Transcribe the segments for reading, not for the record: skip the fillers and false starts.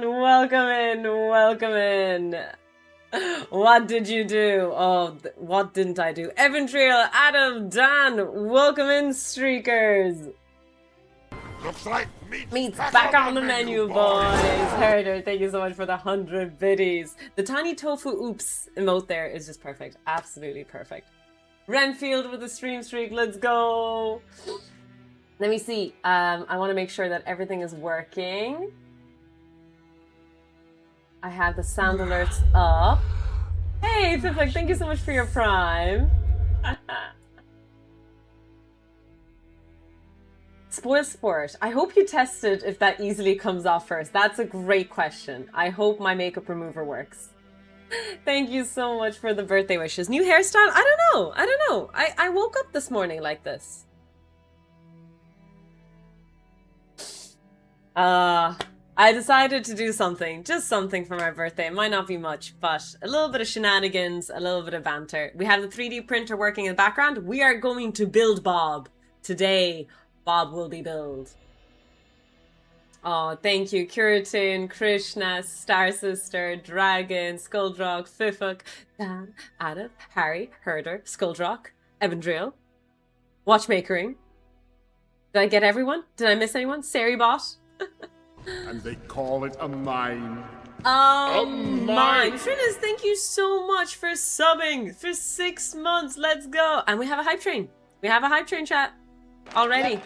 John. Welcome in. Welcome in. What did you do? Oh, what didn't I do? Evan Trail, Adam, Dan, welcome in, Streakers. Looks like Meat's back on the menu, boys. Herder, thank you so much for the 100 biddies. The tiny tofu oops emote there is just perfect. Absolutely perfect. Renfield with the stream streak. Let's go. Let me see. I want to make sure that everything is working. I have the sound alerts up. Hey, Fiflick, thank you so much for your prime. Spoil Sport. I hope you tested if that easily comes off first. That's a great question. I hope my makeup remover works. Thank you so much for the birthday wishes. New hairstyle? I don't know. I woke up this morning like this. I decided to do something, just something for my birthday. It might not be much, but a little bit of shenanigans, a little bit of banter. We have the 3D printer working in the background. We are going to build Bob. Today, Bob will be built. Oh, thank you. Kuratin, Krishna, Star Sister, Dragon, Skulldrock, Fifuk, Dan, Adam, Harry, Herder, Skulldrock, Evandriel, Watchmakering. Did I get everyone? Did I miss anyone? Seribot? And they call it a mine. Mine. Finnis, thank you so much for subbing for 6 months. Let's go. And we have a hype train. We have a hype train chat already.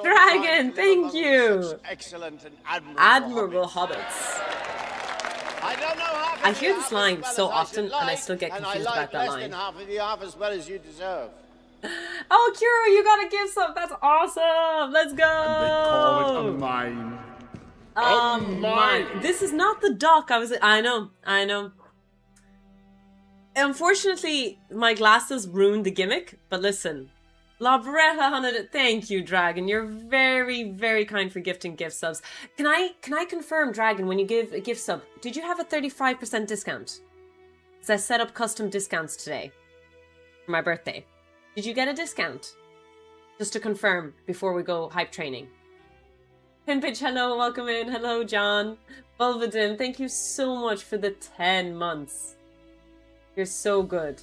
Dragon, thank you. Excellent and admirable hobbits. I don't know half I hear this line so often, and I still get confused about that line. Less than half of you half as well as you deserve. Oh, Kuro, you got a gift sub. That's awesome. Let's go. And they call it a mine. Mine. This is not the dock. I know. Unfortunately, my glasses ruined the gimmick. But listen, Labretta 100. Thank you, Dragon. You're very, very kind for gifting gift subs. Can I confirm, Dragon, when you give a gift sub, did you have a 35% discount? Because I set up custom discounts today for my birthday. Did you get a discount? Just to confirm before we go hype training. Pimpitch, hello, welcome in. Hello, John. Bulbadim, thank you so much for the 10 months. You're so good.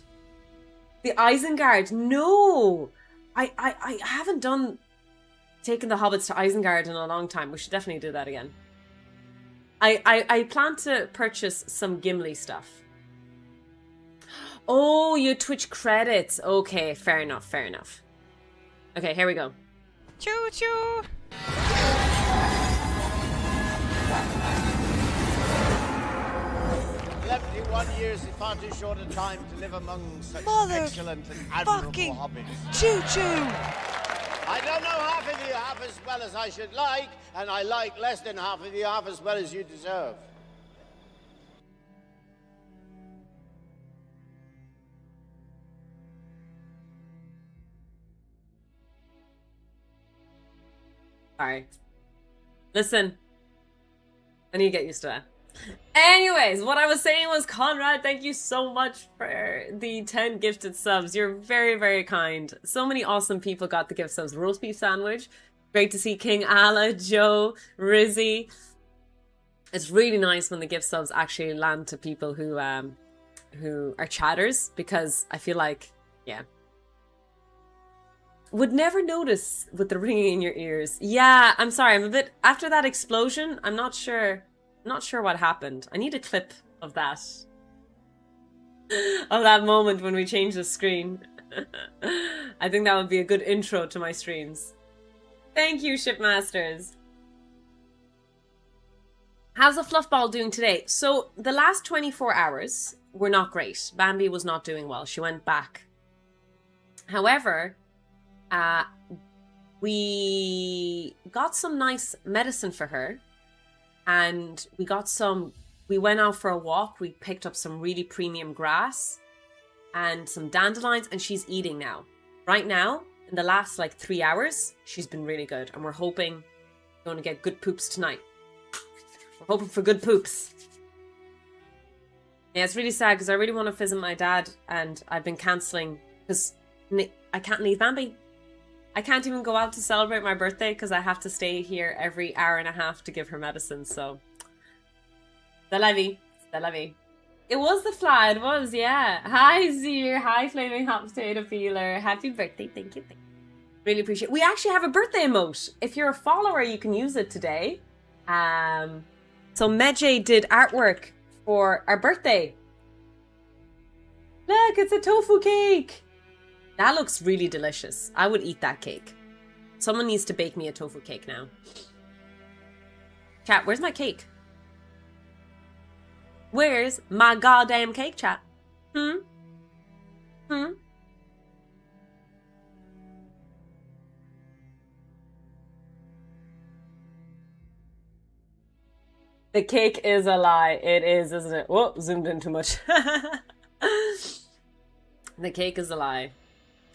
The Isengard, no! I haven't taken the hobbits to Isengard in a long time. We should definitely do that again. I plan to purchase some Gimli stuff. Oh, you Twitch credits. Okay, fair enough. Okay, here we go. Choo-choo! 71 years is far too short a time to live among such excellent and admirable hobbits. Choo-choo! I don't know half of you half as well as I should like, and I like less than half of you half as well as you deserve. Sorry. Listen. I need to get used to that. Anyways, what I was saying was, Conrad, thank you so much for the 10 gifted subs. You're very, very kind. So many awesome people got the gift subs. Roast beef sandwich. Great to see King Ala, Joe, Rizzy. It's really nice when the gift subs actually land to people who are chatters, because I feel like, yeah. Would never notice with the ringing in your ears. Yeah, I'm sorry. I'm a bit after that explosion. I'm not sure what happened. I need a clip of that. Of that moment when we changed the screen. I think that would be a good intro to my streams. Thank you, Shipmasters. How's the Fluffball doing today? So the last 24 hours were not great. Bambi was not doing well. She went back. However, we got some nice medicine for her, and we went out for a walk. We picked up some really premium grass and some dandelions, and she's eating now. Right now, in the last 3 hours, she's been really good, and we're hoping we're going to get good poops tonight. We're hoping for good poops. Yeah, it's really sad because I really want to visit my dad, and I've been cancelling because I can't leave Bambi. I can't even go out to celebrate my birthday because I have to stay here every hour and a half to give her medicine, so. C'est la vie. C'est la vie. It was the fly, it was, yeah. Hi, Zier. Hi, Flaming Hot Potato Peeler. Happy birthday. Thank you. Really appreciate it. We actually have a birthday emote. If you're a follower, you can use it today. So Medjay did artwork for our birthday. Look, it's a tofu cake. That looks really delicious. I would eat that cake. Someone needs to bake me a tofu cake now. Chat, where's my cake? Where's my goddamn cake, chat? Hmm? The cake is a lie. It is, isn't it? Whoa, zoomed in too much. The cake is a lie.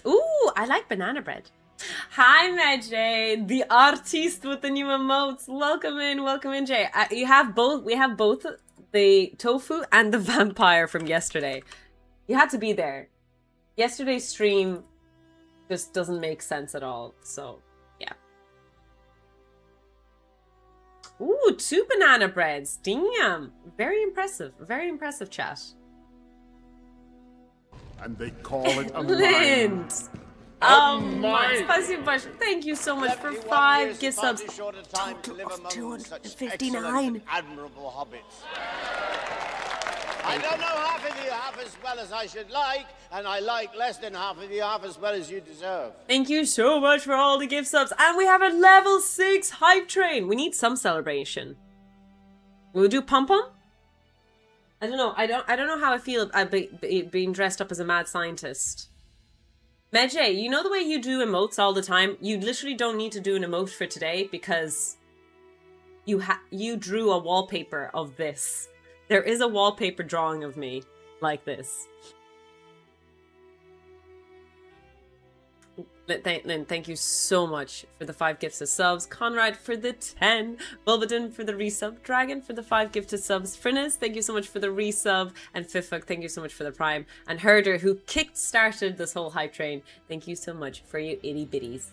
Ooh, I like banana bread. Hi, Medjay, the artiste with the new emotes. Welcome in, Jay. You have both. We have both the tofu and the vampire from yesterday. You had to be there. Yesterday's stream just doesn't make sense at all. So, yeah. Ooh, 2 banana breads. Damn. Very impressive, chat. And they call it a mine. Lind. Oh my! Thank you so much for 5 gift subs. Total of 259. Admirable hobbits. I don't know half of you half as well as I should like, and I like less than half of you half as well as you deserve. Thank you so much for all the gift subs, and we have a level 6 hype train. We need some celebration. We'll do pom pom. I don't know. I don't know how I feel about being dressed up as a mad scientist. Medjay, you know the way you do emotes all the time? You literally don't need to do an emote for today because you drew a wallpaper of this. There is a wallpaper drawing of me like this. Lynn, thank you so much for the 5 gifted subs. Conrad for the 10. Bulbadin for the resub. Dragon for the 5 gifted subs. Frinis, thank you so much for the resub. And Fifuk, thank you so much for the prime. And Herder, who kick-started this whole hype train. Thank you so much for your itty bitties.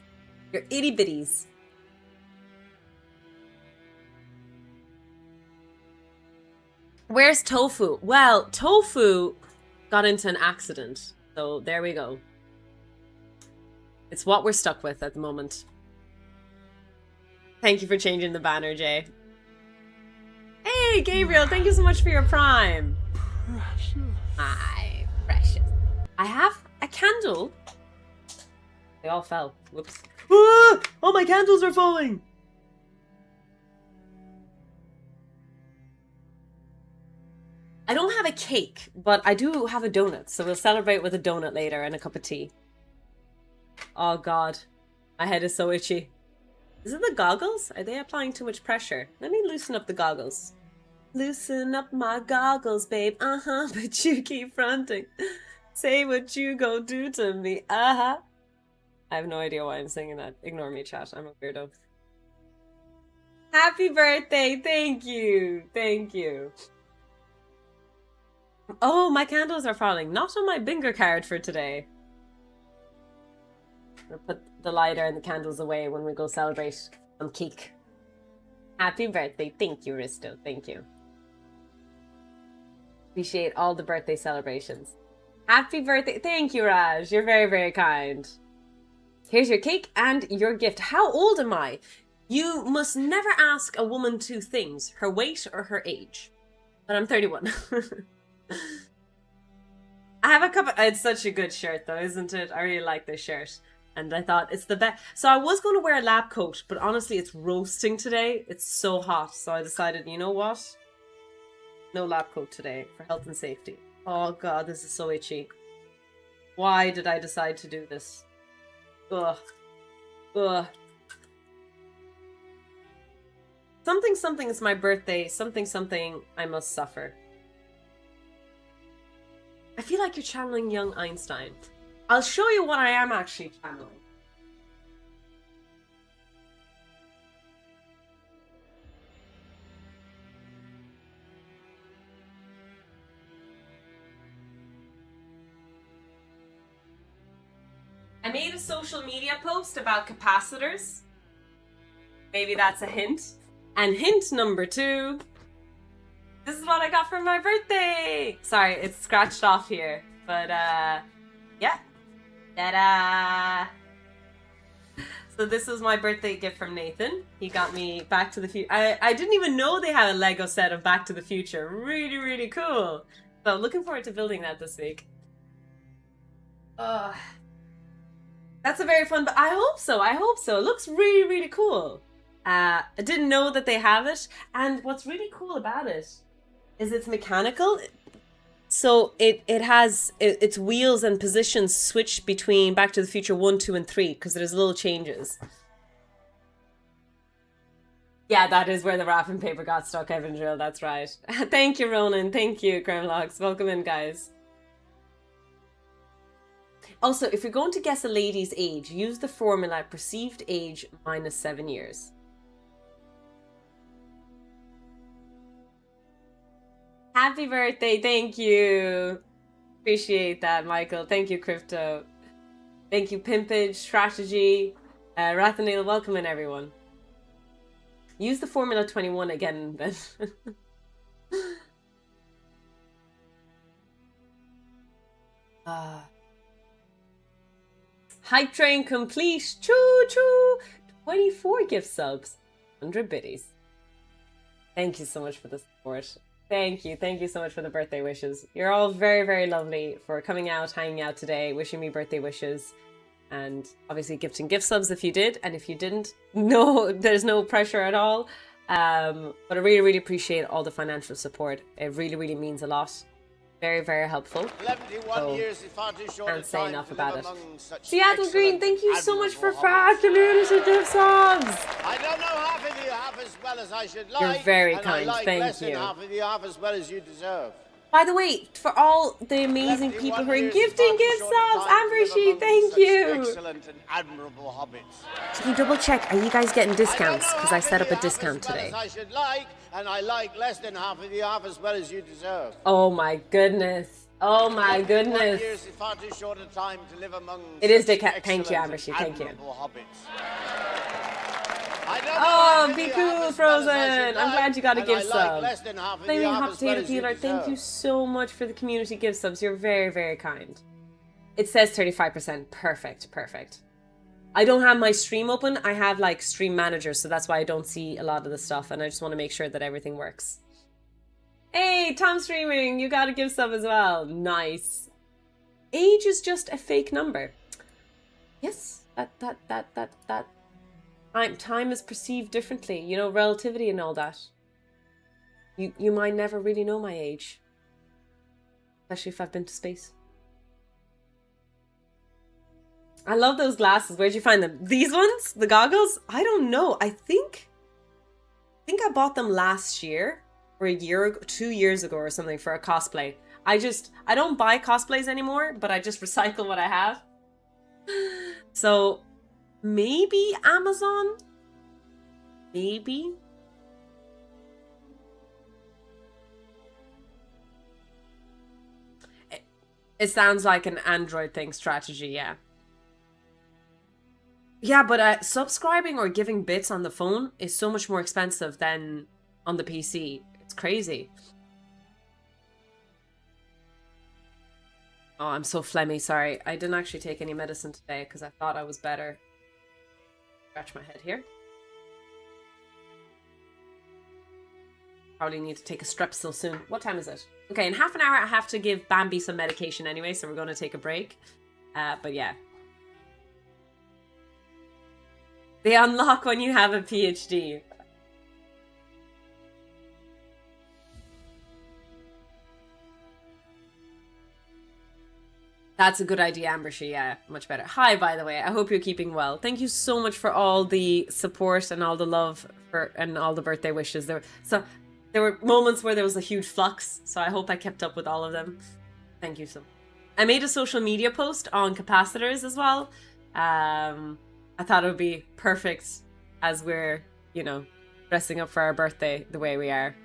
Your itty bitties. Where's Tofu? Well, Tofu got into an accident. So there we go. It's what we're stuck with at the moment. Thank you for changing the banner, Jay. Hey, Gabriel, thank you so much for your prime. Precious. My precious. I have a candle. They all fell. Whoops. Ah! All my candles are falling. I don't have a cake, but I do have a donut. So we'll celebrate with a donut later and a cup of tea. Oh god, my head is so itchy. Is it the goggles? Are they applying too much pressure? Let me loosen up the goggles. Loosen up my goggles, babe. But you keep fronting. Say what you go do to me. I have no idea why I'm singing that. Ignore me, chat. I'm a weirdo. Happy birthday. Thank you. Thank you. Oh, my candles are falling. Not on my bingo card for today. We'll put the lighter and the candles away when we go celebrate some cake. Happy birthday. Thank you, Risto. Thank you. Appreciate all the birthday celebrations. Happy birthday. Thank you, Raj. You're very, very kind. Here's your cake and your gift. How old am I? You must never ask a woman 2 things, her weight or her age. But I'm 31. I have a cup of... It's such a good shirt though, isn't it? I really like this shirt. And I thought it's the best. So I was going to wear a lab coat, but honestly, it's roasting today. It's so hot. So I decided, you know what? No lab coat today for health and safety. Oh God, this is so itchy. Why did I decide to do this? Ugh. Ugh. Something is my birthday. Something I must suffer. I feel like you're channeling young Einstein. I'll show you what I am actually channeling. I made a social media post about capacitors. Maybe that's a hint. And hint number 2. This is what I got for my birthday. Sorry, it's scratched off here. But, yeah. Ta-da! So this was my birthday gift from Nathan. He got me Back to the Future. I didn't even know they had a Lego set of Back to the Future. Really, really cool. So looking forward to building that this week. That's a very fun, but I hope so. It looks really, really cool. I didn't know that they have it. And what's really cool about it is it's mechanical. So it has its wheels and positions switch between Back to the Future 1, 2, and 3 because there's little changes. Yeah, that is where the wrapping paper got stuck, Evan Drill. That's right. Thank you, Ronan. Thank you, Grimlocks. Welcome in, guys. Also, if you're going to guess a lady's age, use the formula perceived age minus 7 years. Happy birthday. Thank you. Appreciate that, Michael. Thank you, Crypto. Thank you, Pimpage, Strategy. Rathanil, welcome in, everyone. Use the formula 21 again, then. Hype train complete. Choo choo. 24 gift subs. 100 biddies. Thank you so much for the support. Thank you. Thank you so much for the birthday wishes. You're all very, very lovely for coming out, hanging out today, wishing me birthday wishes. And obviously gifting gift subs if you did. And if you didn't, no, there's no pressure at all. But I really, really appreciate all the financial support. It really, really means a lot. Very, very helpful. 71 years is far too short can't a say time enough to about live it. among such Seattle Green, excellent, thank you so much for admirable 5 community gift subs. I don't know half of you half as well as I should like. You're very and kind, I like thank less you. than half of you half as well as you deserve. By the way, for all the amazing people who are gifting gift subs, Ambershy, thank you. Excellent and admirable hobbits. Can you double check? Are you guys getting discounts? Because I set up a discount today. I should like, and I like less than half of you half as well as you deserve. Oh my goodness. Oh my goodness. Years is far too short a time to live among it is such thank you, excellent Ambershy, and thank you. admirable hobbits. I don't know Oh, half be of you cool, half as well Frozen. as I I'm should like, glad you got a and gift I like sub. less than half of Flaming you Hot half as well Potato as you Peeler, thank you deserve. so much for the community gift subs. You're very, very kind. It says 35%. Perfect, perfect. I don't have my stream open. I have like Stream Manager, so that's why I don't see a lot of the stuff, and I just want to make sure that everything works. Hey, Tom Streaming, you got a gift sub as well. Nice. Age is just a fake number. Yes, that. Time is perceived differently. You know, relativity and all that. You might never really know my age. Especially if I've been to space. I love those glasses. Where'd you find them? These ones? The goggles? I don't know. I think I bought them last year or a year ago, 2 years ago or something for a cosplay. I don't buy cosplays anymore, but I just recycle what I have. So maybe Amazon? Maybe? It sounds like an Android thing, Strategy, yeah. Yeah, but subscribing or giving bits on the phone is so much more expensive than on the PC. It's crazy. Oh, I'm so phlegmy, sorry. I didn't actually take any medicine today because I thought I was better. Scratch my head here. Probably need to take a Strepsil soon. What time is it? Okay, in half an hour I have to give Bambi some medication anyway, so we're going to take a break. But yeah. They unlock when you have a PhD. That's a good idea, Ambershy. Yeah, much better. Hi, by the way. I hope you're keeping well. Thank you so much for all the support and all the love and all the birthday wishes. There were moments where there was a huge flux, so I hope I kept up with all of them. Thank you so much. I made a social media post on capacitors as well. I thought it would be perfect as we're, you know, dressing up for our birthday the way we are.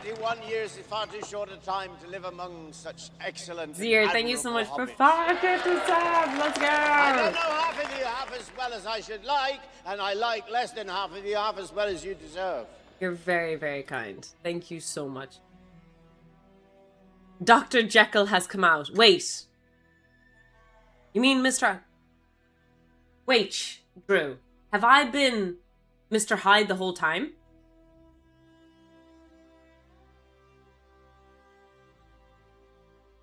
71 years is far too short a time to live among such excellent. Zir, thank you so much for hobbits. 550 subs. Let's go. I don't know half of you half as well as I should like, and I like less than half of you half as well as you deserve. You're very, very kind. Thank you so much. Dr. Jekyll has come out. Wait. You mean Mr. Wait, Drew. Have I been Mr. Hyde the whole time?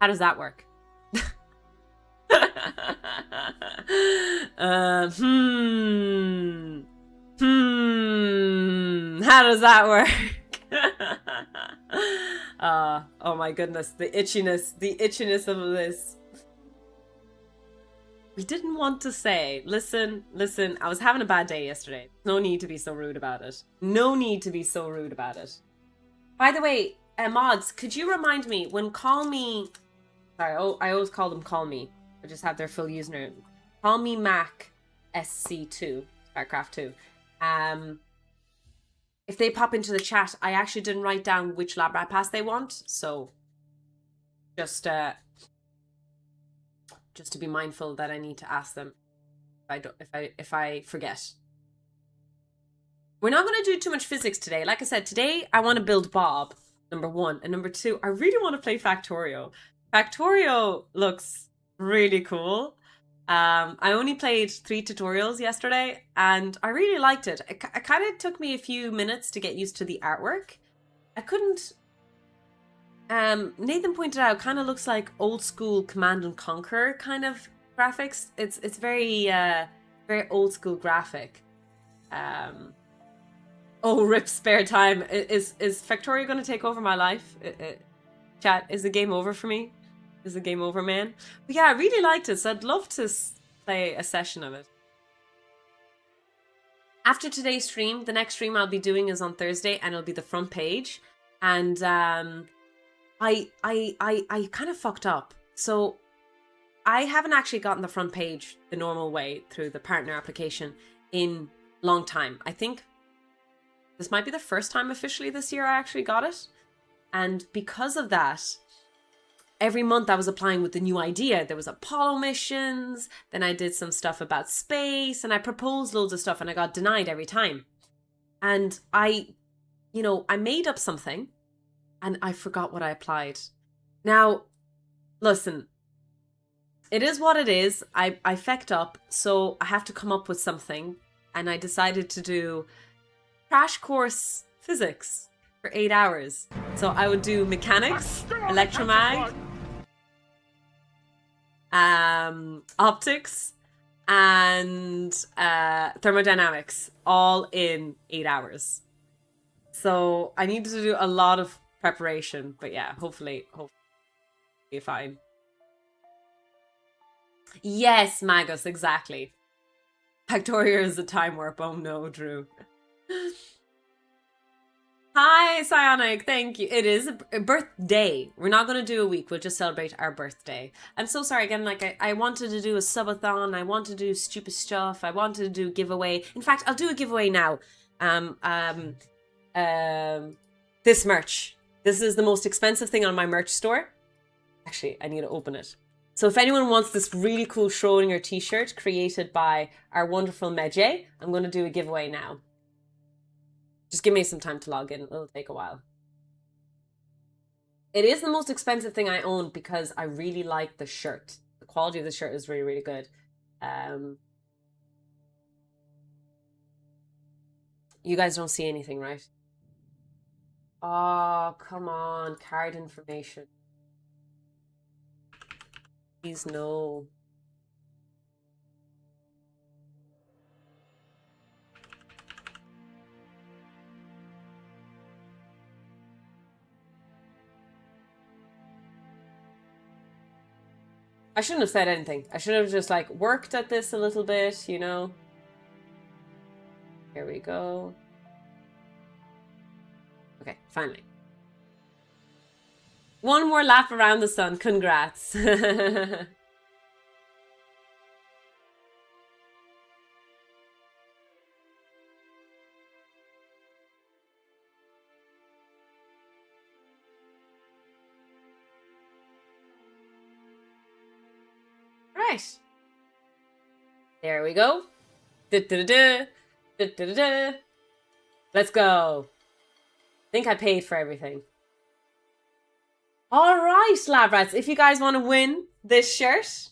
How does that work? How does that work? Oh my goodness, the itchiness of this. We didn't want to say, listen, I was having a bad day yesterday. No need to be so rude about it. No need to be so rude about it. By the way, mods, could you remind me when Call Me... Sorry, I always call them Call Me. I just have their full username. Call Me Mac SC2, StarCraft 2. If they pop into the chat, I actually didn't write down which lab rat pass they want, so just to be mindful that I need to ask them if I forget. We're not going to do too much physics today. Like I said, today I want to build Bob, number one, and number two, I really want to play Factorio. Factorio looks really cool. I only played 3 tutorials yesterday and I really liked it. It kind of took me a few minutes to get used to the artwork. I couldn't... Nathan pointed out, kind of looks like old school Command and Conquer kind of graphics. It's very very old school graphic. Oh, rip spare time. Is Factorio going to take over my life? Chat, is the game over for me? Is the game over, man? But yeah, I really liked it, so I'd love to play a session of it. After today's stream, the next stream I'll be doing is on Thursday, and it'll be the front page. And I kind of fucked up. So I haven't actually gotten the front page the normal way through the partner application in a long time. I think this might be the first time officially this year I actually got it. And because of that, every month I was applying with the new idea. There was Apollo missions, then I did some stuff about space, and I proposed loads of stuff and I got denied every time. And I made up something and I forgot what I applied. Now, listen, it is what it is. I fecked up, so I have to come up with something. And I decided to do crash course physics for 8 hours. So I would do mechanics, electromag, optics, and thermodynamics, all in 8 hours. So I needed to do a lot of preparation, but yeah, hopefully be fine. Yes, Magus, exactly. Factorio is a time warp. Oh no, Drew. Hi, Psionic. Thank you. It is a birthday. We're not going to do a week. We'll just celebrate our birthday. I'm so sorry. Again, like I wanted to do a subathon. I wanted to do stupid stuff. I wanted to do giveaway. In fact, I'll do a giveaway now. This merch. This is the most expensive thing on my merch store. Actually, I need to open it. So if anyone wants this really cool Schrodinger t-shirt created by our wonderful Medjay, I'm going to do a giveaway now. Just give me some time to log in. It'll take a while. It is the most expensive thing I own because I really like the shirt. The quality of the shirt is really, really good. You guys don't see anything, right? Oh, come on. Card information. Please, no. I shouldn't have said anything. I should have just like worked at this a little bit, you know. Here we go. Okay, finally. One more lap around the sun. Congrats. right. There we go. Da-da-da-da. Da-da-da-da. Let's go. I think I paid for everything. All right, lab rats. If you guys want to win this shirt,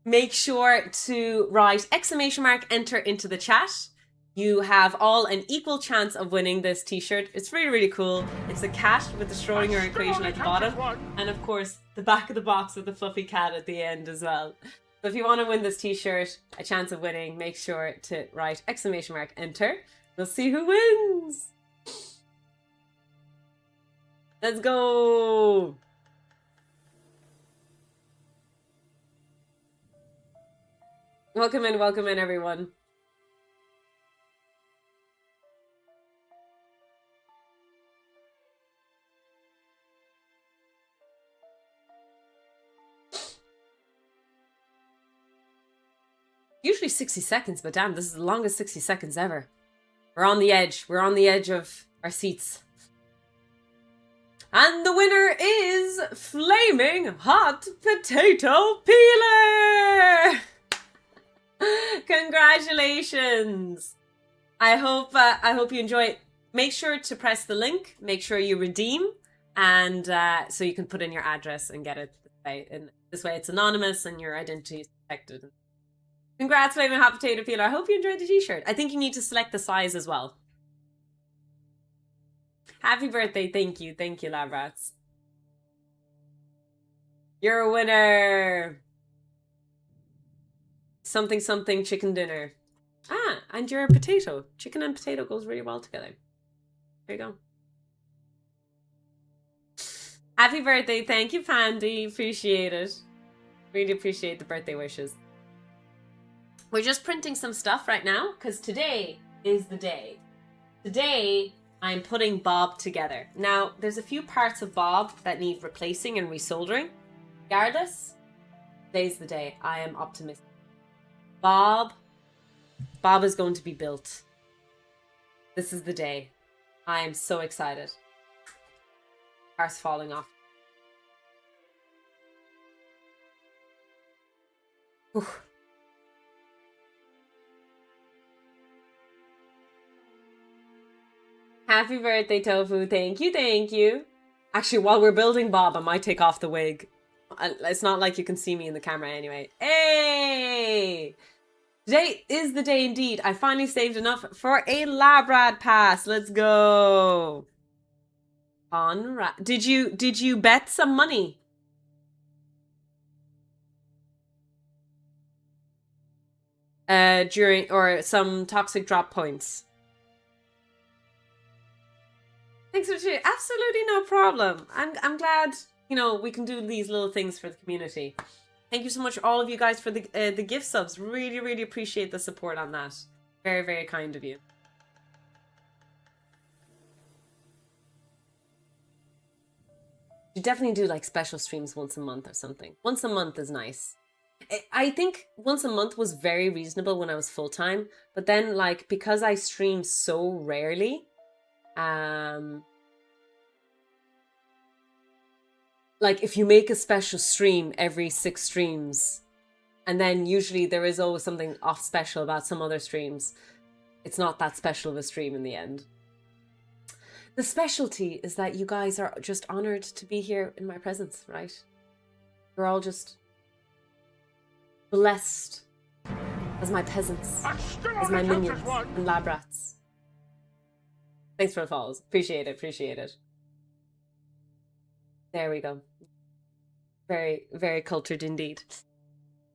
make sure to write ! enter into the chat. You have all an equal chance of winning this t-shirt. It's really, really cool. It's a cat with the Schrodinger equation at the bottom. And of course, the back of the box with the fluffy cat at the end as well. So if you want to win this t-shirt, a chance of winning, make sure to write ! enter. We'll see who wins. Let's go. Welcome in, everyone. Usually 60 seconds, but damn, this is the longest 60 seconds ever. We're on the edge. We're on the edge of our seats. And the winner is Flaming Hot Potato Peeler! Congratulations! I hope you enjoy it. Make sure to press the link. Make sure you redeem, and so you can put in your address and get it this way. And this way, it's anonymous and your identity is protected. Congrats, Flaming Hot Potato Peeler. I hope you enjoyed the t-shirt. I think you need to select the size as well. Happy birthday. Thank you, lab rats. You're a winner. Something chicken dinner. Ah, and you're a potato. Chicken and potato goes really well together. There you go. Happy birthday. Thank you, Pandy. Appreciate it. Really appreciate the birthday wishes. We're just printing some stuff right now because today is the day. Today, I'm putting Bob together. Now, there's a few parts of Bob that need replacing and resoldering. Regardless, today's the day. I am optimistic. Bob is going to be built. This is the day. I am so excited. Car's falling off. Whew. Happy birthday, Tofu. Thank you. Actually, while we're building Bob, I might take off the wig. It's not like you can see me in the camera anyway. Hey! Today is the day indeed. I finally saved enough for a Labrad pass. Let's go. Did you bet some money? During, or some toxic drop points? Thanks for tuning. Absolutely no problem. I'm glad, you know, we can do these little things for the community. Thank you so much, all of you guys, for the gift subs. Really, really appreciate the support on that. Very, very kind of you. You definitely do like special streams once a month or something. Once a month is nice. I think once a month was very reasonable when I was full-time, but then like because I stream so rarely, like if you make a special stream every 6 streams, and then usually there is always something off special about some other streams, it's not that special of a stream in the end. The specialty is that you guys are just honored to be here in my presence, right? You're all just blessed as my peasants, as my minions and lab rats. Thanks for the follows. Appreciate it. There we go. Very, very cultured indeed.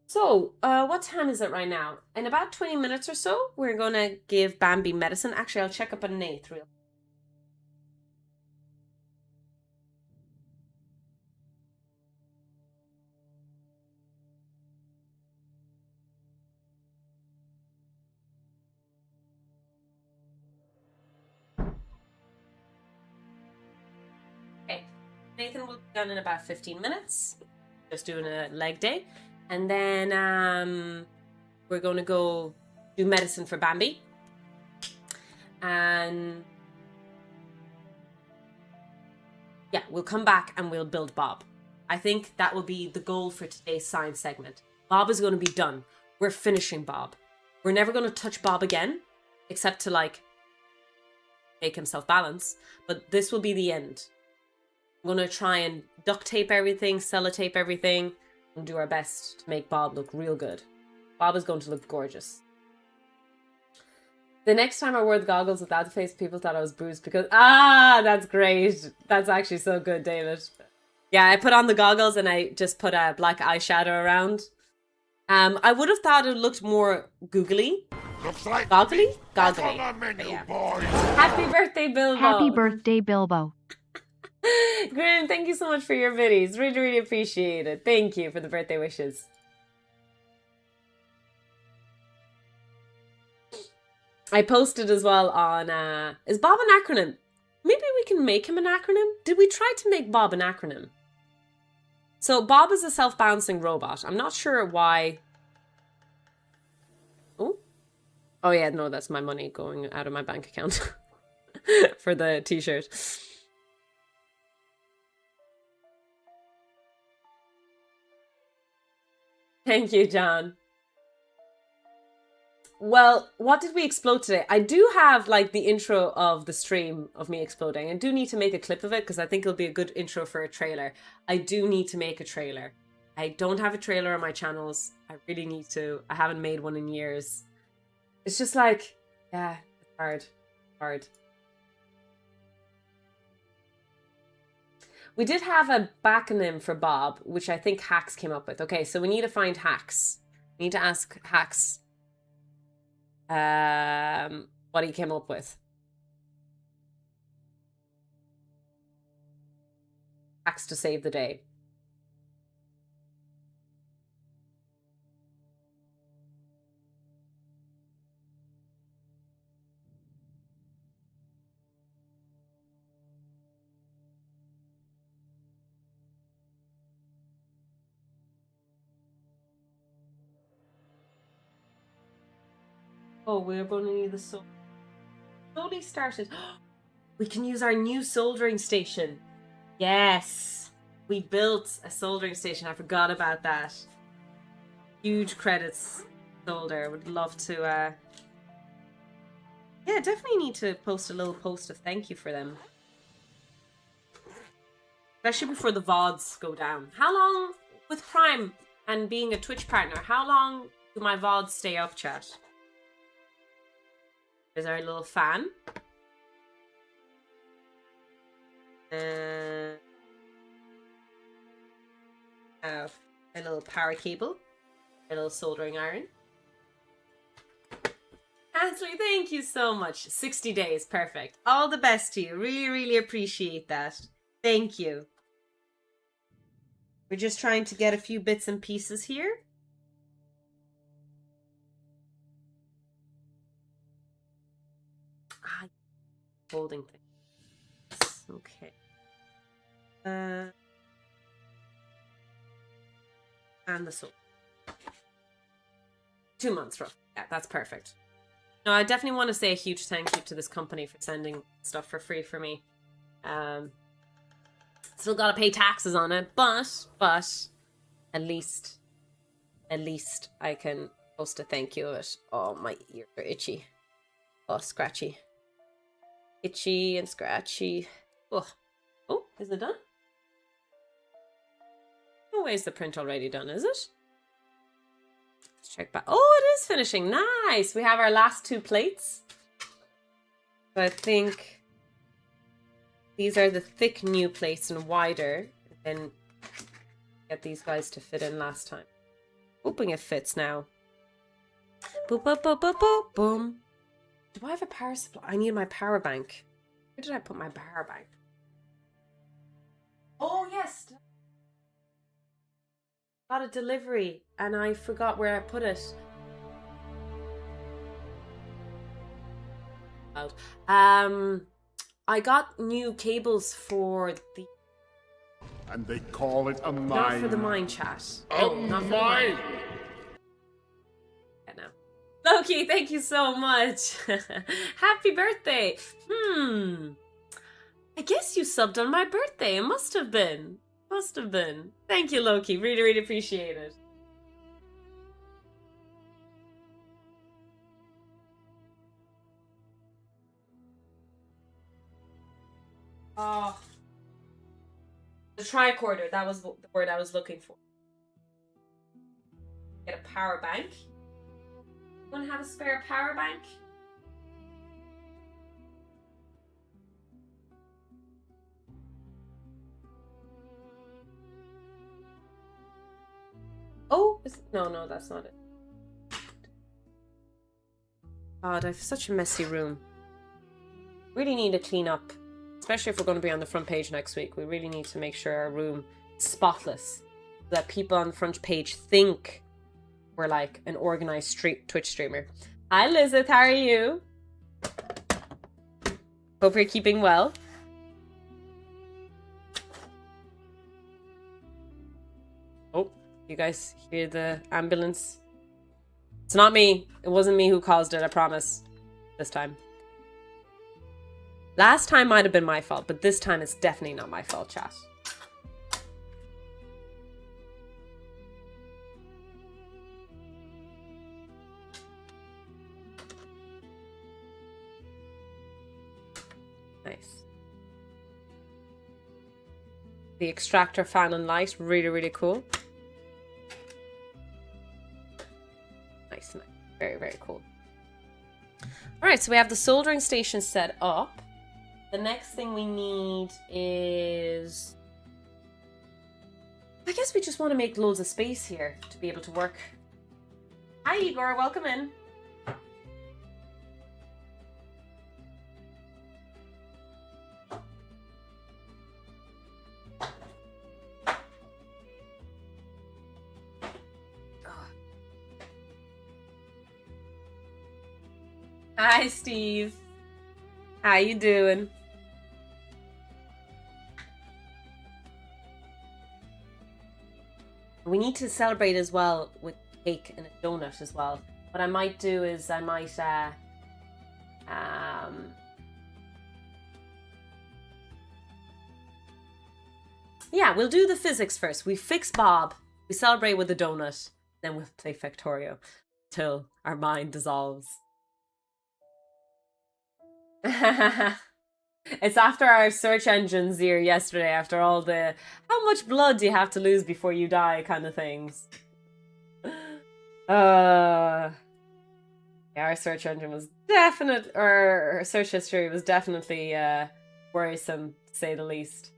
So, what time is it right now? In about 20 minutes or so, we're going to give Bambi medicine. Actually, I'll check up on Nate real. Nathan will be done in about 15 minutes. Just doing a leg day. And then we're going to go do medicine for Bambi. And yeah, we'll come back and we'll build Bob. I think that will be the goal for today's science segment. Bob is going to be done. We're finishing Bob. We're never going to touch Bob again, except to like make himself balance. But this will be the end. I'm going to try and duct tape everything, sellotape everything, and do our best to make Bob look real good. Bob is going to look gorgeous. The next time I wore the goggles without the face, people thought I was bruised because... Ah, that's great. That's actually so good, David. Yeah, I put on the goggles and I just put a black eyeshadow around. I would have thought it looked more googly. Looks like Goggly? That's Goggly. on the menu, Yeah. boys. Happy birthday, Bilbo. Happy birthday, Bilbo. Grim, thank you so much for your videos. Really, really appreciate it. Thank you for the birthday wishes. I posted as well on, is Bob an acronym? Maybe we can make him an acronym? Did we try to make Bob an acronym? So Bob is a self-balancing robot. I'm not sure why. Oh yeah, no, that's my money going out of my bank account for the t-shirt. Thank you, John. Well, what did we explode today? I do have like the intro of the stream of me exploding. I do need to make a clip of it because I think it'll be a good intro for a trailer. I do need to make a trailer. I don't have a trailer on my channels. I really need to. I haven't made one in years. It's just like, yeah, it's hard. We did have a backronym for Bob, which I think Hacks came up with. Okay, so we need to find Hacks. We need to ask Hacks what he came up with. Hacks to save the day. Oh, we're going to need the slowly started. We can use our new soldering station. Yes, we built a soldering station. I forgot about that. Huge credits, Solder. Would love to. Yeah, definitely need to post a little post of thank you for them, especially before the VODs go down. How long with Prime and being a Twitch partner? How long do my VODs stay up, chat? There's our little fan. A little power cable. A little soldering iron. Ansley, thank you so much. 60 days, perfect. All the best to you. Really, really appreciate that. Thank you. We're just trying to get a few bits and pieces here. Holding things. Okay. And the soul. 2 months roughly. Yeah, that's perfect. No, I definitely want to say a huge thank you to this company for sending stuff for free for me. Still gotta pay taxes on it, but at least I can post a thank you of it. Oh, my ears are itchy. Oh, scratchy. Itchy and scratchy. Oh, is it done? No way is the print already done, is it? Let's check back. Oh, it is finishing. Nice. We have our last 2 plates. So I think these are the thick new plates and wider. And then get these guys to fit in last time. Hoping it fits now. Boop, boop, boop, boop, boop, boom. Do I have a power supply? I need my power bank. Where did I put my power bank? Oh, yes. Got a delivery and I forgot where I put it. I got new cables for the... And they call it a mine. Not for the mine, chat. Oh, not for mine! the mine. Loki, thank you so much. Happy birthday. I guess you subbed on my birthday. It must have been. Must have been. Thank you, Loki. Really, really appreciate it. Oh. The tricorder, that was the word I was looking for. Get a power bank. Want to have a spare power bank? Oh, no, that's not it. God, I have such a messy room. Really need to clean up. Especially if we're going to be on the front page next week. We really need to make sure our room is spotless. So that people on the front page think we're like an organized Twitch streamer. Hi Lizeth, how are you? Hope you're keeping well. Oh, you guys hear the ambulance? It's not me. It wasn't me who caused it, I promise. This time. Last time might have been my fault, but this time it's definitely not my fault, chat. Nice. The extractor fan and light, really, really cool. Nice. Very, very cool. Alright, so we have the soldering station set up. The next thing we need is... I guess we just want to make loads of space here to be able to work. Hi Igor, welcome in. Hi Steve. How you doing? We need to celebrate as well with cake and a donut as well. What I might do is I might yeah, we'll do the physics first. We fix Bob, we celebrate with a donut, then we'll play Factorio till our mind dissolves. It's after our search engine Zir yesterday, after all the how much blood do you have to lose before you die kind of things. Yeah, our search engine was our search history was definitely worrisome, to say the least.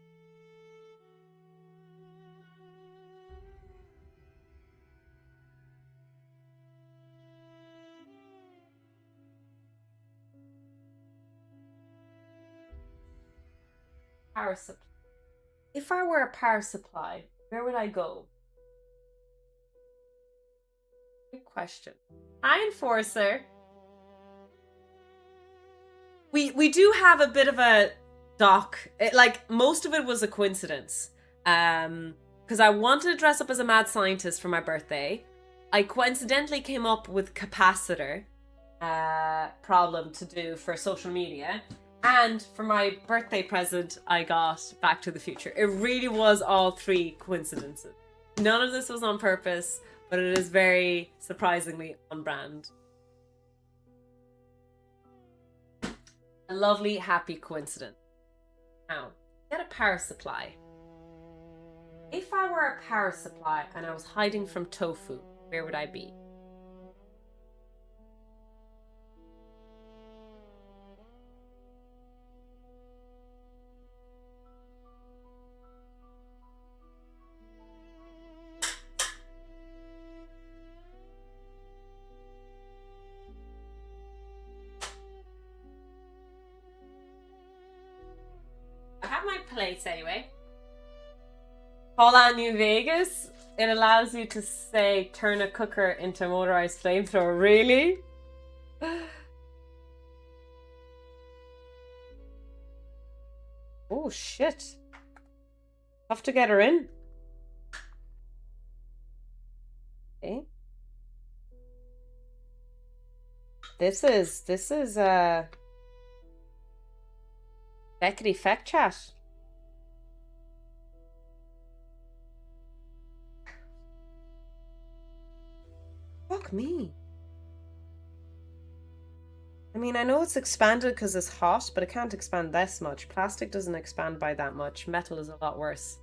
Power supply. If I were a power supply, where would I go? Good question. Hi, Enforcer. We do have a bit of a doc. Like, most of it was a coincidence. Because I wanted to dress up as a mad scientist for my birthday. I coincidentally came up with capacitor problem to do for social media. And for my birthday present, I got Back to the Future. It really was all three coincidences. None of this was on purpose, but it is very surprisingly on brand. A lovely, happy coincidence. Now, get a power supply. If I were a power supply and I was hiding from Tofu, where would I be? Plates anyway. Fallout New Vegas. It allows you to say turn a cooker into a motorized flamethrower. Really? Oh shit. Have to get her in. Okay. This is Beckety Feck Chat. Fuck me. I mean, I know it's expanded because it's hot, but it can't expand this much. Plastic doesn't expand by that much. Metal is a lot worse.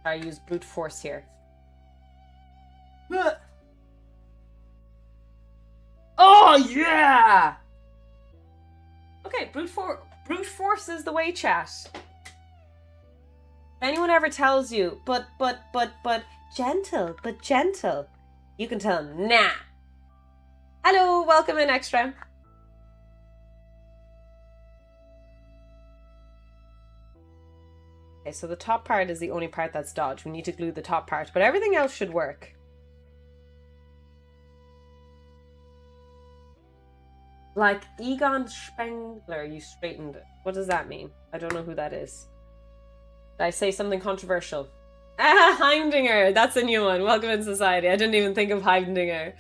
I use brute force here. Oh yeah! Okay, brute force is the way, chat. If anyone ever tells you, but gentle, you can tell them, nah. Hello, welcome in, Extra. Okay, so the top part is the only part that's dodged. We need to glue the top part, but everything else should work. Like Egon Spengler, you straightened it. What does that mean? I don't know who that is. Did I say something controversial? Ah, Heimdinger! That's a new one. Welcome in society. I didn't even think of Heimdinger.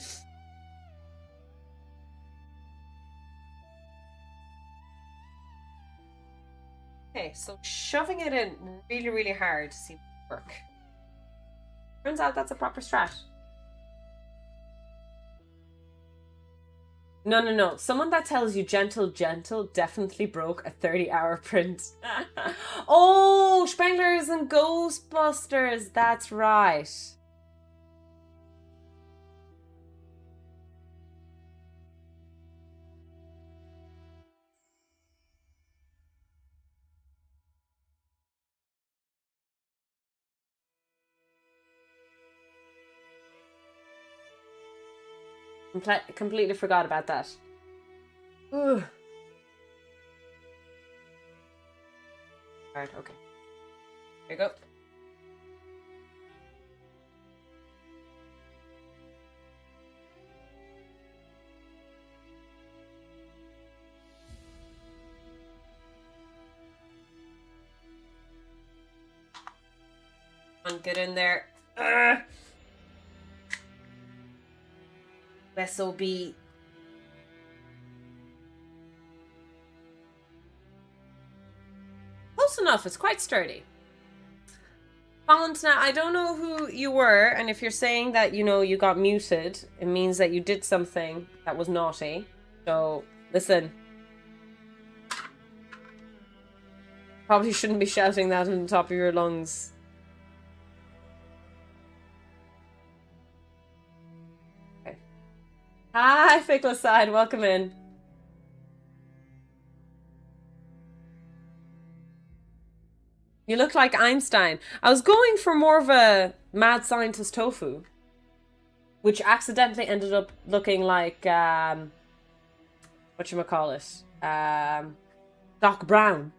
Okay, so shoving it in really, really hard seems to work. Turns out that's a proper strat. No. Someone that tells you gentle definitely broke a 30-hour print. Oh, Spengler's and Ghostbusters. That's right. Completely forgot about that. Ugh. Alright, okay. Here you go. Come on, get in there. Ugh. SOB. Close enough, it's quite sturdy. Valentina, I don't know who you were, and if you're saying that, you know, you got muted, it means that you did something that was naughty. So, listen. Probably shouldn't be shouting that on the top of your lungs. Hi, Fickle Side, welcome in. You look like Einstein. I was going for more of a mad scientist tofu, which accidentally ended up looking like, whatchamacallit, Doc Brown.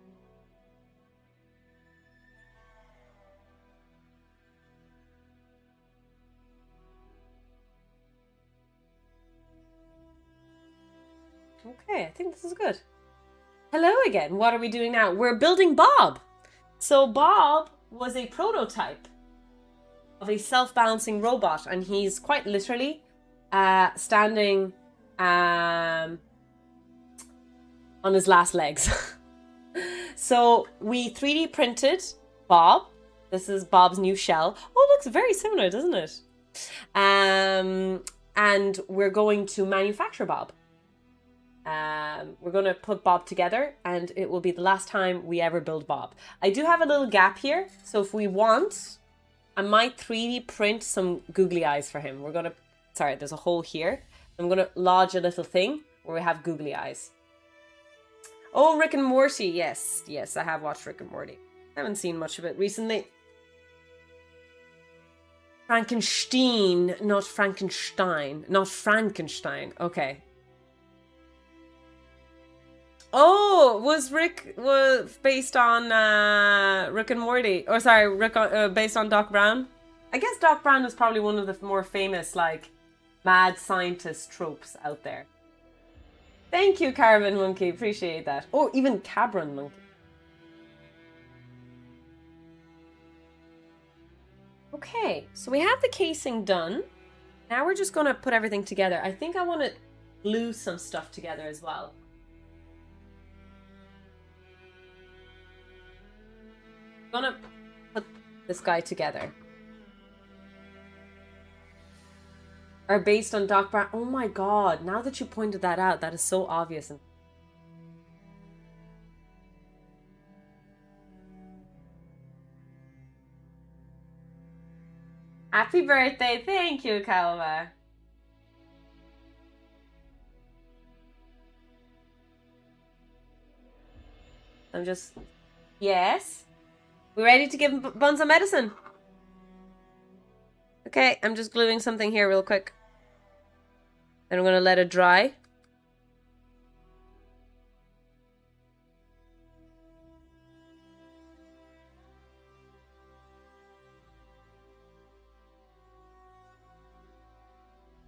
Okay, I think this is good. Hello again. What are we doing now? We're building Bob. So Bob was a prototype of a self-balancing robot, and he's quite literally standing on his last legs. So we 3D printed Bob. This is Bob's new shell. Oh, it looks very similar, doesn't it? And we're going to manufacture Bob. We're going to put Bob together, and it will be the last time we ever build Bob. I do have a little gap here, so if we want, I might 3D print some googly eyes for him. We're going to, sorry, there's a hole here. I'm going to lodge a little thing where we have googly eyes. Oh, Rick and Morty. Yes, I have watched Rick and Morty. I haven't seen much of it recently. Frankenstein, not Frankenstein. Not Frankenstein. Okay. Oh, was based on Rick and Morty? Or sorry, based on Doc Brown? I guess Doc Brown was probably one of the more famous, like, mad scientist tropes out there. Thank you, Caravan Monkey. Appreciate that. Oh, even Cabron Monkey. Okay, so we have the casing done. Now we're just going to put everything together. I think I want to glue some stuff together as well. I'm going to put this guy together. Are based on Doc Brown. Oh my god, now that you pointed that out, that is so obvious. Happy birthday. Thank you, Calva. I'm just... Yes? We ready to give Bun some medicine? Okay, I'm just gluing something here real quick. Then I'm going to let it dry.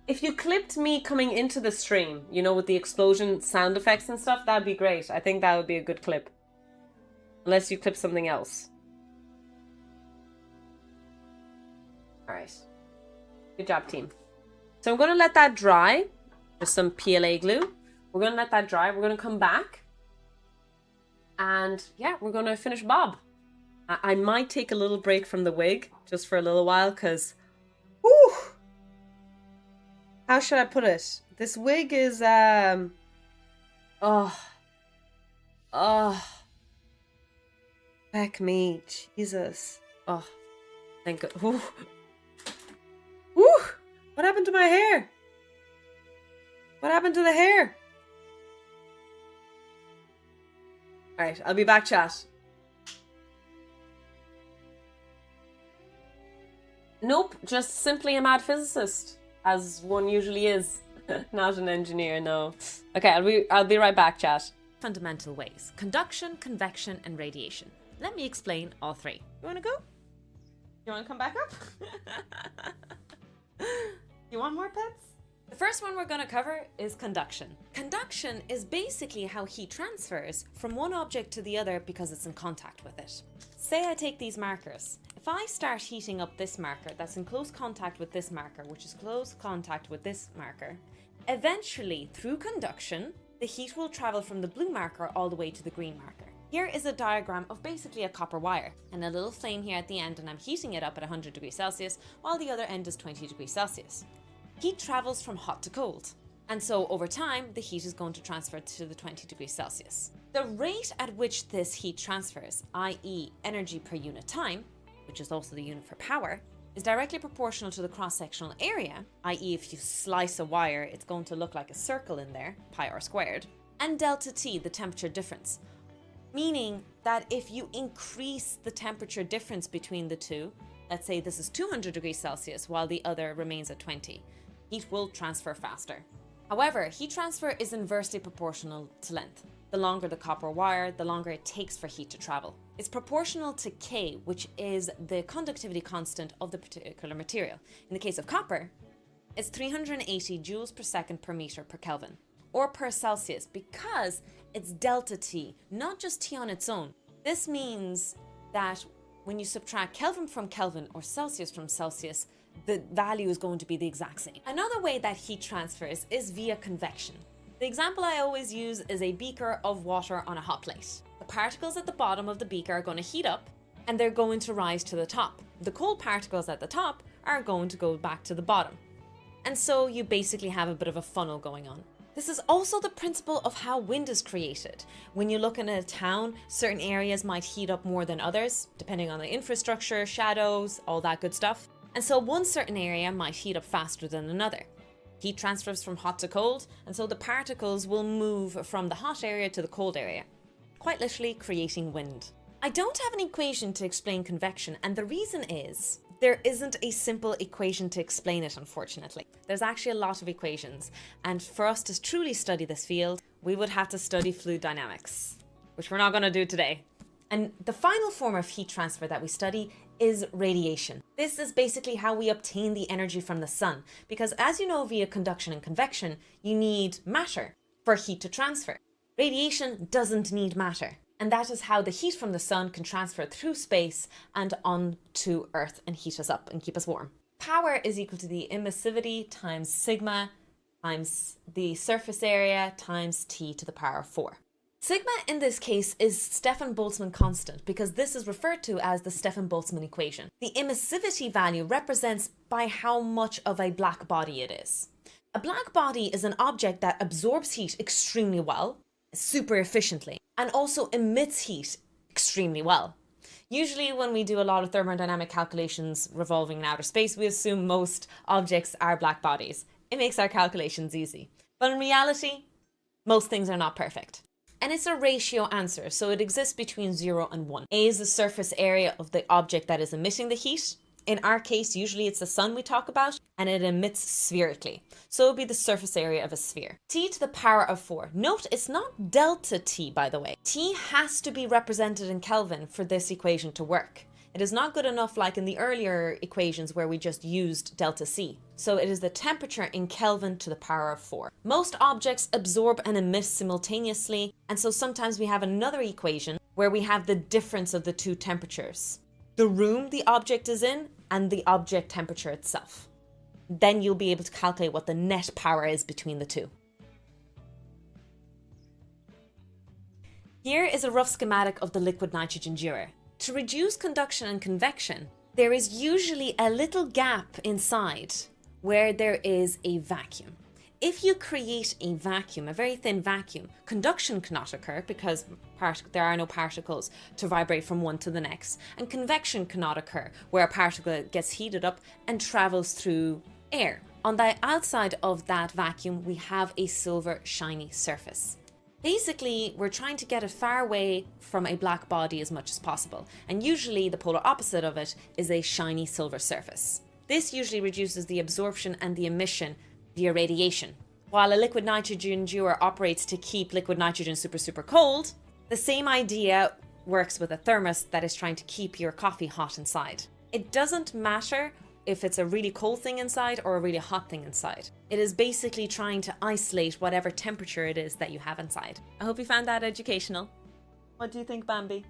If you clipped me coming into the stream, you know, with the explosion sound effects and stuff, that'd be great. I think that would be a good clip. Unless you clip something else. Alright. Good job, team. So I'm going to let that dry. Just some PLA glue. We're going to let that dry. We're going to come back. And yeah, we're going to finish Bob. I might take a little break from the wig just for a little while because... Whew! How should I put it? This wig is, oh. Heck me. Jesus. Oh. Thank God. Ooh. Ooh. What happened to my hair? What happened to the hair? Alright, I'll be back, chat. Nope, just simply a mad physicist. As one usually is. Not an engineer, no. Okay, I'll be right back, chat. Fundamental ways: conduction, convection, and radiation. Let me explain all three. You want to go? You want to come back up? You want more pets? The first one we're going to cover is conduction. Conduction is basically how heat transfers from one object to the other because it's in contact with it. Say I take these markers. If I start heating up this marker that's in close contact with this marker, which is close contact with this marker, eventually, through conduction, the heat will travel from the blue marker all the way to the green marker. Here is a diagram of basically a copper wire and a little flame here at the end, and I'm heating it up at 100 degrees Celsius while the other end is 20 degrees Celsius. Heat travels from hot to cold, and so over time the heat is going to transfer to the 20 degrees Celsius. The rate at which this heat transfers, i.e. energy per unit time, which is also the unit for power, is directly proportional to the cross-sectional area, i.e. if you slice a wire it's going to look like a circle in there, pi r squared, and delta T, the temperature difference. Meaning that if you increase the temperature difference between the two, let's say this is 200 degrees Celsius while the other remains at 20, heat will transfer faster. However, heat transfer is inversely proportional to length. The longer the copper wire, the longer it takes for heat to travel. It's proportional to K, which is the conductivity constant of the particular material. In the case of copper, it's 380 joules per second per meter per Kelvin, or per Celsius, because it's delta T, not just T on its own. This means that when you subtract Kelvin from Kelvin or Celsius from Celsius, the value is going to be the exact same. Another way that heat transfers is via convection. The example I always use is a beaker of water on a hot plate. The particles at the bottom of the beaker are going to heat up and they're going to rise to the top. The cold particles at the top are going to go back to the bottom. And so you basically have a bit of a funnel going on. This is also the principle of how wind is created. When you look in a town, certain areas might heat up more than others, depending on the infrastructure, shadows, all that good stuff. And so one certain area might heat up faster than another. Heat transfers from hot to cold, and so the particles will move from the hot area to the cold area, quite literally creating wind. I don't have an equation to explain convection, and the reason is there isn't a simple equation to explain it, unfortunately. There's actually a lot of equations, and for us to truly study this field, we would have to study fluid dynamics, which we're not going to do today. And the final form of heat transfer that we study is radiation. This is basically how we obtain the energy from the sun, because as you know, via conduction and convection, you need matter for heat to transfer. Radiation doesn't need matter. And that is how the heat from the sun can transfer through space and onto Earth and heat us up and keep us warm. Power is equal to the emissivity times sigma times the surface area times T to the power of 4. Sigma in this case is Stefan Boltzmann constant because this is referred to as the Stefan Boltzmann equation. The emissivity value represents by how much of a black body it is. A black body is an object that absorbs heat extremely well, super efficiently, and also emits heat extremely well. Usually when we do a lot of thermodynamic calculations revolving in outer space, we assume most objects are black bodies. It makes our calculations easy. But in reality, most things are not perfect. And it's a ratio answer, so it exists between 0 and 1. A is the surface area of the object that is emitting the heat. In our case, usually it's the sun we talk about, and it emits spherically. So it would be the surface area of a sphere. T to the power of 4. Note, it's not delta T, by the way. T has to be represented in Kelvin for this equation to work. It is not good enough like in the earlier equations where we just used delta C. So it is the temperature in Kelvin to the power of 4. Most objects absorb and emit simultaneously, and so sometimes we have another equation where we have the difference of the two temperatures. The room the object is in and the object temperature itself. Then you'll be able to calculate what the net power is between the two. Here is a rough schematic of the liquid nitrogen dewar. To reduce conduction and convection, there is usually a little gap inside where there is a vacuum. If you create a vacuum, a very thin vacuum, conduction cannot occur because there are no particles to vibrate from one to the next, and convection cannot occur where a particle gets heated up and travels through air. On the outside of that vacuum, we have a silver shiny surface. Basically, we're trying to get it far away from a black body as much as possible, and usually the polar opposite of it is a shiny silver surface. This usually reduces the absorption and the emission via radiation. While a liquid nitrogen dewar operates to keep liquid nitrogen super cold, the same idea works with a thermos that is trying to keep your coffee hot inside. It doesn't matter if it's a really cold thing inside or a really hot thing inside. It is basically trying to isolate whatever temperature it is that you have inside. I hope you found that educational. What do you think, Bambi?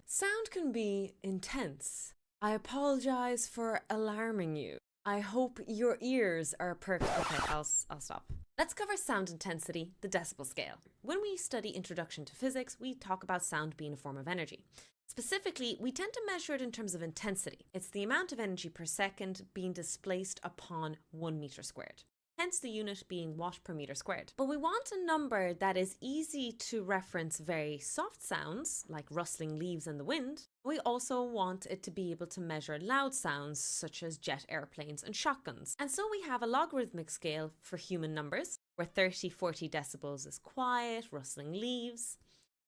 Sound can be intense. I apologize for alarming you. I hope your ears are perked. Okay, I'll stop. Let's cover sound intensity, the decibel scale. When we study Introduction to Physics, we talk about sound being a form of energy. Specifically, we tend to measure it in terms of intensity. It's the amount of energy per second being displaced upon 1 meter squared. Hence the unit being watt per meter squared. But we want a number that is easy to reference very soft sounds, like rustling leaves and the wind. We also want it to be able to measure loud sounds, such as jet airplanes and shotguns. And so we have a logarithmic scale for human numbers, where 30-40 decibels is quiet, rustling leaves,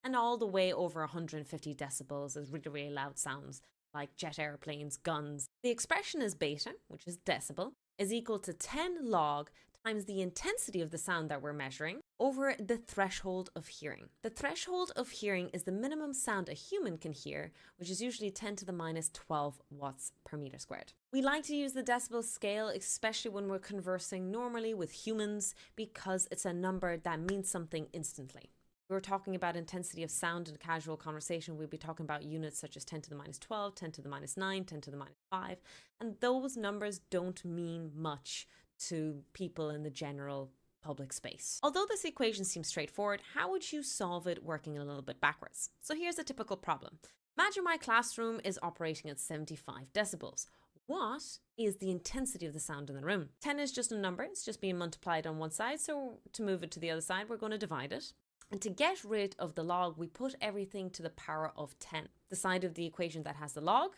and all the way over 150 decibels is really loud sounds, like jet airplanes, guns. The expression is beta, which is decibel, is equal to 10 log times the intensity of the sound that we're measuring over the threshold of hearing. The threshold of hearing is the minimum sound a human can hear, which is usually 10 to the minus 12 watts per meter squared. We like to use the decibel scale, especially when we're conversing normally with humans, because it's a number that means something instantly. If we're talking about intensity of sound in a casual conversation, we'd be talking about units such as 10 to the minus 12, 10 to the minus 9, 10 to the minus 5, and those numbers don't mean much to people in the general public space. Although this equation seems straightforward, how would you solve it working a little bit backwards? So here's a typical problem. Imagine my classroom is operating at 75 decibels. What is the intensity of the sound in the room? 10 is just a number, it's just being multiplied on one side, so to move it to the other side, we're going to divide it. And to get rid of the log, we put everything to the power of 10. The side of the equation that has the log,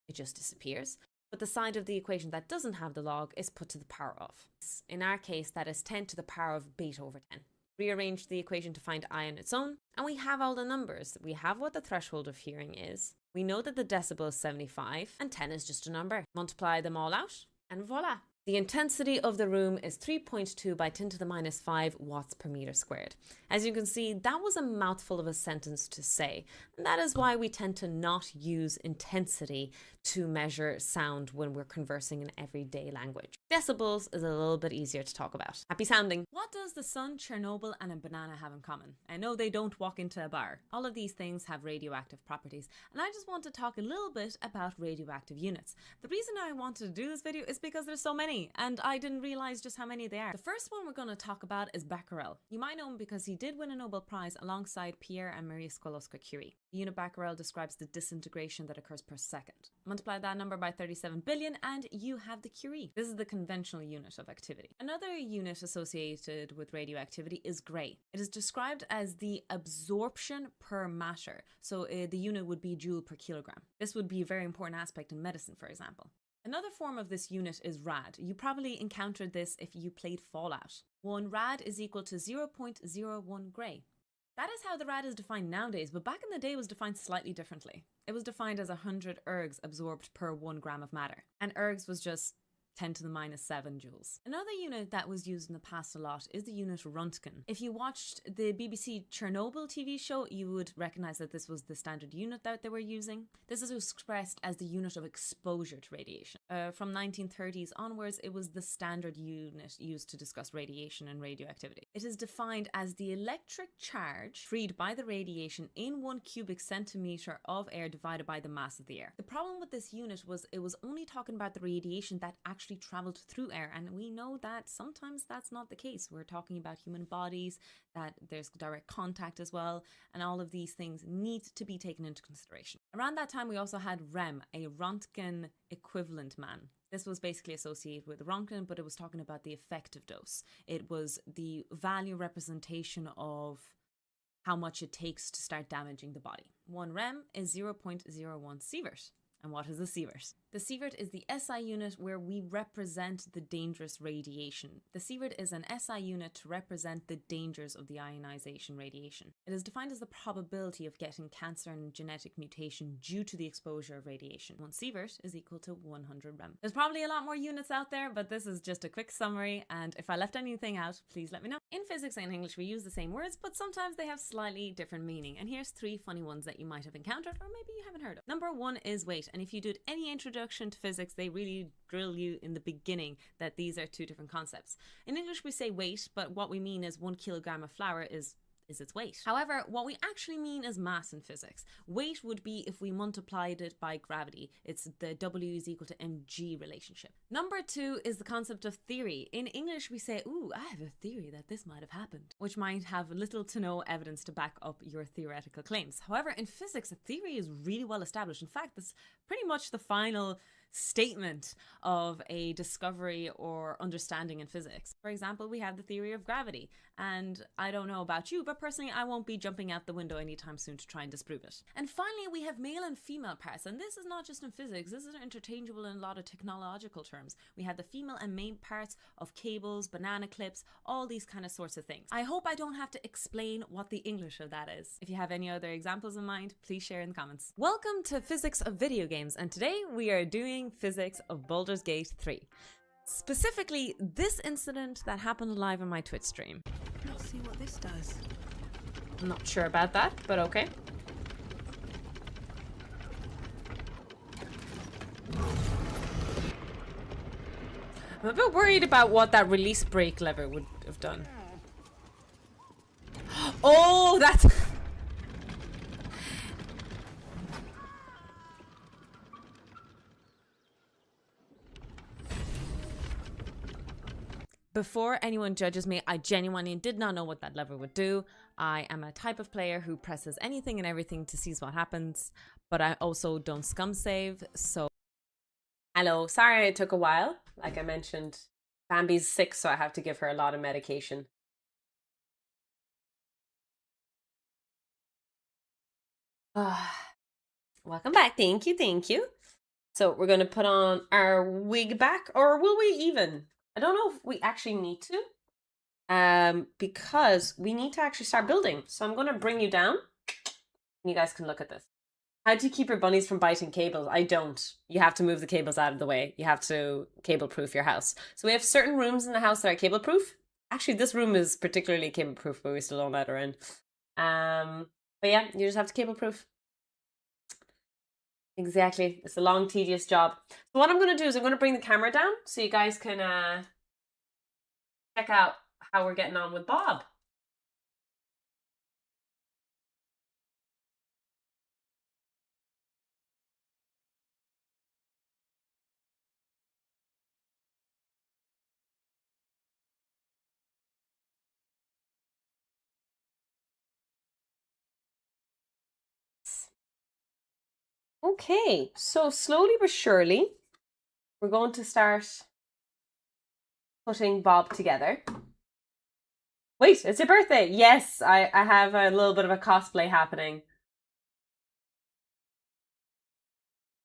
it just disappears. But the side of the equation that doesn't have the log is put to the power of. In our case, that is 10 to the power of beta over 10. Rearrange the equation to find I on its own, and we have all the numbers. We have what the threshold of hearing is. We know that the decibel is 75, and 10 is just a number. Multiply them all out, and voila. The intensity of the room is 3.2 by 10 to the minus 5 watts per meter squared. As you can see, that was a mouthful of a sentence to say. And that is why we tend to not use intensity to measure sound when we're conversing in everyday language. Decibels is a little bit easier to talk about. Happy sounding. What does the sun, Chernobyl, and a banana have in common? I know they don't walk into a bar. All of these things have radioactive properties, and I just want to talk a little bit about radioactive units. The reason I wanted to do this video is because there's so many, and I didn't realize just how many there are. The first one we're going to talk about is Becquerel. You might know him because he did win a Nobel Prize alongside Pierre and Marie Sklodowska-Curie. The unit Becquerel describes the disintegration that occurs per second. Multiply that number by 37 billion and you have the Curie. This is the conventional unit of activity. Another unit associated with radioactivity is Gray. It is described as the absorption per matter. So the unit would be joule per kilogram. This would be a very important aspect in medicine, for example. Another form of this unit is rad. You probably encountered this if you played Fallout. 1 rad is equal to 0.01 Gray. That is how the rad is defined nowadays, but back in the day it was defined slightly differently. It was defined as 100 ergs absorbed per 1 gram of matter, and ergs was just 10 to the minus 7 joules. Another unit that was used in the past a lot is the unit Röntgen. If you watched the BBC Chernobyl TV show, you would recognize that this was the standard unit that they were using. This is expressed as the unit of exposure to radiation. From 1930s onwards, it was the standard unit used to discuss radiation and radioactivity. It is defined as the electric charge freed by the radiation in 1 cubic centimeter of air divided by the mass of the air. The problem with this unit was it was only talking about the radiation that actually traveled through air, and we know that sometimes that's not the case. We're talking about human bodies, that there's direct contact as well, and all of these things need to be taken into consideration. Around that time we also had REM, a Röntgen equivalent man. This was basically associated with Röntgen, but it was talking about the effective dose. It was the value representation of how much it takes to start damaging the body. 1 REM is 0.01 sievert. And what is a sievert? The sievert is the SI unit where we represent the dangerous radiation. The sievert is an SI unit to represent the dangers of the ionization radiation. It is defined as the probability of getting cancer and genetic mutation due to the exposure of radiation. 1 sievert is equal to 100 rem. There's probably a lot more units out there, but this is just a quick summary, and if I left anything out, please let me know. In physics and English we use the same words, but sometimes they have slightly different meaning, and here's 3 funny ones that you might have encountered or maybe you haven't heard of. Number 1 is weight, and if you did any introduction to physics, they really drill you in the beginning that these are 2 different concepts. In English we say weight, but what we mean is 1 kilogram of flour is its weight. However, what we actually mean is mass in physics. Weight would be if we multiplied it by gravity. It's the W is equal to mg relationship. Number 2 is the concept of theory. In English we say, ooh, I have a theory that this might have happened, which might have little to no evidence to back up your theoretical claims. However, in physics, a theory is really well established. In fact, that's pretty much the final statement of a discovery or understanding in physics. For example, we have the theory of gravity, and I don't know about you, but personally I won't be jumping out the window anytime soon to try and disprove it. And finally, we have male and female parts, and this is not just in physics, this is interchangeable in a lot of technological terms. We have the female and male parts of cables, banana clips, all these kind of sorts of things. I hope I don't have to explain what the English of that is. If you have any other examples in mind, please share in the comments. Welcome to Physics of Video Games, and today we are doing physics of Baldur's Gate 3. Specifically, this incident that happened live on my Twitch stream. Let's see what this does. I'm not sure about that, but okay. I'm a bit worried about what that release brake lever would have done. Oh, that's... Before anyone judges me, I genuinely did not know what that lever would do. I am a type of player who presses anything and everything to see what happens, but I also don't scum save, so... Hello, sorry it took a while. Like I mentioned, Bambi's sick, so I have to give her a lot of medication. Welcome back, thank you, thank you. So we're going to put on our wig back, or will we even? I don't know if we actually need to, because we need to actually start building. So I'm going to bring you down. You guys can look at this. How do you keep your bunnies from biting cables? I don't. You have to move the cables out of the way. You have to cable proof your house. So we have certain rooms in the house that are cable proof. Actually, this room is particularly cable proof, but we still don't let her in. But yeah, you just have to cable proof. Exactly. It's a long, tedious job. So what I'm going to do is I'm going to bring the camera down so you guys can check out how we're getting on with Bob. Okay, so slowly but surely, we're going to start putting Bob together. Wait, it's your birthday. Yes, I have a little bit of a cosplay happening.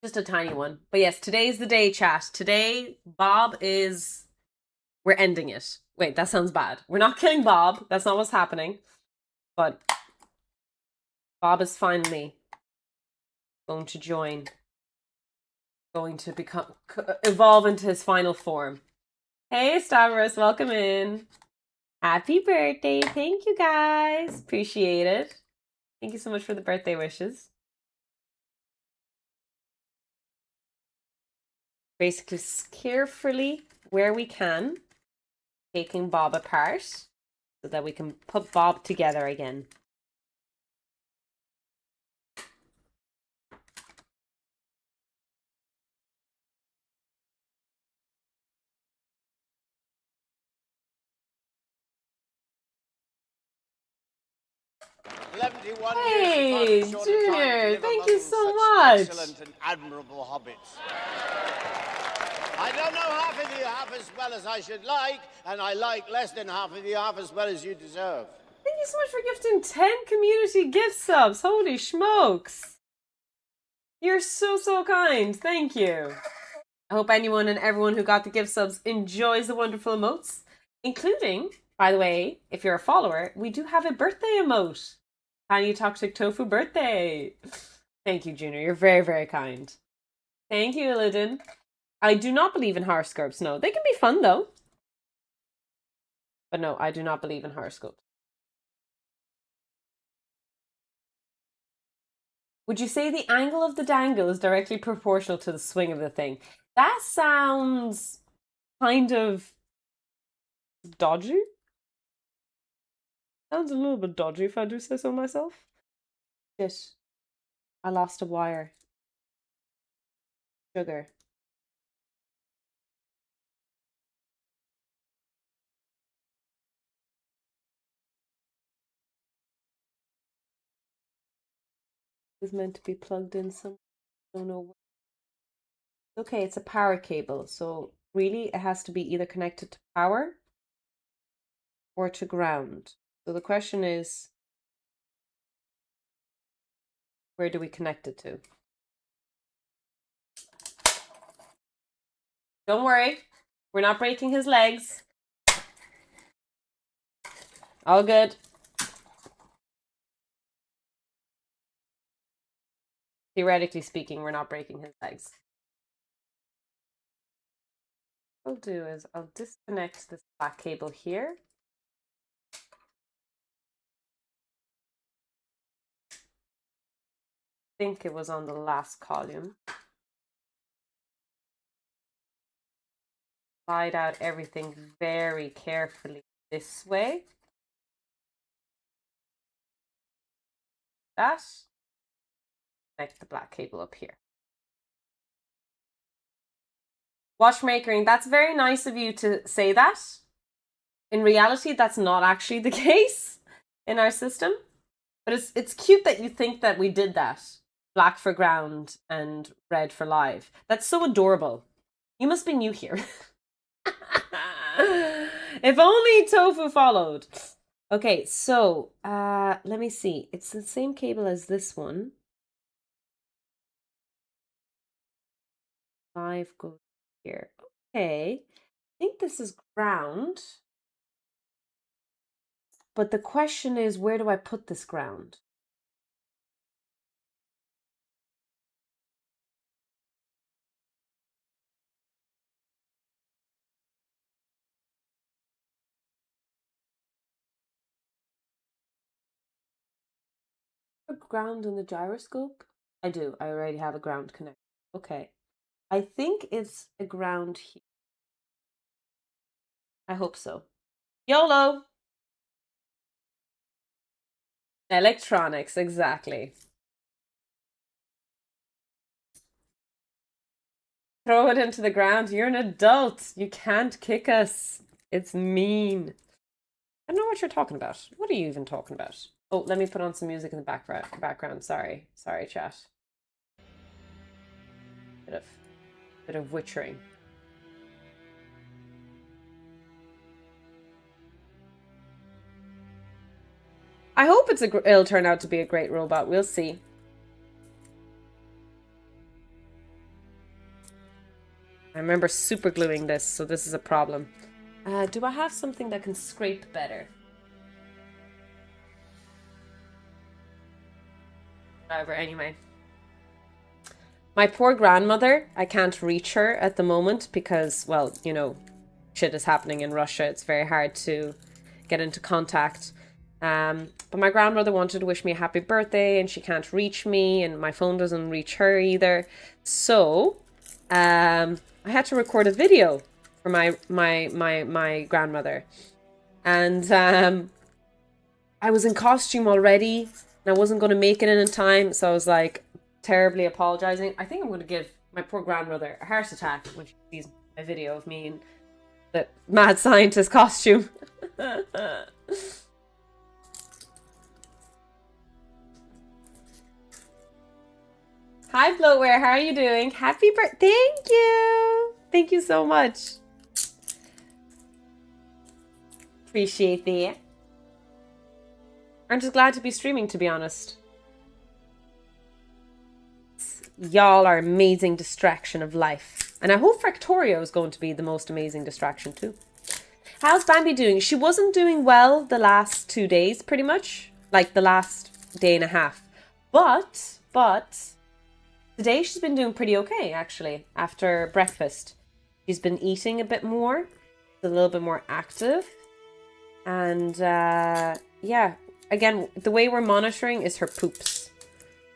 Just a tiny one. But yes, today's the day, chat. Today, Bob is... We're ending it. Wait, that sounds bad. We're not killing Bob. That's not what's happening. But Bob is finally going to join. Going to evolve into his final form. Hey, Stavros, welcome in. Happy birthday. Thank you, guys. Appreciate it. Thank you so much for the birthday wishes. Basically, carefully, where we can, taking Bob apart so that we can put Bob together again. Hey, Junior, thank you so much. Excellent and admirable hobbits. I don't know half of you half as well as I should like, and I like less than half of you half as well as you deserve. Thank you so much for gifting 10 community gift subs. Holy smokes. You're so kind. Thank you. I hope anyone and everyone who got the gift subs enjoys the wonderful emotes, including, by the way, if you're a follower, we do have a birthday emote. Tiny Toxic Tofu birthday. Thank you, Junior. You're very kind. Thank you, Illidan. I do not believe in horoscopes. No, they can be fun though. But no, I do not believe in horoscopes. Would you say the angle of the dangle is directly proportional to the swing of the thing? That sounds kind of dodgy. Sounds a little bit dodgy if I do say so myself. Shit. I lost a wire. Sugar. It's meant to be plugged in some. Don't know where. Okay, it's a power cable. So really it has to be either connected to power or to ground. So the question is, where do we connect it to? Don't worry, we're not breaking his legs. All good. Theoretically speaking, we're not breaking his legs. What I'll do is I'll disconnect this black cable here. I think it was on the last column. Slide out everything very carefully this way. That. Connect the black cable up here. Watchmakering, that's very nice of you to say that. In reality, that's not actually the case in our system. But it's cute that you think that we did that. Black for ground and red for live. That's so adorable. You must be new here. If only Tofu followed. Okay, so let me see. It's the same cable as this one. Live goes here. Okay. I think this is ground. But the question is, where do I put this ground? ground in the gyroscope? I do. I already have a ground connect. Okay. I think it's a ground here. I hope so. YOLO! Electronics, exactly. Throw it into the ground. You're an adult. You can't kick us. It's mean. I don't know what you're talking about. What are you even talking about? Oh, let me put on some music in the background. Sorry, chat. Bit of witchering. I hope it'll turn out to be a great robot. We'll see. I remember super gluing this, so this is a problem. Do I have something that can scrape better? Whatever, anyway. My poor grandmother, I can't reach her at the moment because, well, you know, shit is happening in Russia. It's very hard to get into contact. But my grandmother wanted to wish me a happy birthday and she can't reach me and my phone doesn't reach her either. So, I had to record a video for my grandmother. And I was in costume already and I wasn't going to make it in time. So I was like terribly apologizing. I think I'm going to give my poor grandmother a heart attack when she sees my video of me in the mad scientist costume. Hi, Bloatware. How are you doing? Happy birthday. Thank you. Thank you so much. Appreciate that. I'm just glad to be streaming, to be honest. Y'all are amazing distraction of life. And I hope Factorio is going to be the most amazing distraction too. How's Bambi doing? She wasn't doing well the last 2 days, pretty much. Like the last day and a half. But... today she's been doing pretty okay, actually, after breakfast. She's been eating a bit more, a little bit more active. And, yeah, again, the way we're monitoring is her poops.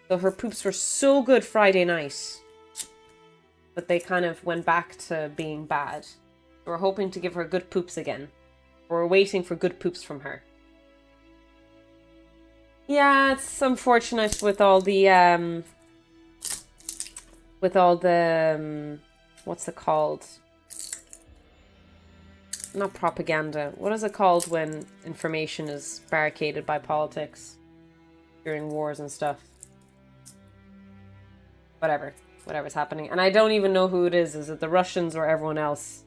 So her poops were so good Friday night. But they kind of went back to being bad. We're hoping to give her good poops again. We're waiting for good poops from her. Yeah, it's unfortunate with all the, what's it called? Not propaganda. What is it called when information is barricaded by politics during wars and stuff? Whatever's happening. And I don't even know who it is. Is it the Russians or everyone else?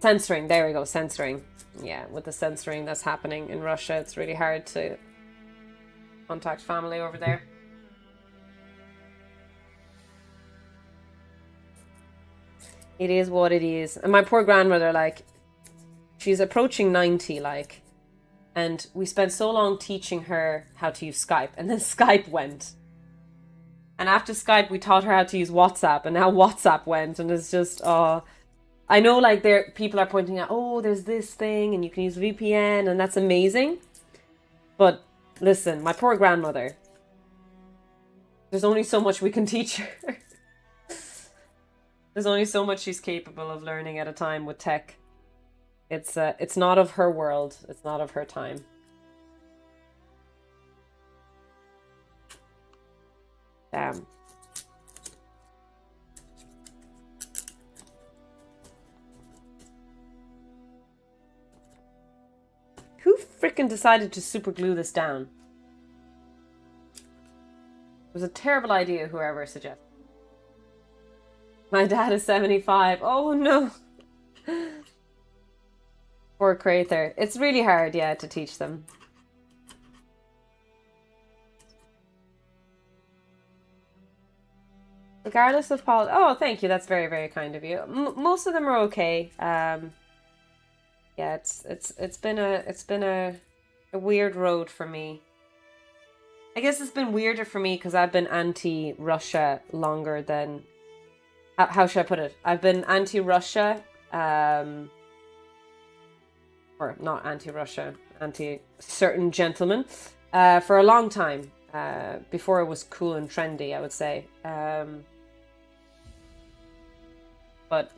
Censoring. There we go. Censoring. Yeah, with the censoring that's happening in Russia, it's really hard to contact family over there. It is what it is. And my poor grandmother, like, she's approaching 90, like, and we spent so long teaching her how to use Skype, and then Skype went. And after Skype, we taught her how to use WhatsApp, and now WhatsApp went, and it's just, I know, like, people are pointing out, oh, there's this thing, and you can use VPN, and that's amazing. But, listen, my poor grandmother, there's only so much we can teach her. There's only so much she's capable of learning at a time with tech. It's not of her world. It's not of her time. Damn. Who frickin' decided to super glue this down? It was a terrible idea, whoever suggested. My dad is 75. Oh no. Poor Crather. It's really hard, yeah, to teach them. Regardless of oh, thank you. That's very, very kind of you. Most of them are okay. Yeah, it's been a weird road for me. I guess it's been weirder for me because I've been anti-Russia longer than. How should I put it? I've been anti-Russia, or not anti-Russia, anti-certain gentlemen, for a long time. before it was cool and trendy, I would say. But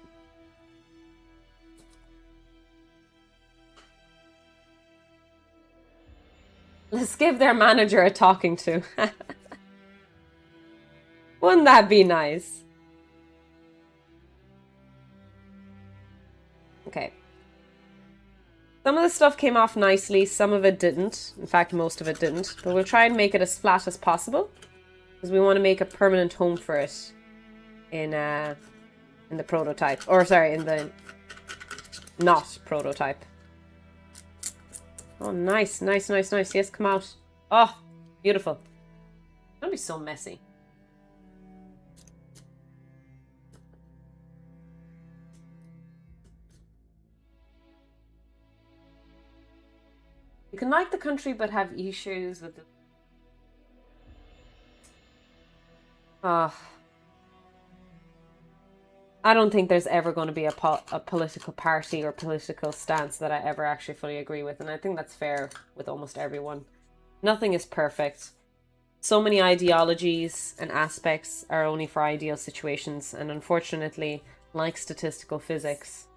let's give their manager a talking to. Wouldn't that be nice? Okay. Some of the stuff came off nicely, some of it didn't. In fact, most of it didn't. But we'll try and make it as flat as possible, because we want to make a permanent home for it in the prototype. Or sorry, in the not prototype. Oh, nice, nice, nice, nice. Yes, come out. Oh, beautiful. Don't be so messy. You can like the country but have issues with the... I don't think there's ever going to be a political party or political stance that I ever actually fully agree with. And I think that's fair with almost everyone. Nothing is perfect. So many ideologies and aspects are only for ideal situations. And unfortunately, like statistical physics,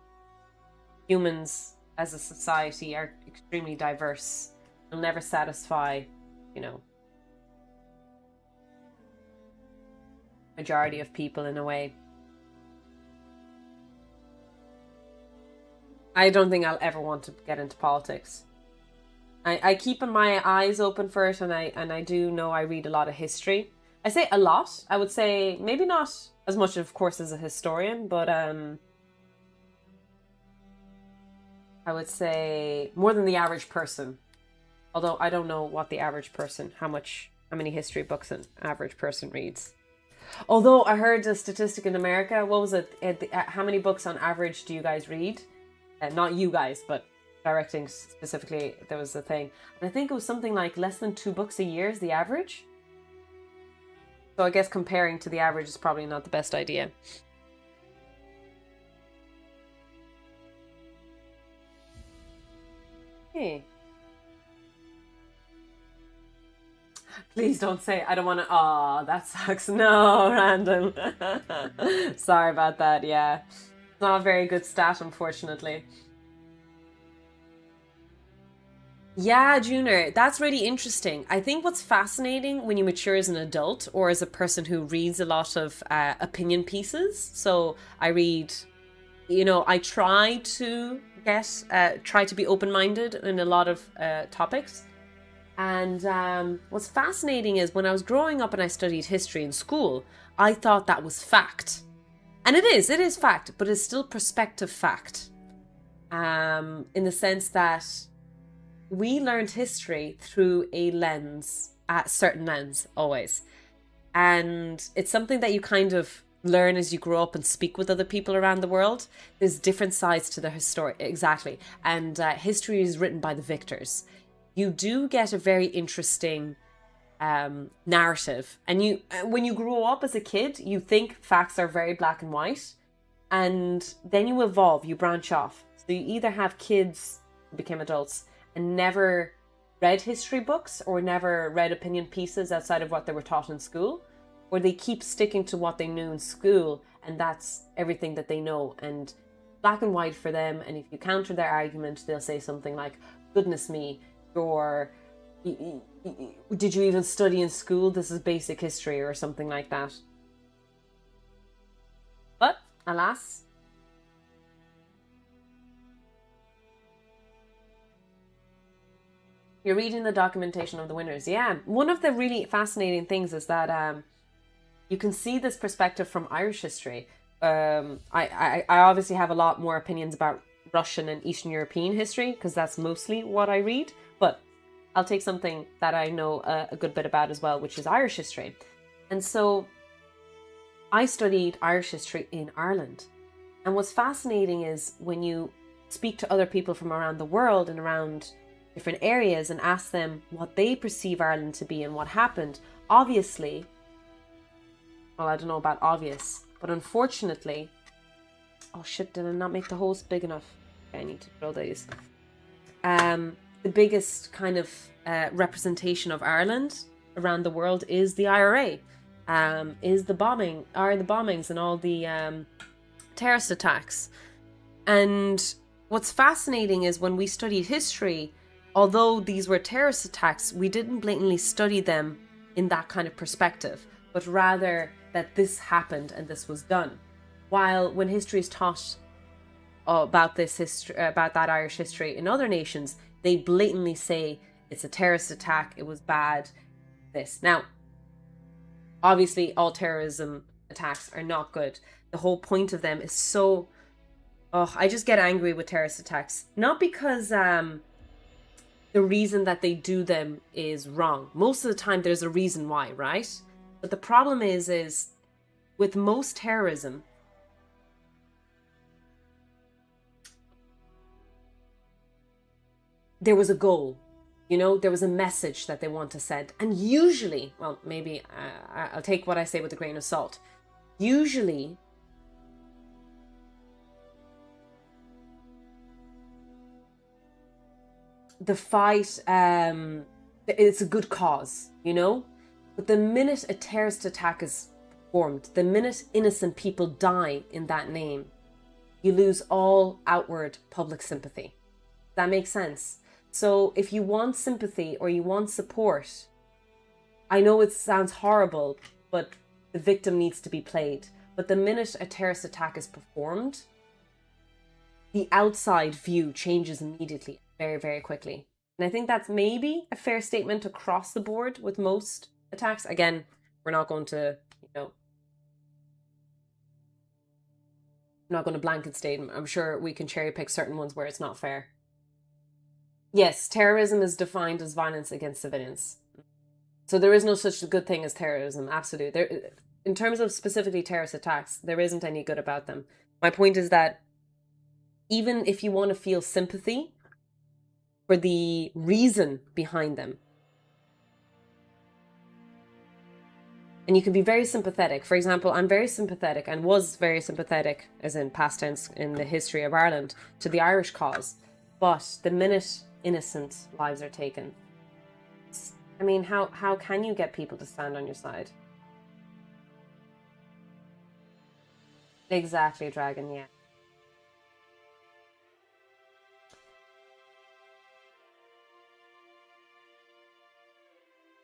humans as a society are extremely diverse. They'll never satisfy, you know, majority of people in a way. I don't think I'll ever want to get into politics. I keep my eyes open for it, and I do know I read a lot of history. I say a lot. I would say maybe not as much, of course, as a historian, but I would say more than the average person. Although I don't know what the average person, how many history books an average person reads. Although I heard a statistic in America, what was it? How many books on average do you guys read? Not you guys, but directing specifically, there was a thing. And I think it was something like less than 2 books a year is the average. So I guess comparing to the average is probably not the best idea. Hey. Please don't say, I don't want to, oh, that sucks. No, random. Sorry about that, yeah. It's not a very good stat, unfortunately. Yeah, Junior, that's really interesting. I think what's fascinating when you mature as an adult or as a person who reads a lot of opinion pieces. So I read, you know, I try to be open-minded in a lot of topics. And what's fascinating is when I was growing up and I studied history in school, I thought that was fact. And it is fact, but it's still perspective fact. In the sense that we learned history through a certain lens, always. And it's something that you kind of learn as you grow up and speak with other people around the world. There's different sides to the history, exactly. And history is written by the victors. You do get a very interesting narrative. And when you grow up as a kid, you think facts are very black and white. And then you evolve, you branch off. So you either have kids who became adults and never read history books or never read opinion pieces outside of what they were taught in school, or they keep sticking to what they knew in school and that's everything that they know and black and white for them. And if you counter their argument, they'll say something like, goodness me, did you even study in school? This is basic history or something like that. But alas, you're reading the documentation of the winners. Yeah, one of the really fascinating things is that you can see this perspective from Irish history. I obviously have a lot more opinions about Russian and Eastern European history because that's mostly what I read. But I'll take something that I know a good bit about as well, which is Irish history. And so I studied Irish history in Ireland. And what's fascinating is when you speak to other people from around the world and around different areas and ask them what they perceive Ireland to be and what happened, obviously, well, I don't know about obvious, but unfortunately, oh shit, did I not make the holes big enough? Okay, I need to drill these. The biggest kind of representation of Ireland around the world is the IRA, is the bombings and all the terrorist attacks. And what's fascinating is when we studied history, although these were terrorist attacks, we didn't blatantly study them in that kind of perspective, but rather that this happened and this was done. While when history is taught about this history, about that Irish history in other nations, they blatantly say it's a terrorist attack, it was bad, this. Now, obviously, all terrorism attacks are not good. The whole point of them is so... Oh, I just get angry with terrorist attacks. Not because the reason that they do them is wrong. Most of the time, there's a reason why, right? But the problem is with most terrorism, there was a goal. You know, there was a message that they want to send. And usually, well, maybe I'll take what I say with a grain of salt. Usually, the fight, it's a good cause, you know? But the minute a terrorist attack is performed, the minute innocent people die in that name, you lose all outward public sympathy. That makes sense. So if you want sympathy or you want support, I know it sounds horrible, but the victim needs to be played. But the minute a terrorist attack is performed, the outside view changes immediately, very, very quickly. And I think that's maybe a fair statement across the board with most attacks. Again, we're not going to, I'm not going to blanket state. I'm sure we can cherry pick certain ones where it's not fair. Yes, terrorism is defined as violence against civilians. So there is no such good thing as terrorism, absolutely. In terms of specifically terrorist attacks, there isn't any good about them. My point is that even if you want to feel sympathy for the reason behind them, and you can be very sympathetic. For example, I'm very sympathetic and was very sympathetic, as in past tense in the history of Ireland, to the Irish cause. But the minute innocent lives are taken, I mean, how can you get people to stand on your side? Exactly, Dragon, yeah.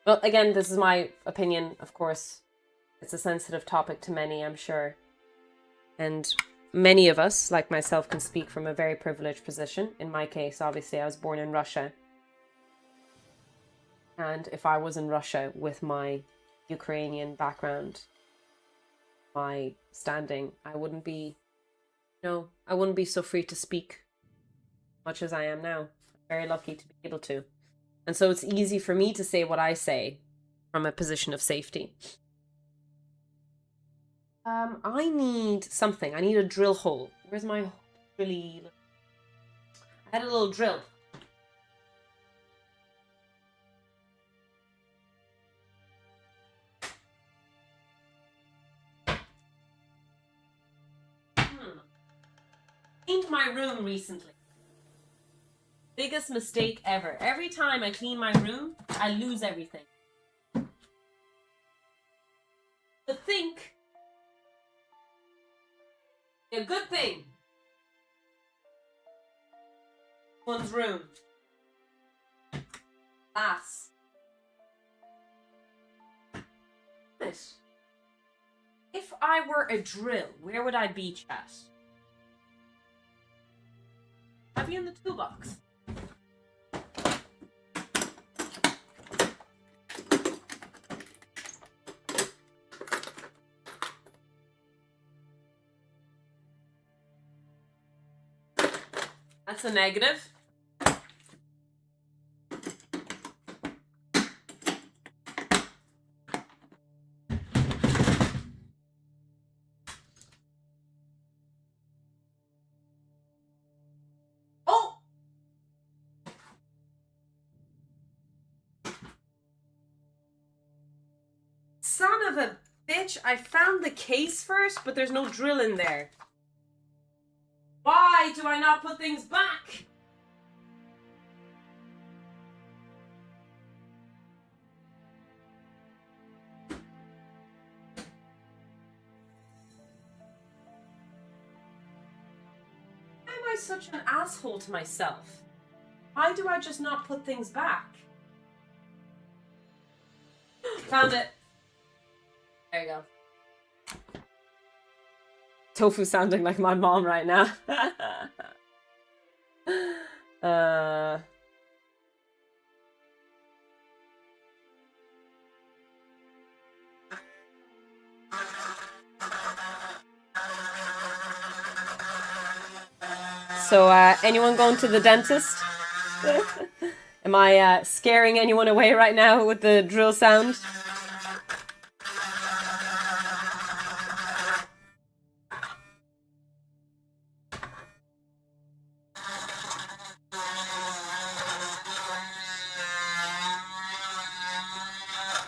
Well, again, this is my opinion, of course. It's a sensitive topic to many, I'm sure. And many of us, like myself, can speak from a very privileged position. In my case, obviously, I was born in Russia. And if I was in Russia with my Ukrainian background, my standing, I wouldn't be so free to speak much as I am now. I'm very lucky to be able to. And so it's easy for me to say what I say from a position of safety. I need something. I need a drill hole. Where's my drilly? I had a little drill. Cleaned my room recently. Biggest mistake ever. Every time I clean my room, I lose everything. To think a good thing. One's room. Ass. If I were a drill, where would I be, chat? I'd be in the toolbox. That's a negative. Oh! Son of a bitch, I found the case first, but there's no drill in there. Why do I not put things back? I such an asshole to myself? Why do I just not put things back? Found it. There you go. Tofu sounding like my mom right now. So, anyone going to the dentist? Am I scaring anyone away right now with the drill sound?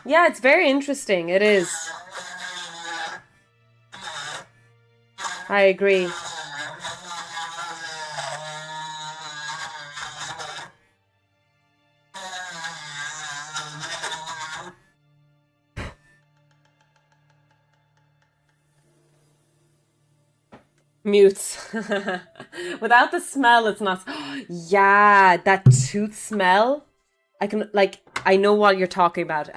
Yeah, it's very interesting. It is. I agree. Mutes. Without the smell, it's not. Yeah, that tooth smell. I can, like, I know what you're talking about.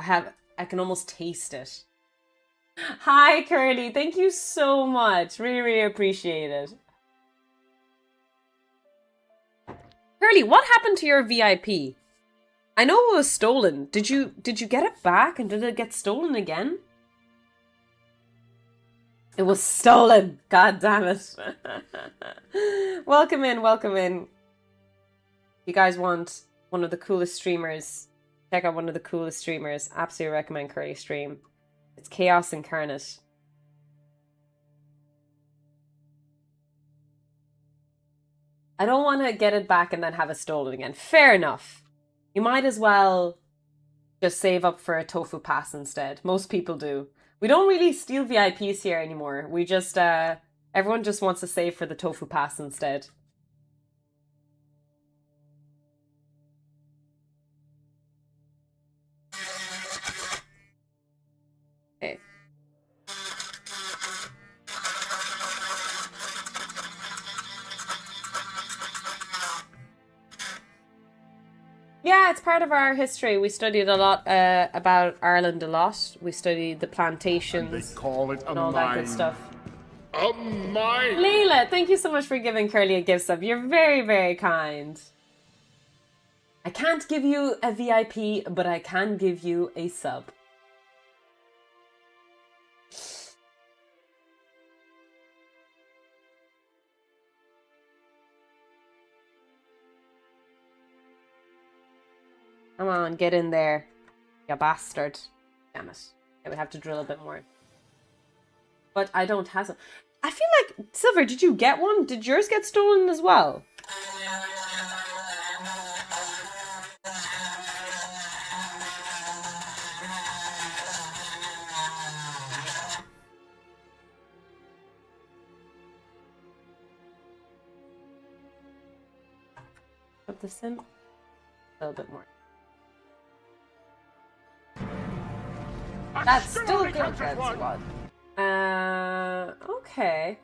I can almost taste it. Hi, Curly. Thank you so much. Really, really appreciate it. Curly, what happened to your VIP? I know it was stolen. Did you get it back, and did it get stolen again? It was stolen. God damn it. Welcome in, welcome in. You guys want one of the coolest streamers? Check out one of the coolest streamers. Absolutely recommend Curly stream. It's Chaos Incarnate. I don't want to get it back and then have it stolen again. Fair enough. You might as well just save up for a tofu pass instead. Most people do. We don't really steal VIPs here anymore. We just, everyone just wants to save for the tofu pass instead. Okay. Yeah, it's part of our history. We studied a lot about Ireland a lot. We studied the plantations They call it a and all that good mine. stuff. A mine! Leila, thank you so much for giving Curly a gift sub. You're very, very kind. I can't give you a VIP, but I can give you a sub. Come on, get in there, you bastard. Damn it. I would have to drill a bit more. But I don't have some. I feel like, Silver, did you get one? Did yours get stolen as well? Put this in. A little bit more. That's still good, that's what. Okay.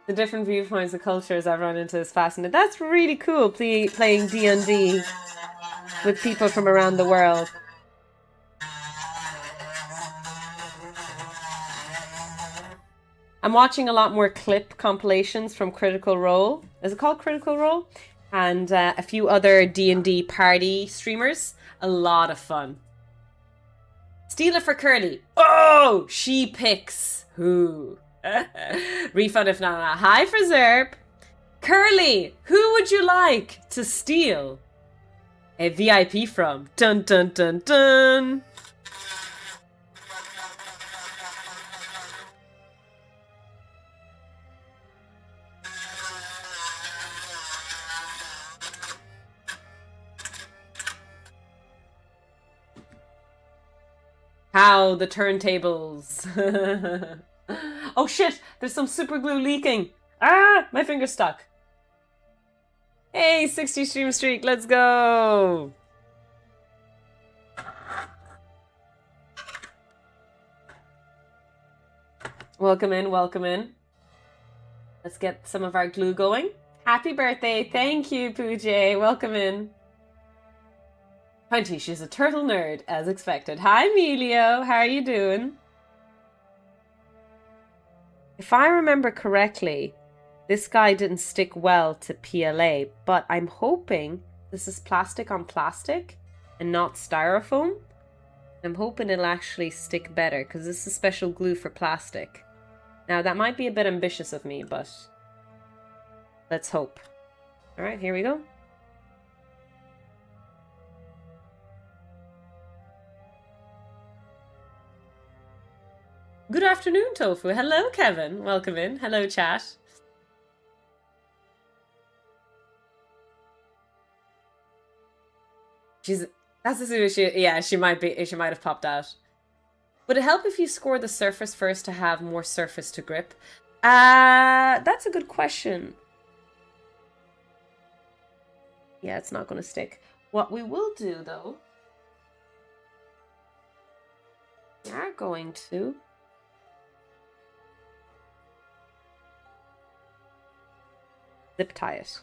The different viewpoints and cultures I've run into is fascinating. That's really cool, playing D&D with people from around the world. I'm watching a lot more clip compilations from Critical Role. Is it called Critical Role? And a few other D&D party streamers. A lot of fun. Steal it for Curly. Oh, she picks who? Refund if not. Hi for Zerp. Curly, who would you like to steal a VIP from? Dun dun dun dun. How the turntables. Oh shit, there's some super glue leaking. Ah, my finger's stuck. Hey, 60 stream streak, let's go. Welcome in, welcome in. Let's get some of our glue going. Happy birthday. Thank you, Pooja. Welcome in. 20, she's a turtle nerd, as expected. Hi, Emilio. How are you doing? If I remember correctly, this guy didn't stick well to PLA, but I'm hoping this is plastic on plastic and not styrofoam. I'm hoping it'll actually stick better because this is special glue for plastic. Now, that might be a bit ambitious of me, but let's hope. All right, here we go. Good afternoon, Tofu. Hello, Kevin. Welcome in. Hello, chat. That's as soon as she might have popped out. Would it help if you score the surface first to have more surface to grip? That's a good question. Yeah, it's not going to stick. What we will do, though, we are going to zip tie it.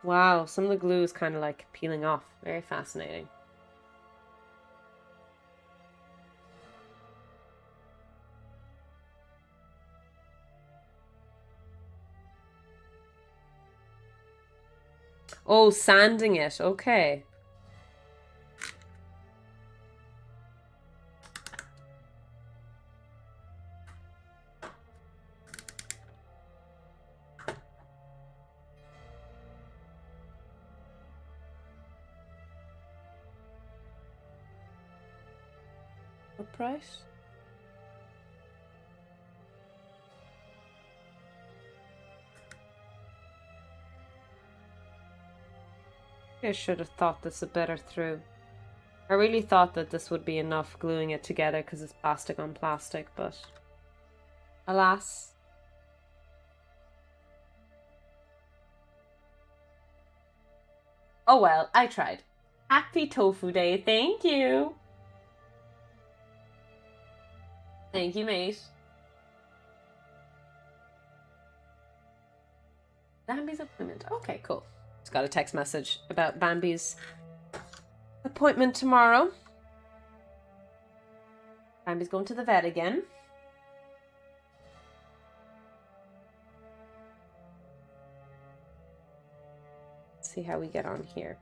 Wow, some of the glue is kind of like peeling off. Very fascinating. Oh, sanding it. Okay. What price? I should have thought this a better through. I really thought that this would be enough gluing it together because it's plastic on plastic, but alas. Oh well, I tried. Happy Tofu Day, thank you. Thank you, mate. Bambi's appointment. Okay, cool. Just got a text message about Bambi's appointment tomorrow. Bambi's going to the vet again. Let's see how we get on here.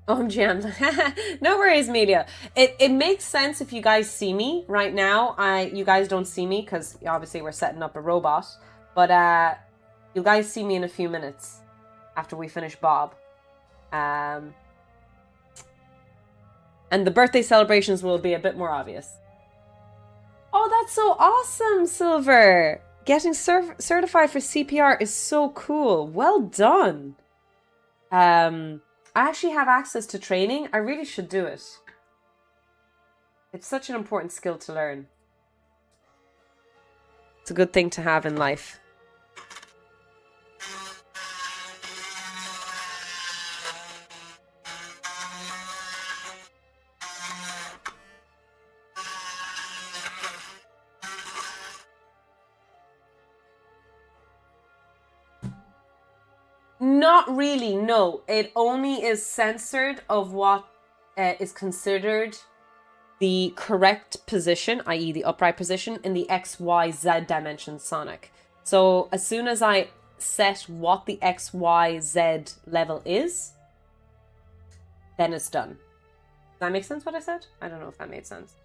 Oh, I'm jammed. No worries, Media. It makes sense if you guys see me right now. You guys don't see me because obviously we're setting up a robot. But you guys see me in a few minutes after we finish Bob. And the birthday celebrations will be a bit more obvious. Oh, that's so awesome, Silver. Getting certified for CPR is so cool. Well done. I actually have access to training. I really should do it. It's such an important skill to learn. It's a good thing to have in life. Not really, no. It only is censored of what is considered the correct position, i.e. the upright position, in the XYZ dimension Sonic. So as soon as I set what the XYZ level is, then it's done. Does that make sense what I said? I don't know if that made sense.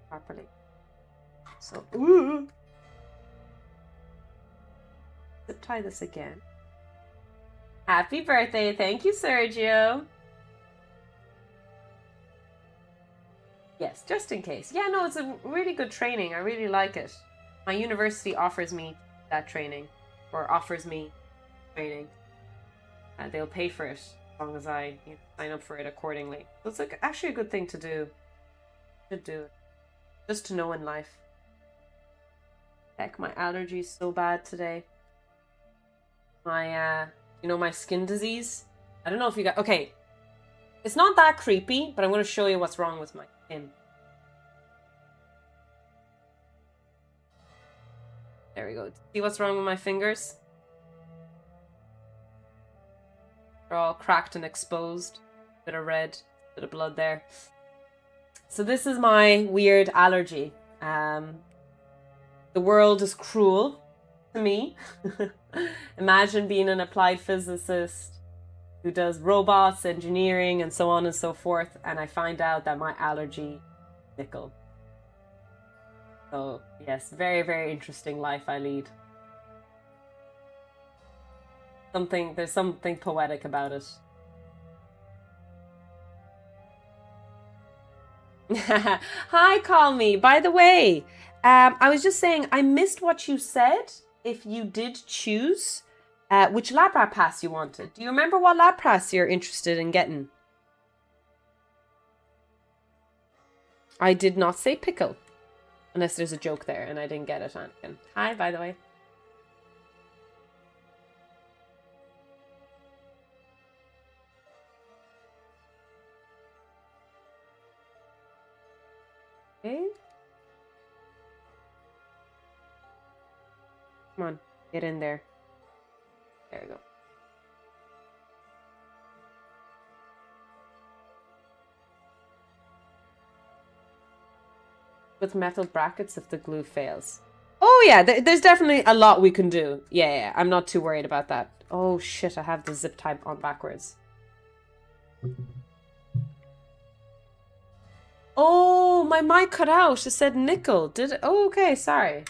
Properly. So, zip tie this again. Happy birthday. Thank you, Sergio. Yes, just in case. Yeah, no, it's a really good training. I really like it. My university offers me that training, or offers me training. They'll pay for it as long as I sign up for it accordingly. So it's actually a good thing to do. Should do it. Just to know in life. Heck, my allergy's so bad today. My, my skin disease. I don't know if you got... Okay. It's not that creepy, but I'm going to show you what's wrong with my skin. There we go. See what's wrong with my fingers? They're all cracked and exposed. Bit of red, bit of blood there. So this is my weird allergy. The world is cruel to me. Imagine being an applied physicist who does robots, engineering, and so on and so forth, and I find out that my allergy is nickel. So yes, very, very interesting life I lead. There's something poetic about it. Hi, Call Me. By the way, I was just saying I missed what you said. If you did choose which lab rat pass you wanted. Do you remember what lab pass you're interested in getting? I did not say pickle. Unless there's a joke there and I didn't get it, Anakin. Hi, by the way. Okay. Come on, get in there. There we go. With metal brackets if the glue fails. Oh yeah, there's definitely a lot we can do. Yeah, I'm not too worried about that. Oh shit, I have the zip tie on backwards. Oh, my mic cut out. It said nickel. Did it? Oh, okay, sorry.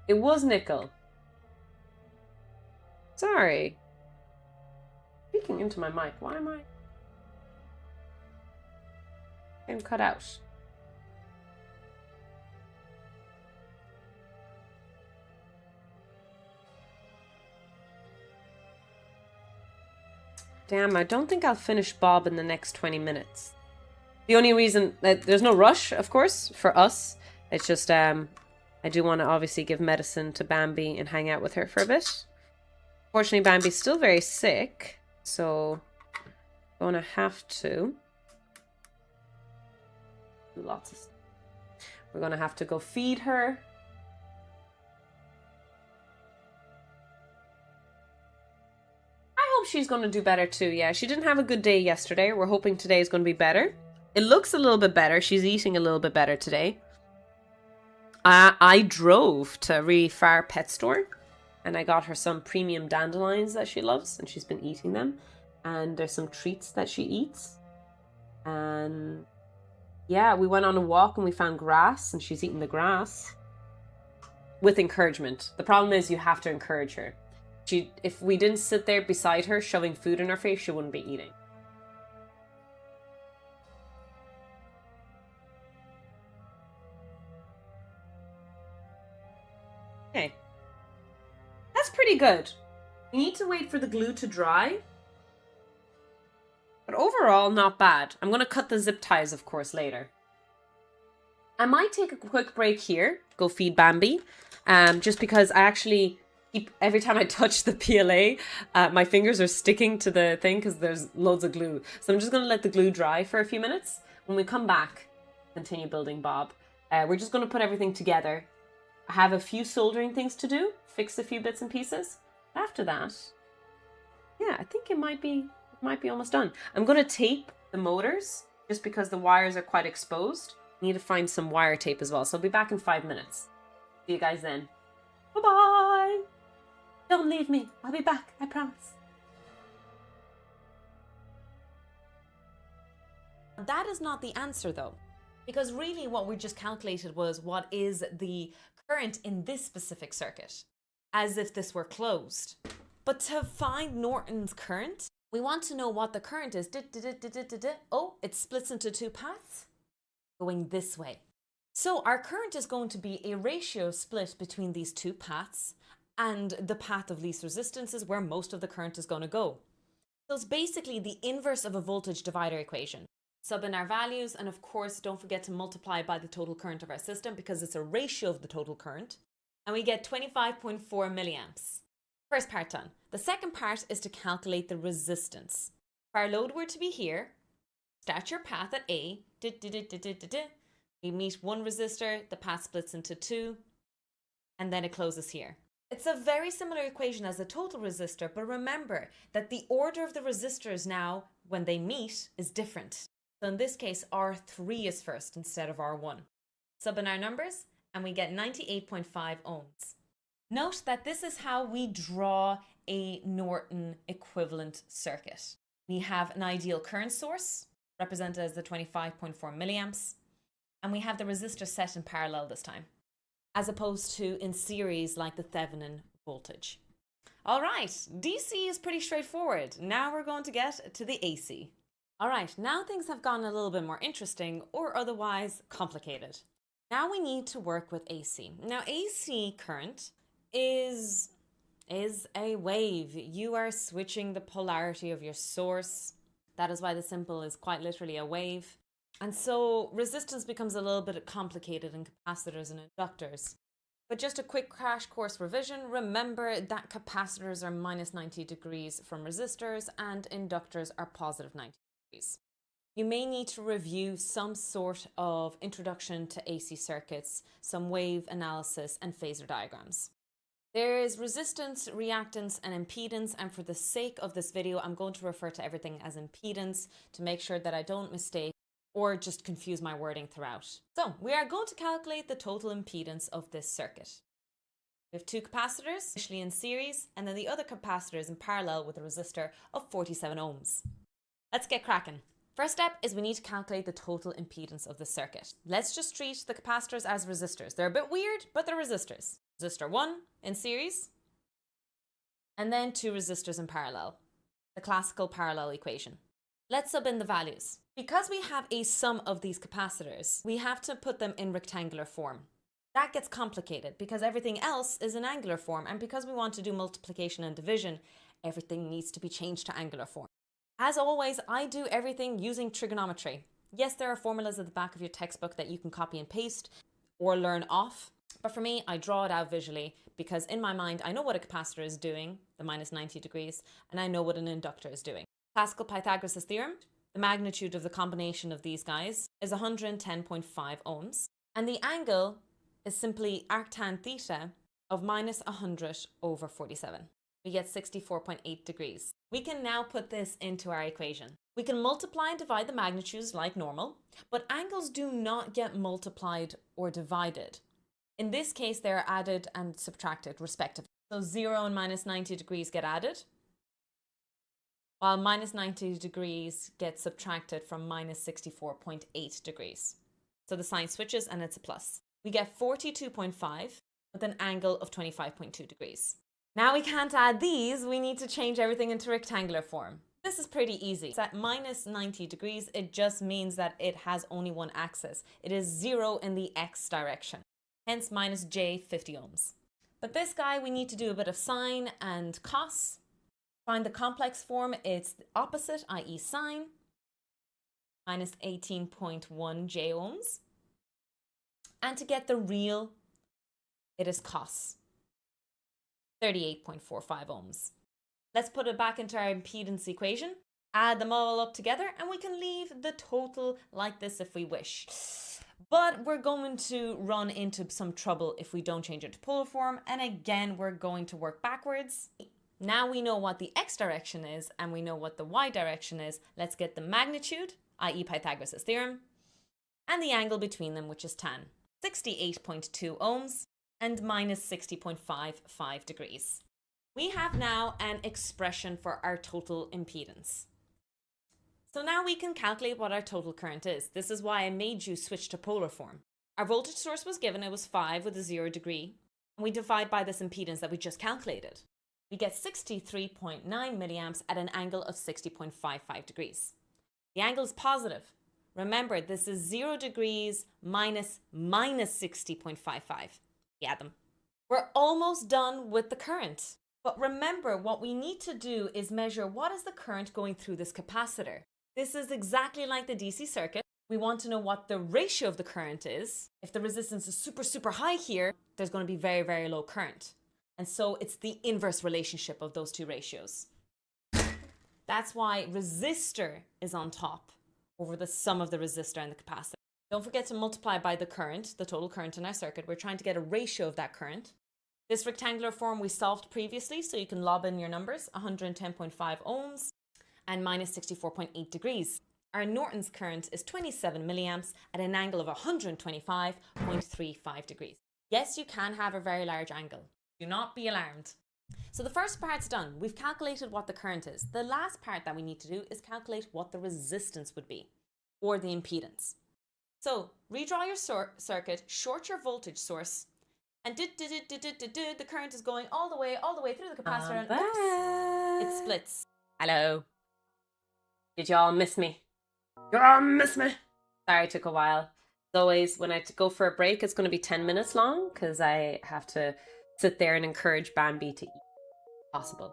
It was nickel. Sorry. Speaking into my mic. Why am I? I'm cut out. Damn, I don't think I'll finish Bob in the next 20 minutes. The only reason that there's no rush, of course, for us. It's just I do want to obviously give medicine to Bambi and hang out with her for a bit. Fortunately, Bambi's still very sick, so I'm gonna have to do lots of stuff. We're gonna have to go feed her. I hope she's gonna do better too. Yeah, she didn't have a good day yesterday. We're hoping today is gonna be better. It looks a little bit better. She's eating a little bit better today. I drove to a really far pet store and I got her some premium dandelions that she loves and she's been eating them. And there's some treats that she eats. And yeah, we went on a walk and we found grass and she's eating the grass with encouragement. The problem is you have to encourage her. If we didn't sit there beside her shoving food in her face, she wouldn't be eating. Okay. That's pretty good. We need to wait for the glue to dry. But overall, not bad. I'm going to cut the zip ties, of course, later. I might take a quick break here, go feed Bambi, just because I actually keep, every time I touch the PLA, my fingers are sticking to the thing because there's loads of glue. So I'm just going to let the glue dry for a few minutes. When we come back, continue building Bob. We're just going to put everything together. I have a few soldering things to do, fix a few bits and pieces. After that, yeah, I think it might be almost done. I'm going to tape the motors just because the wires are quite exposed. I need to find some wire tape as well. So I'll be back in 5 minutes. See you guys then. Bye-bye. Don't leave me. I'll be back. I promise. That is not the answer though. Because really what we just calculated was what is the current in this specific circuit. As if this were closed. But to find Norton's current, we want to know what the current is. Oh, it splits into two paths. Going this way. So our current is going to be a ratio split between these two paths and the path of least resistance is where most of the current is going to go. So it's basically the inverse of a voltage divider equation. Sub in our values and of course don't forget to multiply by the total current of our system because it's a ratio of the total current. and we get 25.4 milliamps. First part done. The second part is to calculate the resistance. If our load were to be here, start your path at A, we meet one resistor, the path splits into two, and then it closes here. It's a very similar equation as the total resistor, but remember that the order of the resistors now, when they meet, is different. So in this case, R3 is first instead of R1. Sub in our numbers, and we get 98.5 ohms. Note that this is how we draw a Norton equivalent circuit. We have an ideal current source, represented as the 25.4 milliamps, and we have the resistor set in parallel this time, as opposed to in series like the Thevenin voltage. All right, DC is pretty straightforward. Now we're going to get to the AC. All right, now things have gotten a little bit more interesting or otherwise complicated. Now we need to work with AC. Now AC current is a wave. You are switching the polarity of your source. That is why the symbol is quite literally a wave. And so resistance becomes a little bit complicated in capacitors and inductors. But just a quick crash course revision, remember that capacitors are minus 90 degrees from resistors and inductors are positive 90 degrees. You may need to review some sort of introduction to AC circuits, some wave analysis and phasor diagrams. There is resistance, reactance and impedance, and for the sake of this video I'm going to refer to everything as impedance to make sure that I don't mistake or just confuse my wording throughout. So we are going to calculate the total impedance of this circuit. We have two capacitors, initially in series, and then the other capacitors in parallel with a resistor of 47 ohms. Let's get cracking. First step is we need to calculate the total impedance of the circuit. Let's just treat the capacitors as resistors. They're a bit weird, but they're resistors. Resistor 1 in series, and then two resistors in parallel. The classical parallel equation. Let's sub in the values. Because we have a sum of these capacitors, we have to put them in rectangular form. That gets complicated because everything else is in angular form, and because we want to do multiplication and division, everything needs to be changed to angular form. As always, I do everything using trigonometry. Yes, there are formulas at the back of your textbook that you can copy and paste or learn off, but for me, I draw it out visually because in my mind, I know what a capacitor is doing, the minus 90 degrees, and I know what an inductor is doing. Classical Pythagoras' theorem, the magnitude of the combination of these guys is 110.5 ohms, and the angle is simply arctan theta of minus 100 over 47. We get 64.8 degrees. We can now put this into our equation. We can multiply and divide the magnitudes like normal, but angles do not get multiplied or divided. In this case, they are added and subtracted respectively. So 0 and minus 90 degrees get added, while minus 90 degrees gets subtracted from minus 64.8 degrees. So the sign switches and it's a plus. We get 42.5 with an angle of 25.2 degrees. Now we can't add these, we need to change everything into rectangular form. This is pretty easy. It's at minus 90 degrees, it just means that it has only one axis. It is 0 in the x direction, hence minus j 50 ohms. But this guy, we need to do a bit of sine and cos. Find the complex form, it's the opposite, i.e. sine, minus 18.1 j ohms. And to get the real, it is cos, 38.45 ohms. Let's put it back into our impedance equation, add them all up together, and we can leave the total like this if we wish. But we're going to run into some trouble if we don't change it to polar form, and again, we're going to work backwards. Now we know what the x direction is and we know what the y direction is. Let's get the magnitude, i.e. Pythagoras' theorem, and the angle between them, which is tan. 68.2 ohms and minus 60.55 degrees. We have now an expression for our total impedance. So now we can calculate what our total current is. This is why I made you switch to polar form. Our voltage source was given, it was 5 with a 0 degree, and we divide by this impedance that we just calculated. We get 63.9 milliamps at an angle of 60.55 degrees. The angle is positive. Remember, this is 0 degrees minus 60.55. We add them. We're almost done with the current. But remember, what we need to do is measure what is the current going through this capacitor. This is exactly like the DC circuit. we want to know what the ratio of the current is. If the resistance is super, super high here, there's going to be very, very low current. And so it's the inverse relationship of those two ratios. That's why resistor is on top over the sum of the resistor and the capacitor. Don't forget to multiply by the current, the total current in our circuit. We're trying to get a ratio of that current. This rectangular form we solved previously, so you can lob in your numbers, 110.5 ohms and minus 64.8 degrees. Our Norton's current is 27 milliamps at an angle of 125.35 degrees. Yes, you can have a very large angle. Do not be alarmed. So the first part's done. We've calculated what the current is. The last part that we need to do is calculate what the resistance would be, or the impedance. So redraw your circuit, short your voltage source, and the current is going all the way through the capacitor, and oops, it splits. Hello. Did y'all miss me? Y'all miss me? Sorry, it took a while. As always, when I go for a break, it's going to be 10 minutes long because I have to sit there and encourage Bambi to eat if possible.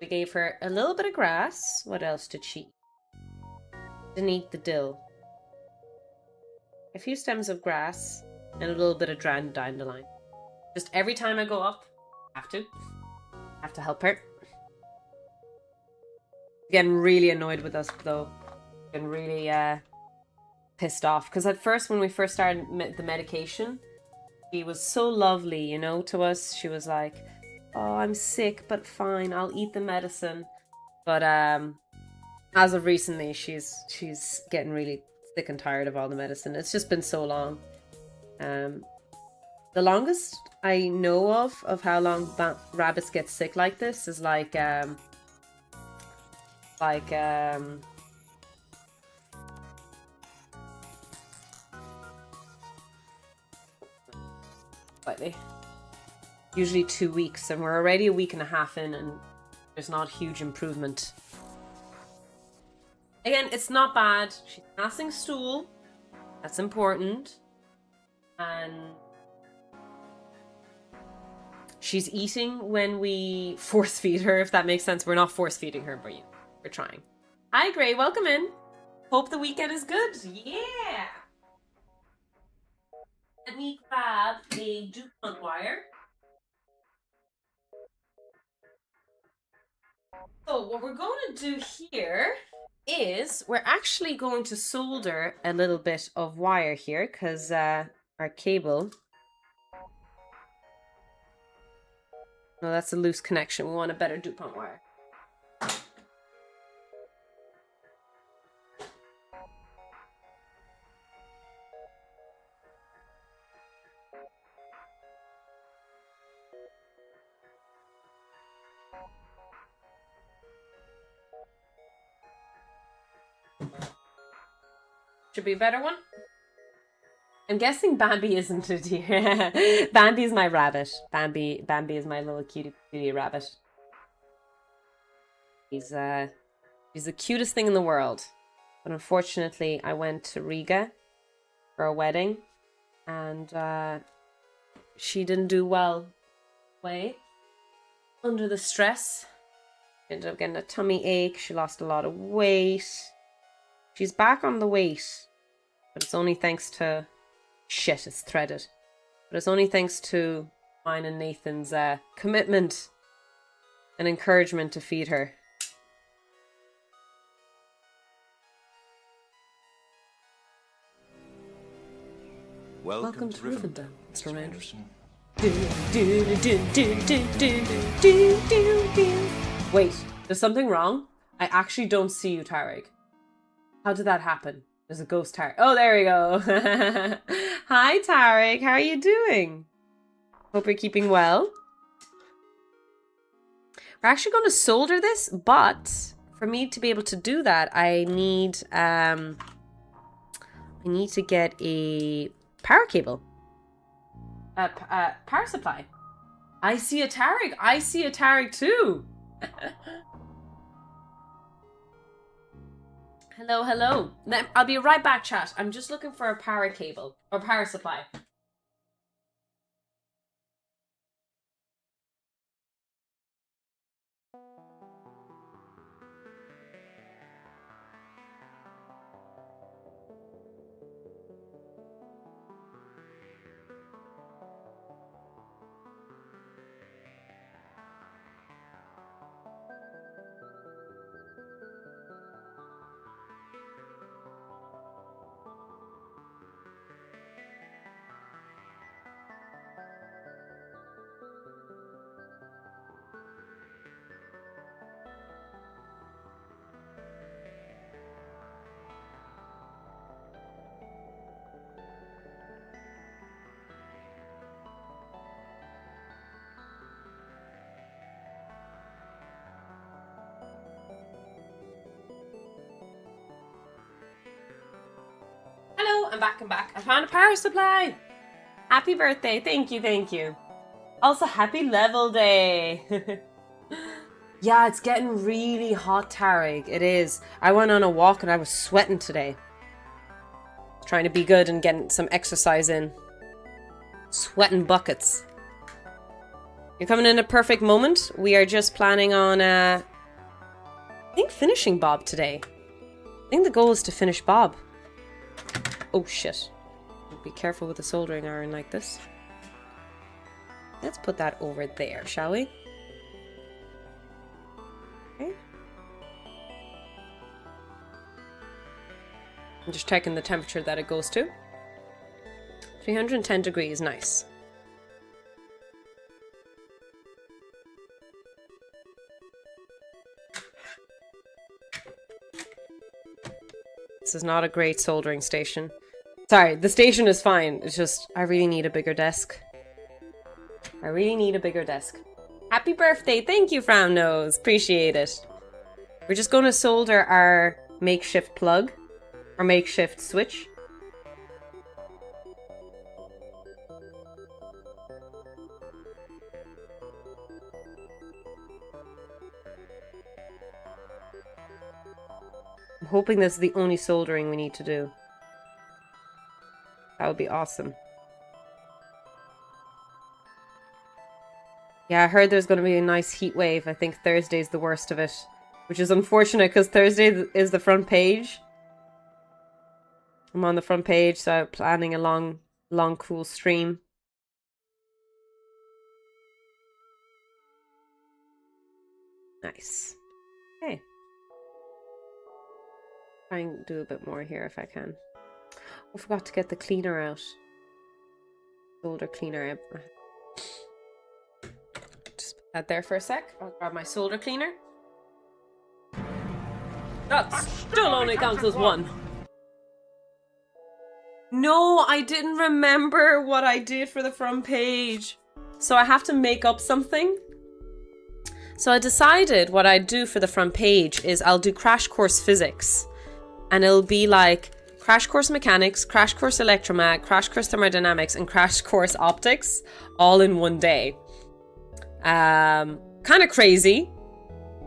We gave her a little bit of grass. What else did she eat? Didn't eat the dill. A few stems of grass and a little bit of dandelion. Just every time I go up, I have to help her. Getting really annoyed with us though. Getting really pissed off because at first when we first started the medication, she was so lovely, you know, to us. She was like, "Oh, I'm sick, but fine, I'll eat the medicine." But as of recently, she's getting really sick and tired of all the medicine. It's just been so long. The longest I know of how long rabbits get sick like this is like slightly. Usually 2 weeks, and we're already a week and a half in, and there's not huge improvement. Again, it's not bad. She's passing stool. That's important. And she's eating when we force feed her, if that makes sense. We're not force feeding her, but we're trying. Hi, Gray. Welcome in. Hope the weekend is good. Yeah. Let me grab a DuPont wire. So what we're going to do here is we're actually going to solder a little bit of wire here because our cable... No, that's a loose connection. We want a better DuPont wire. Should be a better one. I'm guessing Bambi isn't a deer. Bambi's my rabbit. Bambi is my little cutie rabbit. He's the cutest thing in the world. But unfortunately, I went to Riga for a wedding, and she didn't do well. Under the stress, ended up getting a tummy ache. She lost a lot of weight. She's back on the weight, but it's only thanks to... Shit, it's threaded. But it's only thanks to mine and Nathan's commitment and encouragement to feed her. Welcome to Rivendell, Mr. Anderson. Wait, there's something wrong? I actually don't see you, Tarek. How did that happen? There's a ghost Tarek. Oh, there we go. Hi, Tarek. How are you doing? Hope you're keeping well. We're actually going to solder this, but for me to be able to do that, I need to get a power cable. Power supply. I see a Tarek. I see a Tarek too. Hello, hello. I'll be right back, chat. I'm just looking for a power cable or power supply. I'm back. I found a power supply. Happy birthday. Thank you. Also, happy level day. Yeah, it's getting really hot, Tarek. It is. I went on a walk and I was sweating today. Trying to be good and getting some exercise in. Sweating buckets. You're coming in a perfect moment. We are just planning on, I think finishing Bob today. I think the goal is to finish Bob. Oh shit. Be careful with the soldering iron like this. Let's put that over there, shall we? Okay. I'm just checking the temperature that it goes to. 310 degrees, nice. This is not a great soldering station. Sorry, the station is fine. It's just, I really need a bigger desk. Happy birthday. Thank you, Frown Nose. Appreciate it. We're just going to solder our makeshift plug. Our makeshift switch. I'm hoping this is the only soldering we need to do. That would be awesome. Yeah, I heard there's going to be a nice heat wave. I think Thursday's the worst of it. Which is unfortunate because Thursday is the front page. I'm on the front page, so I'm planning a long, cool stream. Nice. Okay. Try and do a bit more here if I can. I forgot to get the cleaner out. Solder cleaner out. Just put that there for a sec. I'll grab my solder cleaner. That still only counts as one. No, I didn't remember what I did for the front page. So I have to make up something. So I decided what I'd do for the front page is I'll do Crash Course Physics. And it'll be like Crash Course Mechanics, Crash Course Electromag, Crash Course Thermodynamics, and Crash Course Optics all in one day. Kind of crazy.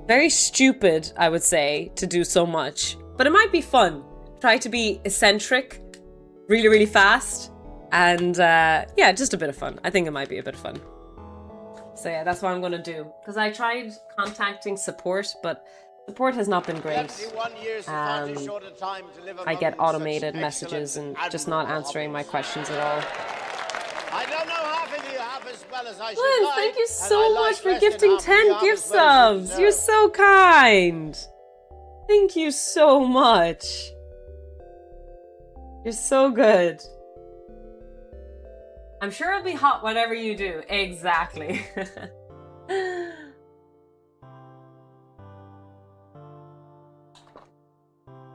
Very stupid, I would say, to do so much. But it might be fun. Try to be eccentric, really, really fast. And yeah, just a bit of fun. I think it might be a bit of fun. So yeah, that's what I'm going to do. Because I tried contacting support, but support has not been great. I get automated messages and just not answering my questions at all. I don't know half of you half as well as I should Lynn, like, thank you and so I much like for less than gifting half of 10 you half gift as well as you subs. You're deserve. so kind. Thank you so much. You're so good. I'm sure it'll be hot whatever you do. Exactly.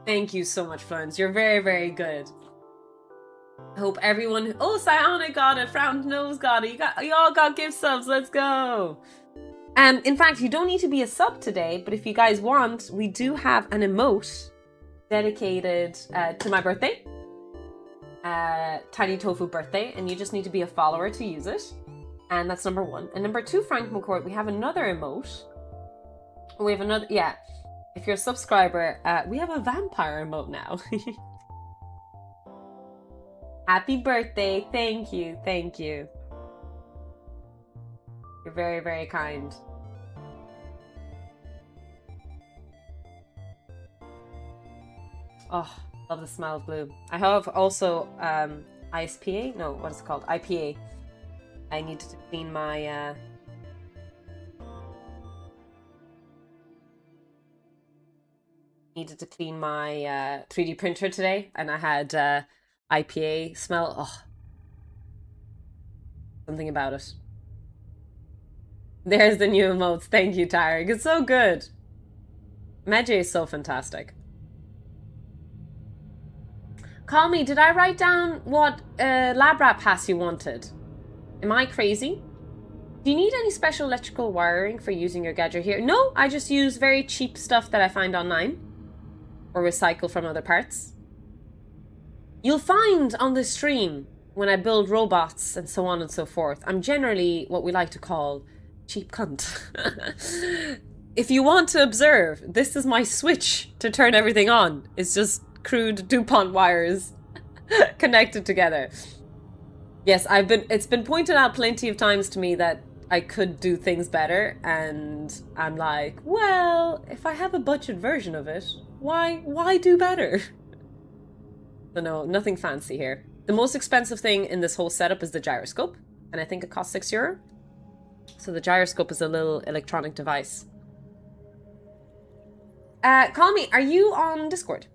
Thank you so much, Florence. You're very, very good. I hope everyone... Oh, Siona got it. Frown Nose got it. You all got gift subs. Let's go. In fact, you don't need to be a sub today, but if you guys want, we do have an emote dedicated to my birthday. Tiny Tofu birthday, and you just need to be a follower to use it. And that's number one. And number two, Frank McCord, we have another emote. We have another... Yeah. If you're a subscriber, we have a vampire emote now. Happy birthday. Thank you. Thank you. You're very, very kind. Oh, love the smell of glue. I have also ISPA? No, what is it called? IPA. I needed to clean my... Needed to clean my 3D printer today, and I had IPA smell. Oh, something about it. There's the new emotes. Thank you, Tarek. It's so good. Medjay is so fantastic. Call me. Did I write down what lab rat pass you wanted? Am I crazy? Do you need any special electrical wiring for using your gadget here? No, I just use very cheap stuff that I find online. Or recycle from other parts. You'll find on the stream, when I build robots and so on and so forth, I'm generally what we like to call cheap cunt. If you want to observe, this is my switch to turn everything on. It's just crude DuPont wires connected together. Yes, it's been pointed out plenty of times to me that I could do things better, and I'm like, well, if I have a budget version of it, why do better? So no, nothing fancy here. The most expensive thing in this whole setup is the gyroscope, and I think it costs €6. So the gyroscope is a little electronic device. Call me, are you on Discord?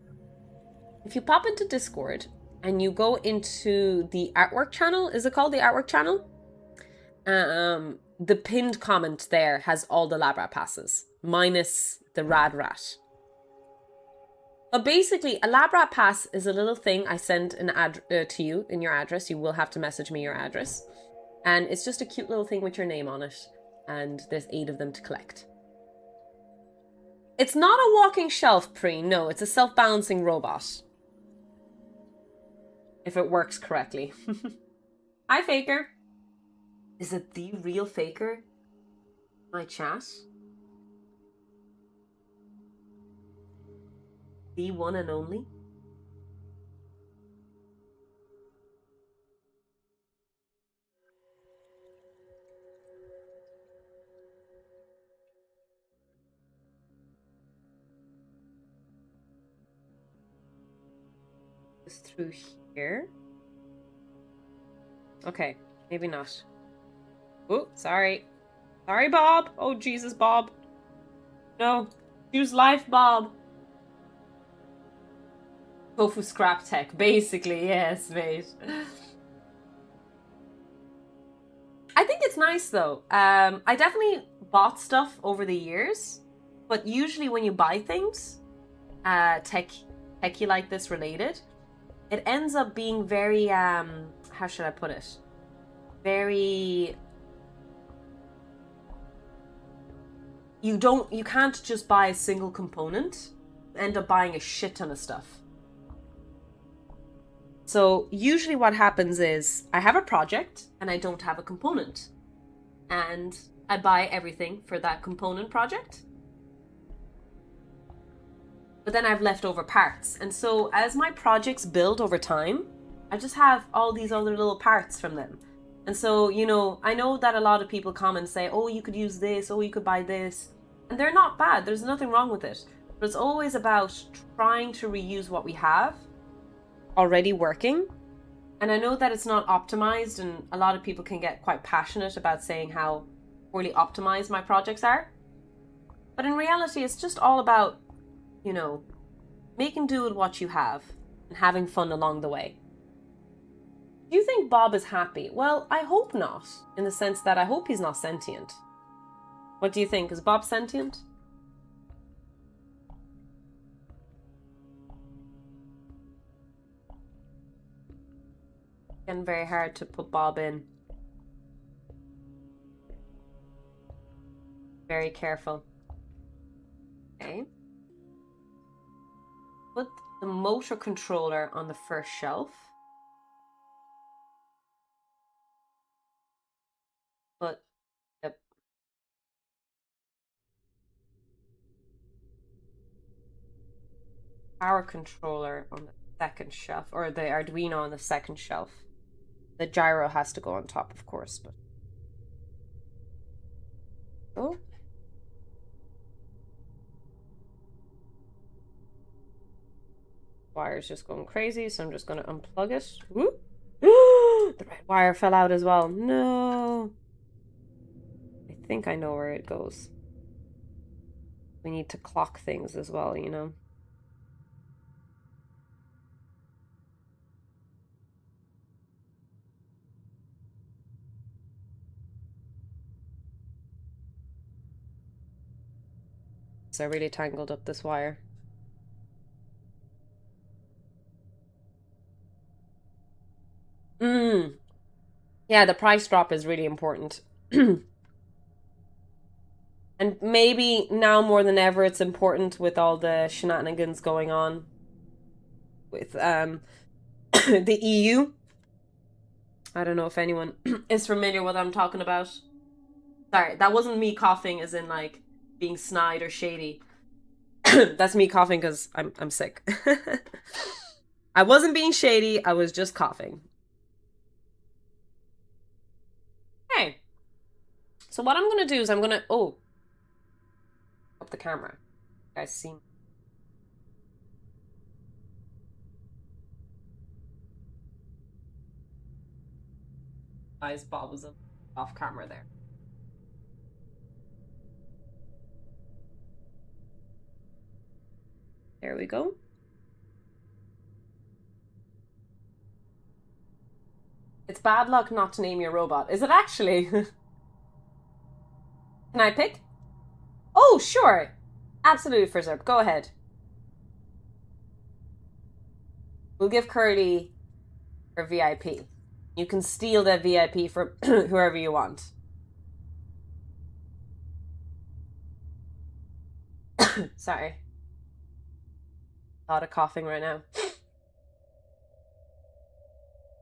If you pop into Discord and you go into the artwork channel, is it called the artwork channel? The pinned comment there has all the Lab Rat passes, minus the Rad Rat. But basically, a Lab Rat pass is a little thing I send to you in your address. You will have to message me your address. And it's just a cute little thing with your name on it. And there's 8 of them to collect. It's not a walking shelf, Pre. No, it's a self-balancing robot. If it works correctly. Hi, Faker. Is it the real Faker? My chat? The one and only? It's through here. Okay, maybe not. Oh, sorry. Sorry, Bob. Oh, Jesus, Bob. No. Choose life, Bob. Tofu scrap tech, basically. Yes, mate. I think it's nice, though. I definitely bought stuff over the years, but usually when you buy things, techie like this related, it ends up being very, how should I put it? Very... You can't just buy a single component. You end up buying a shit ton of stuff. So usually what happens is I have a project and I don't have a component. And I buy everything for that component project. But then I have leftover parts. And so as my projects build over time, I just have all these other little parts from them. And so, you know, I know that a lot of people come and say, oh, you could use this, oh, you could buy this. And they're not bad. There's nothing wrong with it. But it's always about trying to reuse what we have already working. And I know that it's not optimized, and a lot of people can get quite passionate about saying how poorly optimized my projects are. But in reality, it's just all about, you know, making do with what you have and having fun along the way. Do you think Bob is happy? Well, I hope not, in the sense that I hope he's not sentient. What do you think? Is Bob sentient? Getting very hard to put Bob in. Very careful. Okay. Put the motor controller on the first shelf. Put the power controller on the second shelf, or the Arduino on the second shelf. The gyro has to go on top, of course, but... Oh. Wire's just going crazy, so I'm just going to unplug it. Whoop. The red wire fell out as well. No. I think I know where it goes. We need to clock things as well, you know. So I really tangled up this wire. Yeah, the price drop is really important. And maybe now more than ever it's important with all the shenanigans going on with the EU. I don't know if anyone is familiar with what I'm talking about. Sorry, that wasn't me coughing as in like being snide or shady. That's me coughing because I'm sick. I wasn't being shady, I was just coughing. Okay. So what I'm gonna do is I'm gonna up the camera. You guys see me? Guys, Bob was off camera there. There we go. It's bad luck not to name your robot. Is it actually? Can I pick? Oh, sure. Absolutely, Frizzerp. Go ahead. We'll give Curly her VIP. You can steal that VIP from whoever you want. Sorry. A lot of coughing right now.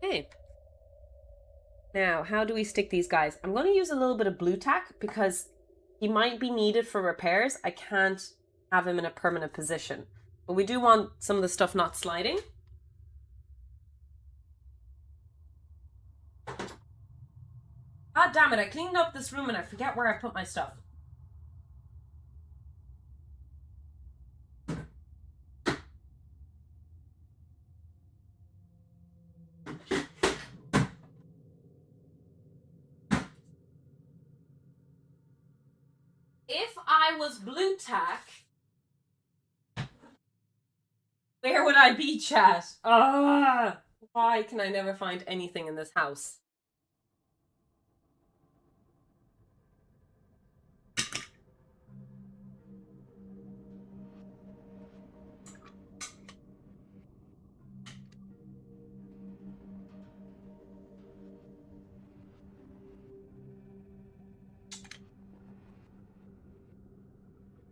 Okay. Now, how do we stick these guys? I'm going to use a little bit of blue tack because he might be needed for repairs. I can't have him in a permanent position. But we do want some of the stuff not sliding. God damn it, I cleaned up this room and I forget where I put my stuff. If I was blue tack, where would I be, chat? Why can I never find anything in this house?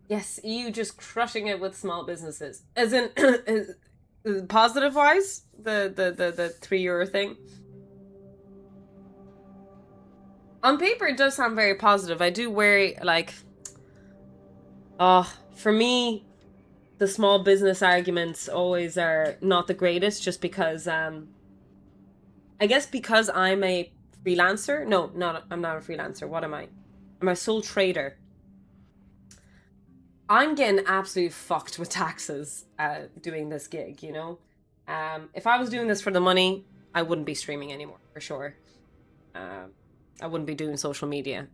Yes, EU just crushing it with small businesses. As in, positive wise, the €3 thing. On paper, it does sound very positive. I do worry, like, for me, the small business arguments always are not the greatest, just because, I guess because I'm a freelancer. No, I'm not a freelancer. What am I? I'm a sole trader. I'm getting absolutely fucked with taxes doing this gig, you know? If I was doing this for the money, I wouldn't be streaming anymore, for sure. I wouldn't be doing social media.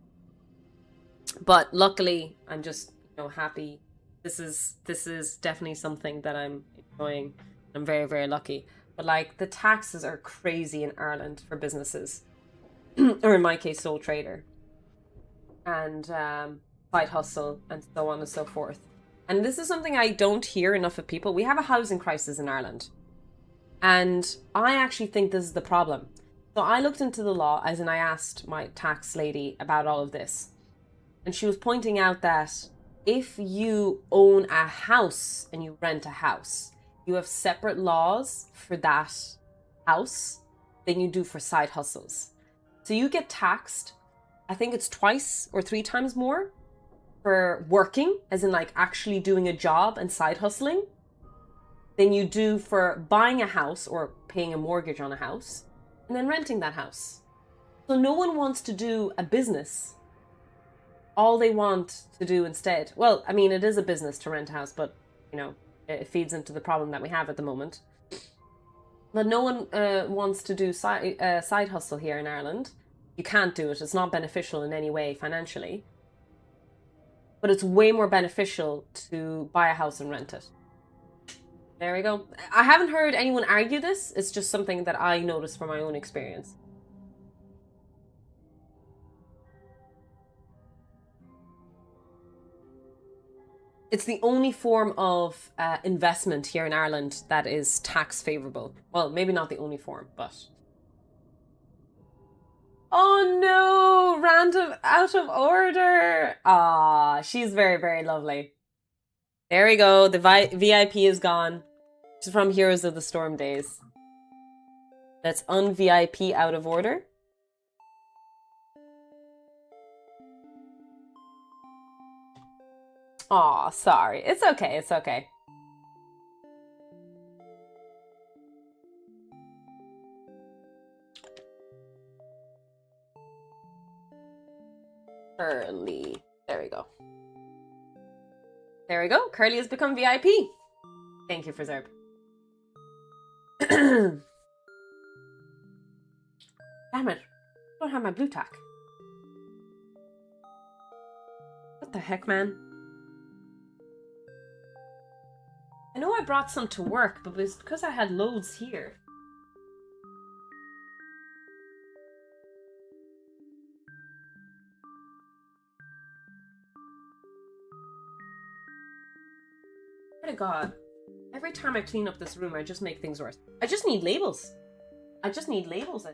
But luckily, I'm just, you know, happy. This is definitely something that I'm enjoying. I'm very, very lucky. But like, the taxes are crazy in Ireland for businesses. Or in my case, sole trader. And side hustle, and so on and so forth. And this is something I don't hear enough of people. We have a housing crisis in Ireland. And I actually think this is the problem. So I looked into the law, as in I asked my tax lady about all of this. And she was pointing out that if you own a house and you rent a house, you have separate laws for that house than you do for side hustles. So you get taxed, I think it's 2 or 3 times more for working, as in like actually doing a job and side hustling, than you do for buying a house or paying a mortgage on a house and then renting that house. So no one wants to do a business. All they want to do instead, well, I mean, it is a business to rent a house, but, you know, it feeds into the problem that we have at the moment. But no one wants to do side hustle here in Ireland. You can't do it. It's not beneficial in any way financially. But it's way more beneficial to buy a house and rent it. There we go. I haven't heard anyone argue this. It's just something that I noticed from my own experience. It's the only form of investment here in Ireland that is tax favourable. Well, maybe not the only form, but... Oh no! Random out of order! Ah, she's very, very lovely. There we go. The VIP is gone. She's from Heroes of the Storm days. That's un-VIP out of order. Aw, sorry. It's okay, it's okay. Curly. There we go. There we go. Curly has become VIP. Thank you for Zerb. Damn it. I don't have my blue tack. What the heck, man? I know I brought some to work, but it's because I had loads here. Swear to God, every time I clean up this room, I just make things worse. I just need labels. I just need labels.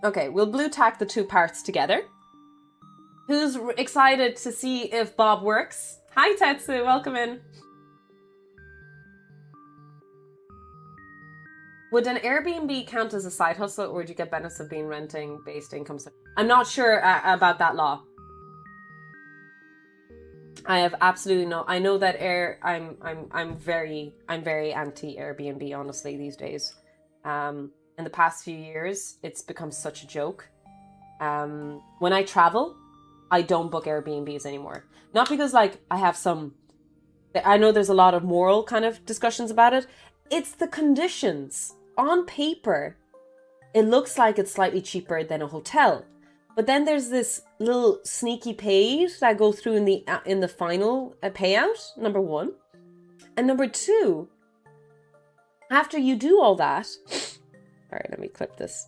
Okay, we'll blue tack the two parts together. Who's excited to see if Bob works? Hi Tetsu, welcome in. Would an Airbnb count as a side hustle, or would you get benefits of being renting based income? I'm not sure about that law. I have absolutely no. I know that I'm very anti Airbnb, honestly, these days. In the past few years, it's become such a joke. When I travel, I don't book Airbnbs anymore. Not because like I have some. I know there's a lot of moral kind of discussions about it. It's the conditions. On paper, it looks like it's slightly cheaper than a hotel. But then there's this little sneaky pays that go through in the final payout, number one. And number two, after you do all that... All right, let me clip this.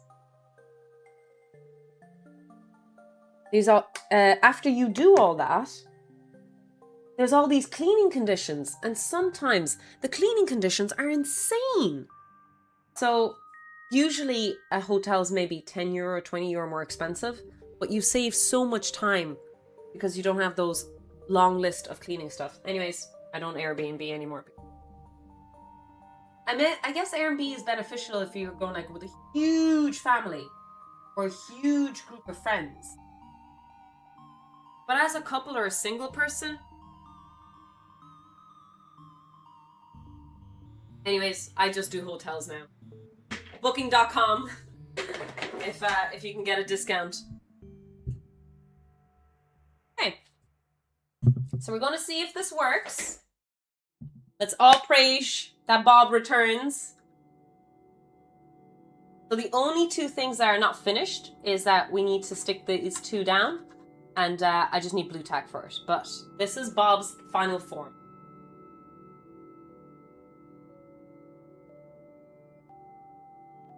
After you do all that, there's all these cleaning conditions. And sometimes the cleaning conditions are insane. So usually a hotel's maybe 10 euro, 20 euro more expensive. But you save so much time because you don't have those long list of cleaning stuff. Anyways, I don't Airbnb anymore. I guess Airbnb is beneficial if you're going like with a huge family or a huge group of friends. But as a couple or a single person... Anyways, I just do hotels now. Booking.com if you can get a discount. Okay. So we're going to see if this works. Let's all pray that Bob returns. So the only two things that are not finished is that we need to stick these two down. And I just need blue tack for it. But this is Bob's final form.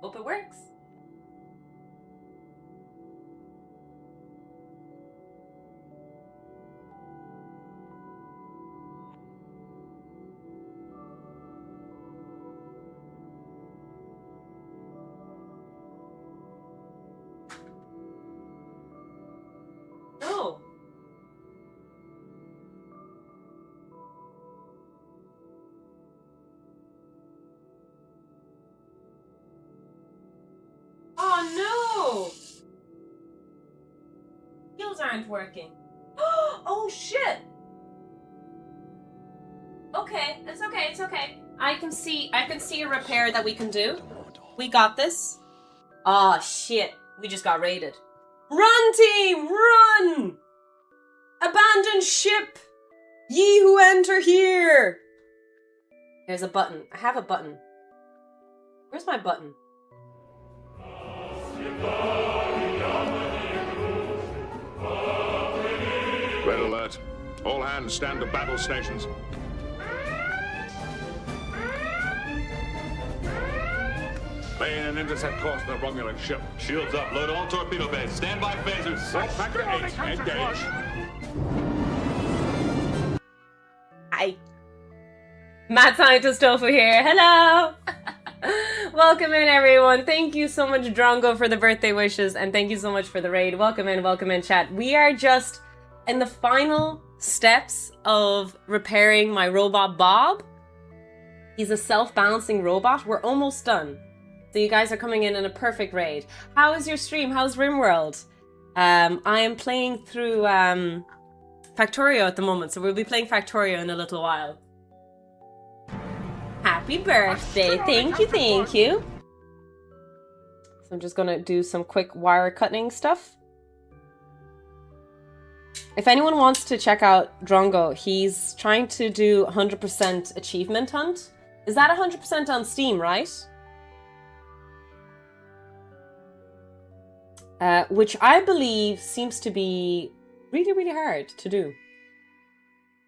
Hope it works. No. Oh no! Heels aren't working. Oh shit! Okay, it's okay, it's okay. I can see a repair that we can do. We got this. Oh shit, we just got raided. Run team, run! Abandon ship! Ye who enter here! There's a button. I have a button. Where's my button? Red alert. All hands stand to battle stations. Lay in and intercept course of the Romulan ship. Shields up, load all torpedo bays. Stand by phasers. Warp factor 8, engage. Hi. Mad Scientist Tofu here. Hello! Welcome in, everyone. Thank you so much, Drongo, for the birthday wishes, and thank you so much for the raid. Welcome in, chat. We are just in the final steps of repairing my robot Bob. He's a self-balancing robot. We're almost done. So you guys are coming in a perfect raid. How is your stream? How's RimWorld? I am playing through Factorio at the moment, so we'll be playing Factorio in a little while. Happy birthday. Thank you, thank you. So I'm just gonna do some quick wire cutting stuff. If anyone wants to check out Drongo, he's trying to do 100% achievement hunt. Is that 100% on Steam, right? Which I believe seems to be really, really hard to do.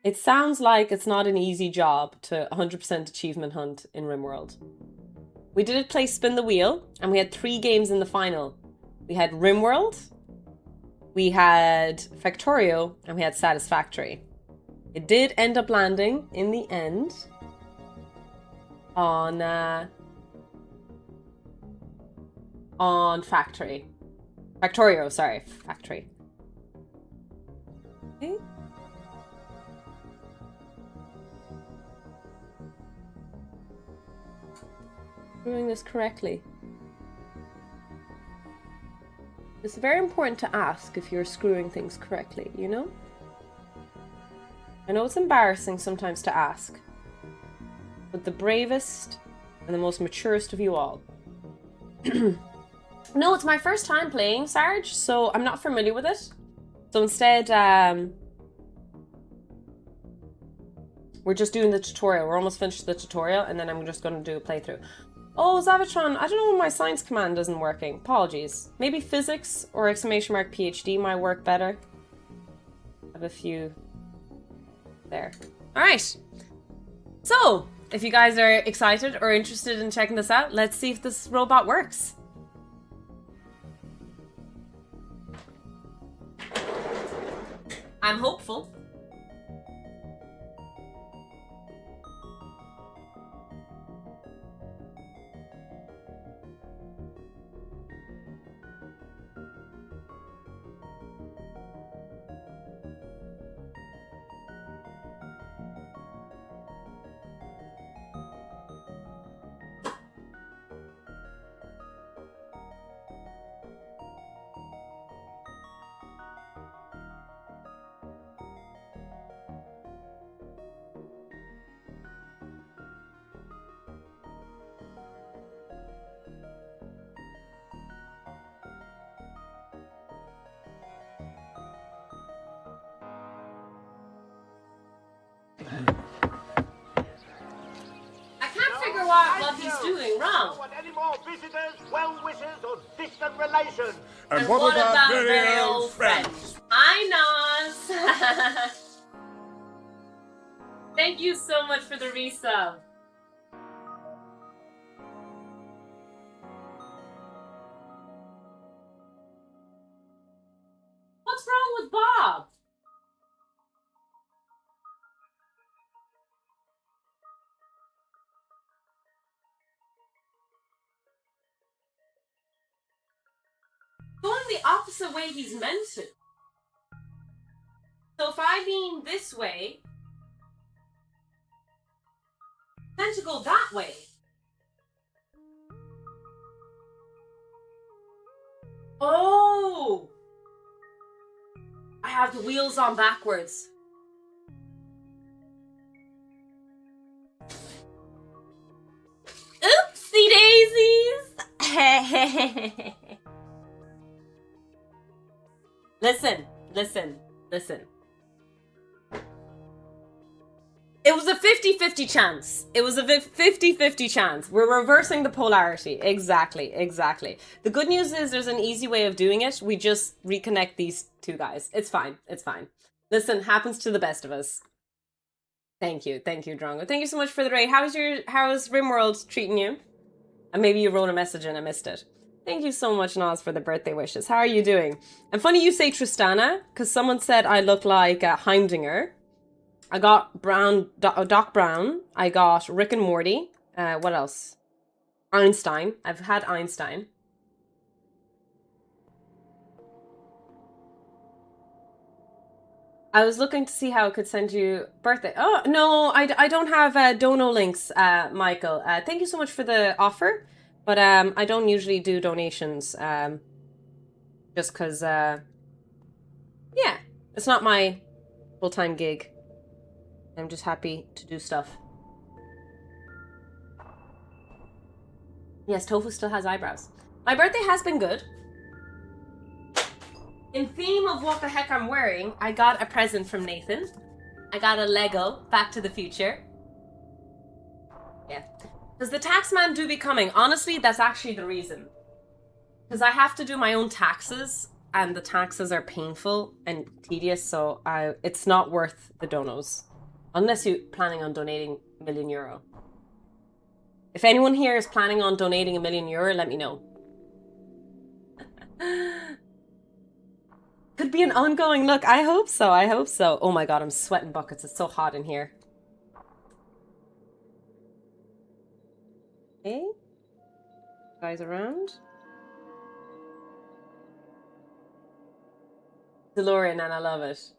It sounds like it's not an easy job to 100% achievement hunt in RimWorld. We did play Spin the Wheel, and we had 3 games in the final. We had RimWorld, we had Factorio, and we had Satisfactory. It did end up landing, in the end, on Factorio, sorry, Factory. Okay. Doing this correctly. It's very important to ask if you're screwing things correctly, you know? I know it's embarrassing sometimes to ask, but the bravest and the most maturest of you all. No, it's my first time playing Sarge, so I'm not familiar with it. So instead, we're just doing the tutorial. We're almost finished the tutorial, and then I'm just going to do a playthrough. Oh, Zavitron, I don't know, my science command isn't working. Apologies. Maybe physics or exclamation mark PhD might work better. I have a few there. Alright. So, if you guys are excited or interested in checking this out, let's see if this robot works. I'm hopeful. What he's doing wrong. Want any more visitors, well-wishers, or distant relations? And what about very old friends? Hi, Nas. Thank you so much for the resub. What's wrong with Bob? Going the opposite way he's meant to. So if I lean this way, I'm meant to go that way. Oh! I have the wheels on backwards. Oopsie daisies! Listen. It was a 50-50 chance. It was a 50-50 chance. We're reversing the polarity. Exactly. The good news is there's an easy way of doing it. We just reconnect these two guys. It's fine. Listen, happens to the best of us. Thank you, Drongo. Thank you so much for the raid. How's RimWorld treating you? And maybe you wrote a message and I missed it. Thank you so much, Nas, for the birthday wishes. How are you doing? And funny you say Tristana, because someone said I look like Heimdinger. I got Doc Brown. I got Rick and Morty. What else? Einstein. I've had Einstein. I was looking to see how I could send you birthday. Oh, no, I don't have dono links, Michael. Thank you so much for the offer, but I don't usually do donations just because, yeah, it's not my full-time gig. I'm just happy to do stuff. Yes, Tofu still has eyebrows. My birthday has been good. In theme of what the heck I'm wearing, I got a present from Nathan. I got a Lego Back to the Future. Yeah. Does the tax man do be coming? Honestly, that's actually the reason. Because I have to do my own taxes, and the taxes are painful and tedious, so it's not worth the donos. Unless you're planning on donating €1,000,000. If anyone here is planning on donating €1,000,000, let me know. Could be an ongoing look. I hope so. I hope so. Oh my god, I'm sweating buckets. It's so hot in here. Okay. Guys around. DeLorean, and I love it.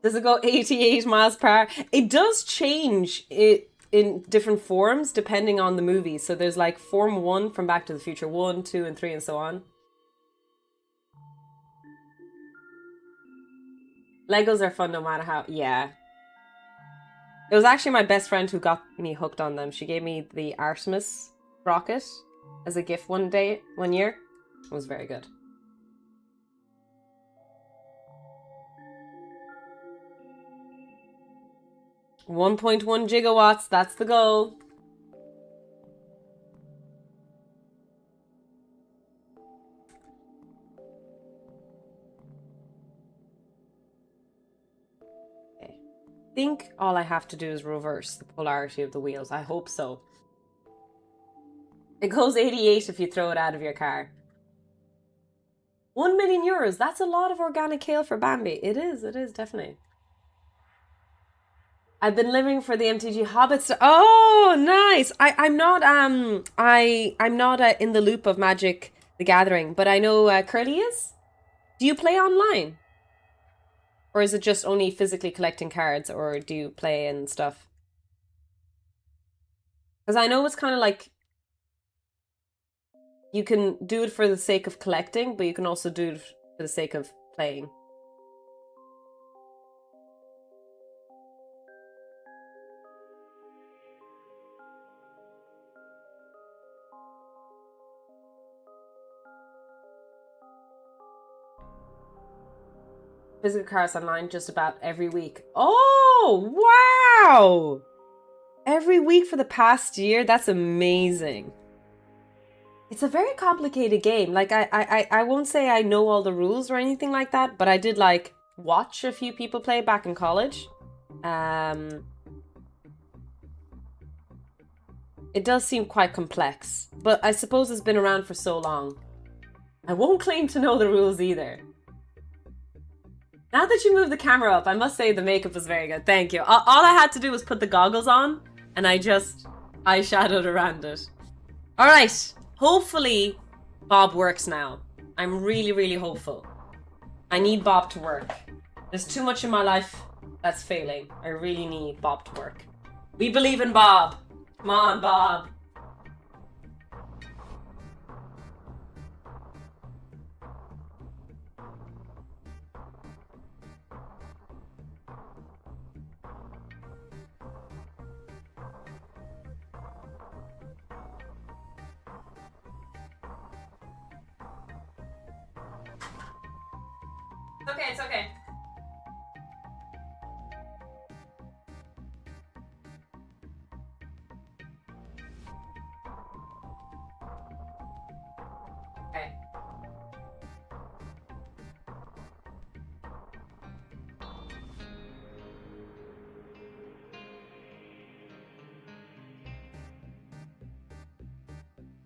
Does it go 88 miles per hour? It does change it in different forms depending on the movie. So there's like Form 1 from Back to the Future 1, 2, and 3, and so on. Legos are fun no matter how... Yeah. It was actually my best friend who got me hooked on them. She gave me the Artemis rocket as a gift one year. It was very good. $1.1 gigawatts, that's the goal. Okay. I think all I have to do is reverse the polarity of the wheels. I hope so. It goes 88 if you throw it out of your car. €1,000,000, that's a lot of organic kale for Bambi. It is definitely. I've been living for the MTG Hobbits. Oh, nice. I'm not in the loop of Magic the Gathering, but I know Curly is. Do you play online? Or is it just only physically collecting cards, or do you play and stuff? Because I know it's kind of like you can do it for the sake of collecting, but you can also do it for the sake of playing. Physical cards online just about every week. Oh, wow! Every week for the past year? That's amazing. It's a very complicated game. Like, I won't say I know all the rules or anything like that, but I did, like, watch a few people play back in college. It does seem quite complex, but I suppose it's been around for so long. I won't claim to know the rules either. Now that you move the camera up, I must say the makeup was very good. Thank you. All I had to do was put the goggles on, and I just eyeshadowed around it. All right. Hopefully, Bob works now. I'm really, really hopeful. I need Bob to work. There's too much in my life that's failing. I really need Bob to work. We believe in Bob. Come on, Bob. Okay, it's okay. Okay.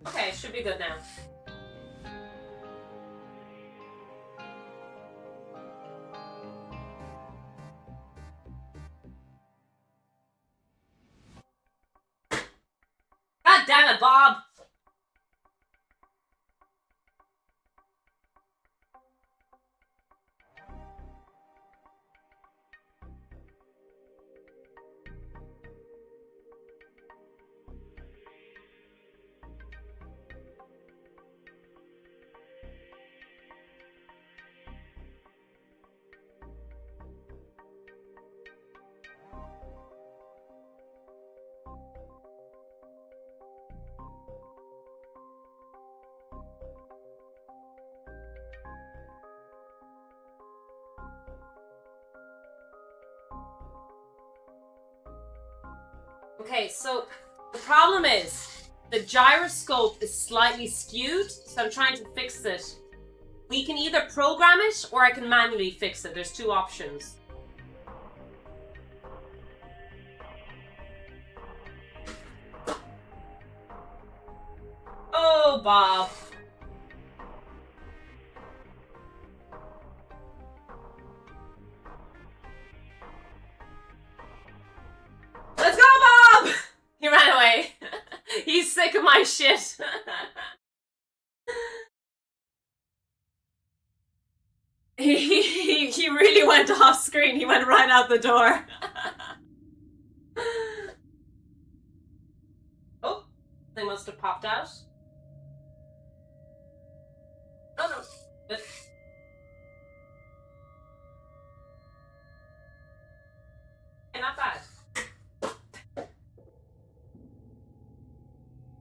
Okay, should be good now. God damn it, Bob! Okay, so the problem is the gyroscope is slightly skewed, so I'm trying to fix it. We can either program it or I can manually fix it. There's two options. Oh, Bob. Let's go, Bob! He ran away. He's sick of my shit. He really went off screen. He went right out the door. Oh, they must have popped out. Oh no. Good. Okay, not bad.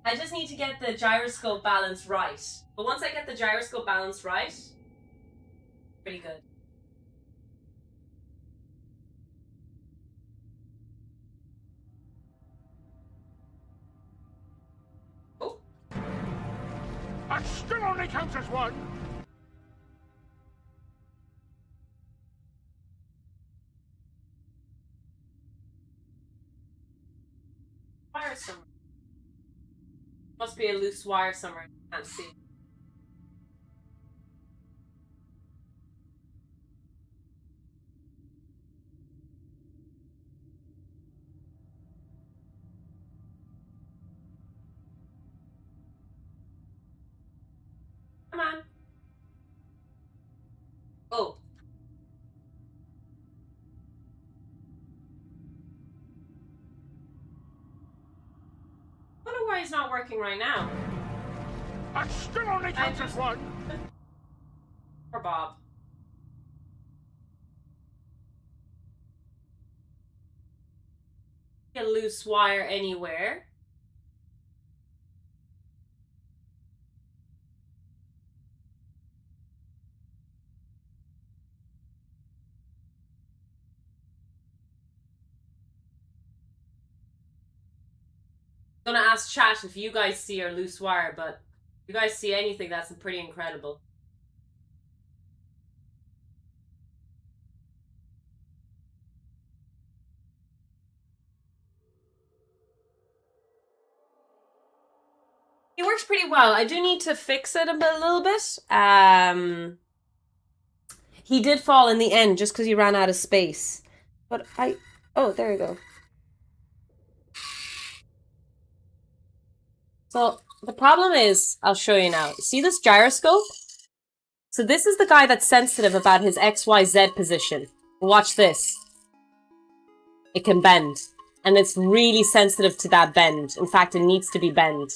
I just need to get the gyroscope balance right. But once I get the gyroscope balance right, pretty good. Oh. That still only counts as one. Wire somewhere. Must be a loose wire somewhere. Can't see. Come on. Oh. I wonder why he's not working right now. That still only counts as one. Poor Bob. A loose wire anywhere. I'm gonna ask chat if you guys see our loose wire, but if you guys see anything, that's pretty incredible. It works pretty well. I do need to fix it a little bit. He did fall in the end just because he ran out of space. But oh, there we go. So the problem is, I'll show you now. See this gyroscope? So this is the guy that's sensitive about his XYZ position. Watch this. It can bend. And it's really sensitive to that bend. In fact, it needs to be bent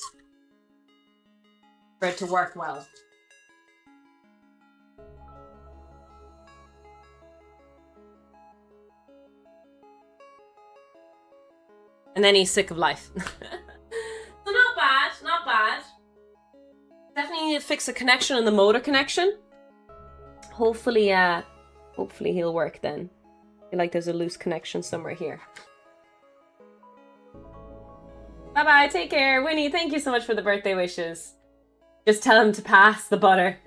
for it to work well. And then he's sick of life. So not bad, not bad. Definitely need to fix a connection in the motor connection. Hopefully he'll work then. I feel like there's a loose connection somewhere here. Bye-bye, take care. Winnie, thank you so much for the birthday wishes. Just tell him to pass the butter.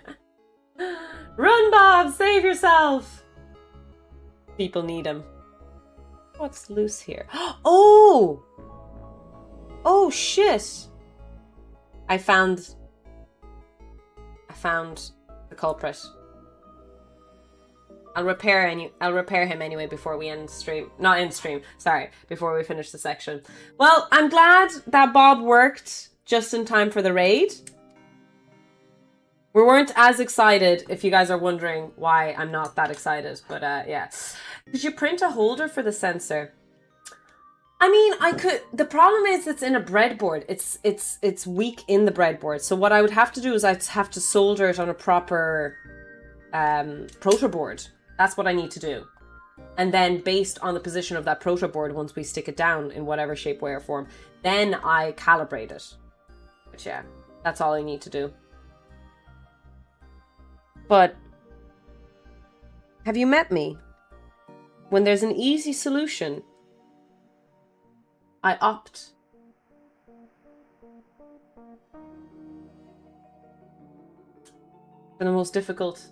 Run, Bob, save yourself. People need him. What's loose here? Oh! Oh, shit. I found the culprit. I'll repair him anyway before we end stream. Not end stream, sorry, before we finish the section. Well, I'm glad that Bob worked just in time for the raid. We weren't as excited, if you guys are wondering why I'm not that excited, but yeah. Did you print a holder for the sensor? I mean, I could. The problem is it's in a breadboard. It's weak in the breadboard. So what I would have to do is I'd have to solder it on a proper proto board. That's what I need to do. And then based on the position of that proto board, once we stick it down in whatever shape, way, or form, then I calibrate it. But yeah, that's all I need to do. But have you met me? When there's an easy solution, I opt. For the most difficult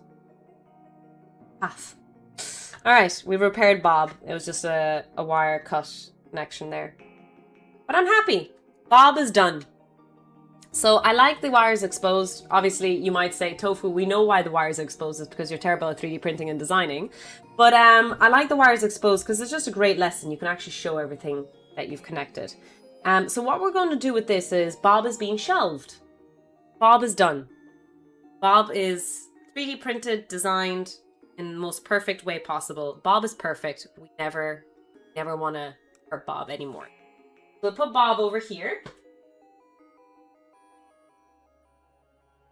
path. Alright, we've repaired Bob. It was just a wire cut connection there. But I'm happy. Bob is done. So I like the wires exposed. Obviously, you might say, Tofu, we know why the wires are exposed. It's because you're terrible at 3D printing and designing. But I like the wires exposed because it's just a great lesson. You can actually show everything that you've connected. So what we're going to do with this is Bob is being shelved. Bob is done. Bob is 3D printed, designed in the most perfect way possible. Bob is perfect. We never want to hurt Bob anymore. We'll put Bob over here.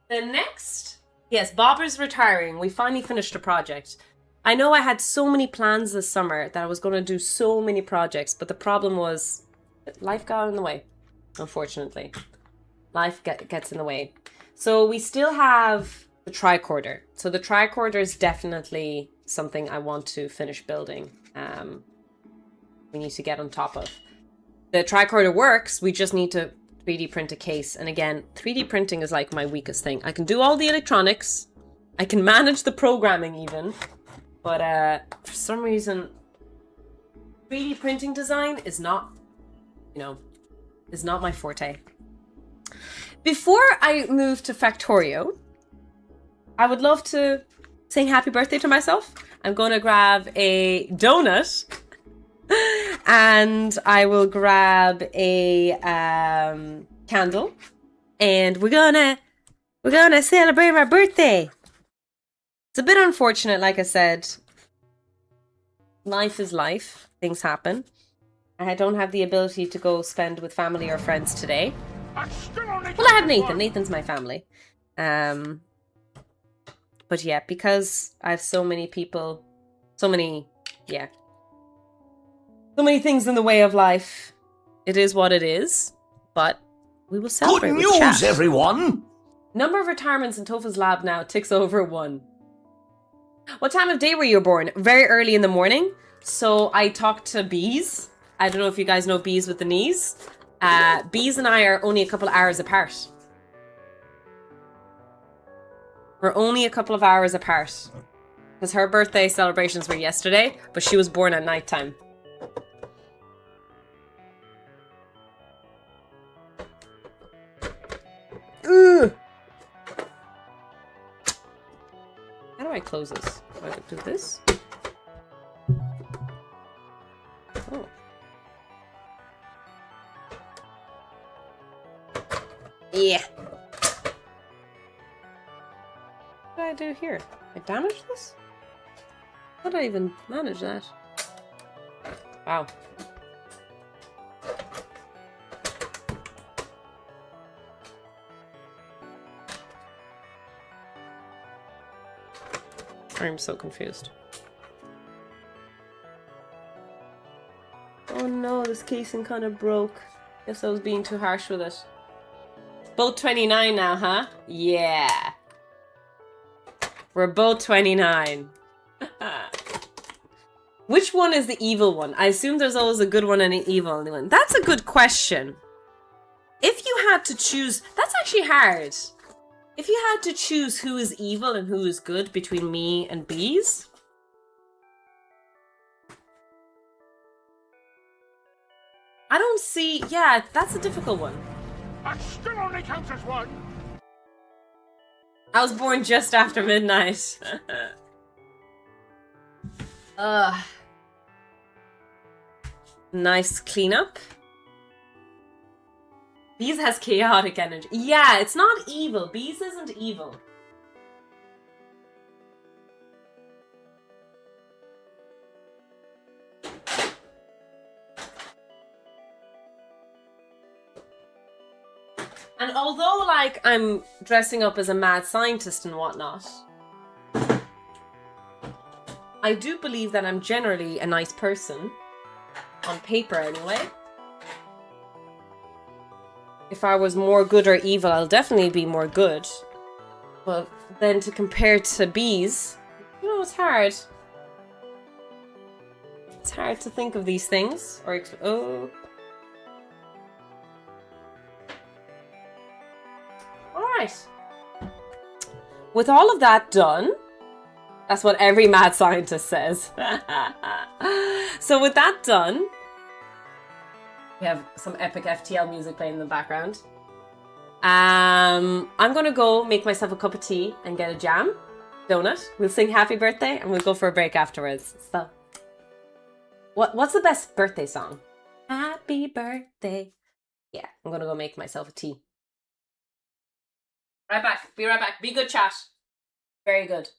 Then next, yes, Bob is retiring. We finally finished a project. I know I had so many plans this summer that I was going to do so many projects, but the problem was life got in the way, unfortunately. Life gets in the way. So we still have the tricorder. So the tricorder is definitely something I want to finish building. We need to get on top of. The tricorder works, we just need to 3D print a case. And again, 3D printing is like my weakest thing. I can do all the electronics. I can manage the programming even. But for some reason, 3D printing design is not, is not my forte. Before I move to Factorio, I would love to sing happy birthday to myself. I'm going to grab a donut. And I will grab a candle, and we're gonna celebrate my birthday. It's a bit unfortunate, like I said. Life is life. Things happen. I don't have the ability to go spend with family or friends today. Well, I have Nathan. Nathan's my family. But yeah, because I have so many people, so many things in the way of life. It is what it is, but we will celebrate. Good news, everyone! Number of retirements in Tofu's lab now ticks over 1. What time of day were you born? Very early in the morning. So I talked to Bees. I don't know if you guys know Bees with the knees. Bees and I are only a couple of hours apart. We're only a couple of hours apart. Because her birthday celebrations were yesterday, but she was born at nighttime. Ugh. How do I close this? Do I do this? Oh. Yeah. What did I do here? I damaged this? How did I even manage that? Wow. I'm so confused. Oh no, this casing kind of broke. Guess I was being too harsh with it. Both 29 now, huh? Yeah. We're both 29. Which one is the evil one? I assume there's always a good one and an evil one. That's a good question. If you had to choose... That's actually hard. If you had to choose who is evil and who is good between me and Bees... I don't see... Yeah, that's a difficult one. That still only counts as 1. I was born just after midnight. Nice cleanup. Bees has chaotic energy. Yeah, it's not evil. Bees isn't evil. And although, like, I'm dressing up as a mad scientist and whatnot, I do believe that I'm generally a nice person. On paper, anyway. If I was more good or evil, I'll definitely be more good. But then to compare to Bees, you know, it's hard. It's hard to think of these things. Or, oh. right. With all of that done, that's what every mad scientist says. So with that done, we have some epic FTL music playing in the background. I'm gonna go make myself a cup of tea and get a jam, donut. We'll sing happy birthday and we'll go for a break afterwards. So, what's the best birthday song? Happy birthday. Yeah, I'm gonna go make myself a tea. Right back. Be right back. Be good, chat. Very good.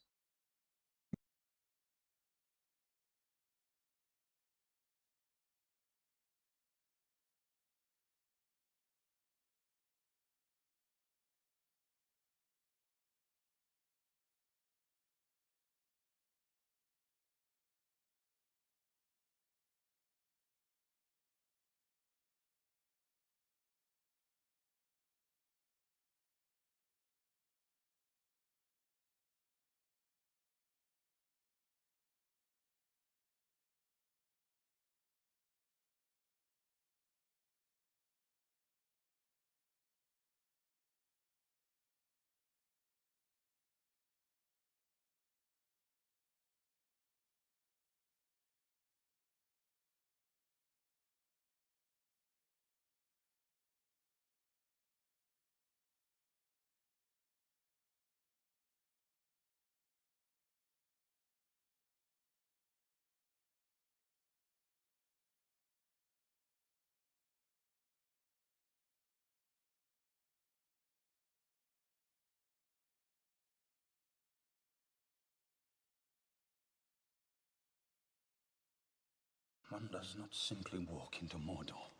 One does not simply walk into Mordor.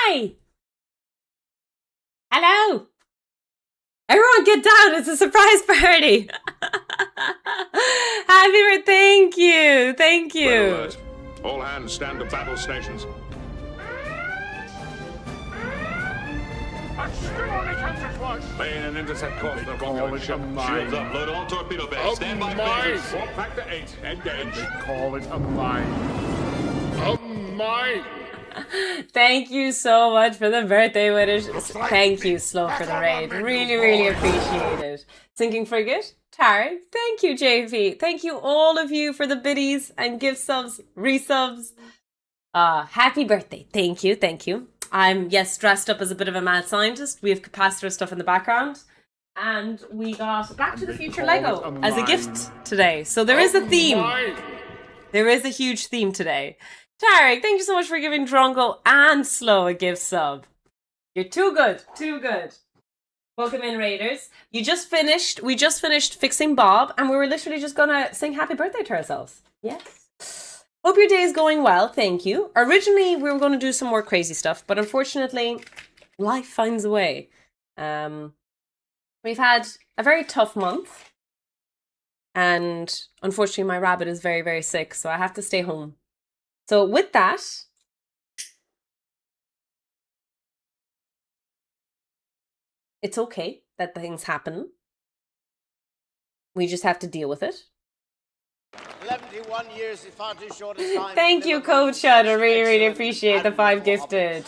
Hi! Hello! Everyone get down, it's a surprise party! Happy birthday, thank you, thank Red you. alert. All hands stand to battle stations. Laying an intercept course to the Romulan ship. Shields up. Load all torpedo bays. Stand by phasers. Warp factor 8. Engage. Call it a mine. A mine! Thank you so much for the birthday wish. Thank you, Slow, for the raid. Really, really appreciate it. Sinking Frigate, Tarek, thank you, JP. Thank you, all of you, for the biddies and gift subs, resubs. Happy birthday. Thank you, thank you. I'm, yes, dressed up as a bit of a mad scientist. We have capacitor stuff in the background. And we got Back to the Future Lego as a gift today. So there is a theme. There is a huge theme today. Tarek, thank you so much for giving Drongo and Slow a gift sub. You're too good, too good. Welcome in, Raiders. We just finished fixing Bob, and we were literally just gonna sing happy birthday to ourselves. Yes. Hope your day is going well, thank you. Originally, we were gonna do some more crazy stuff, but unfortunately, life finds a way. We've had a very tough month. And unfortunately, my rabbit is very, very sick, so I have to stay home. So with that, it's okay that things happen. We just have to deal with it. 71 years is far too short a time. Thank you, Coach Shud. I really, really appreciate the 5 gifted.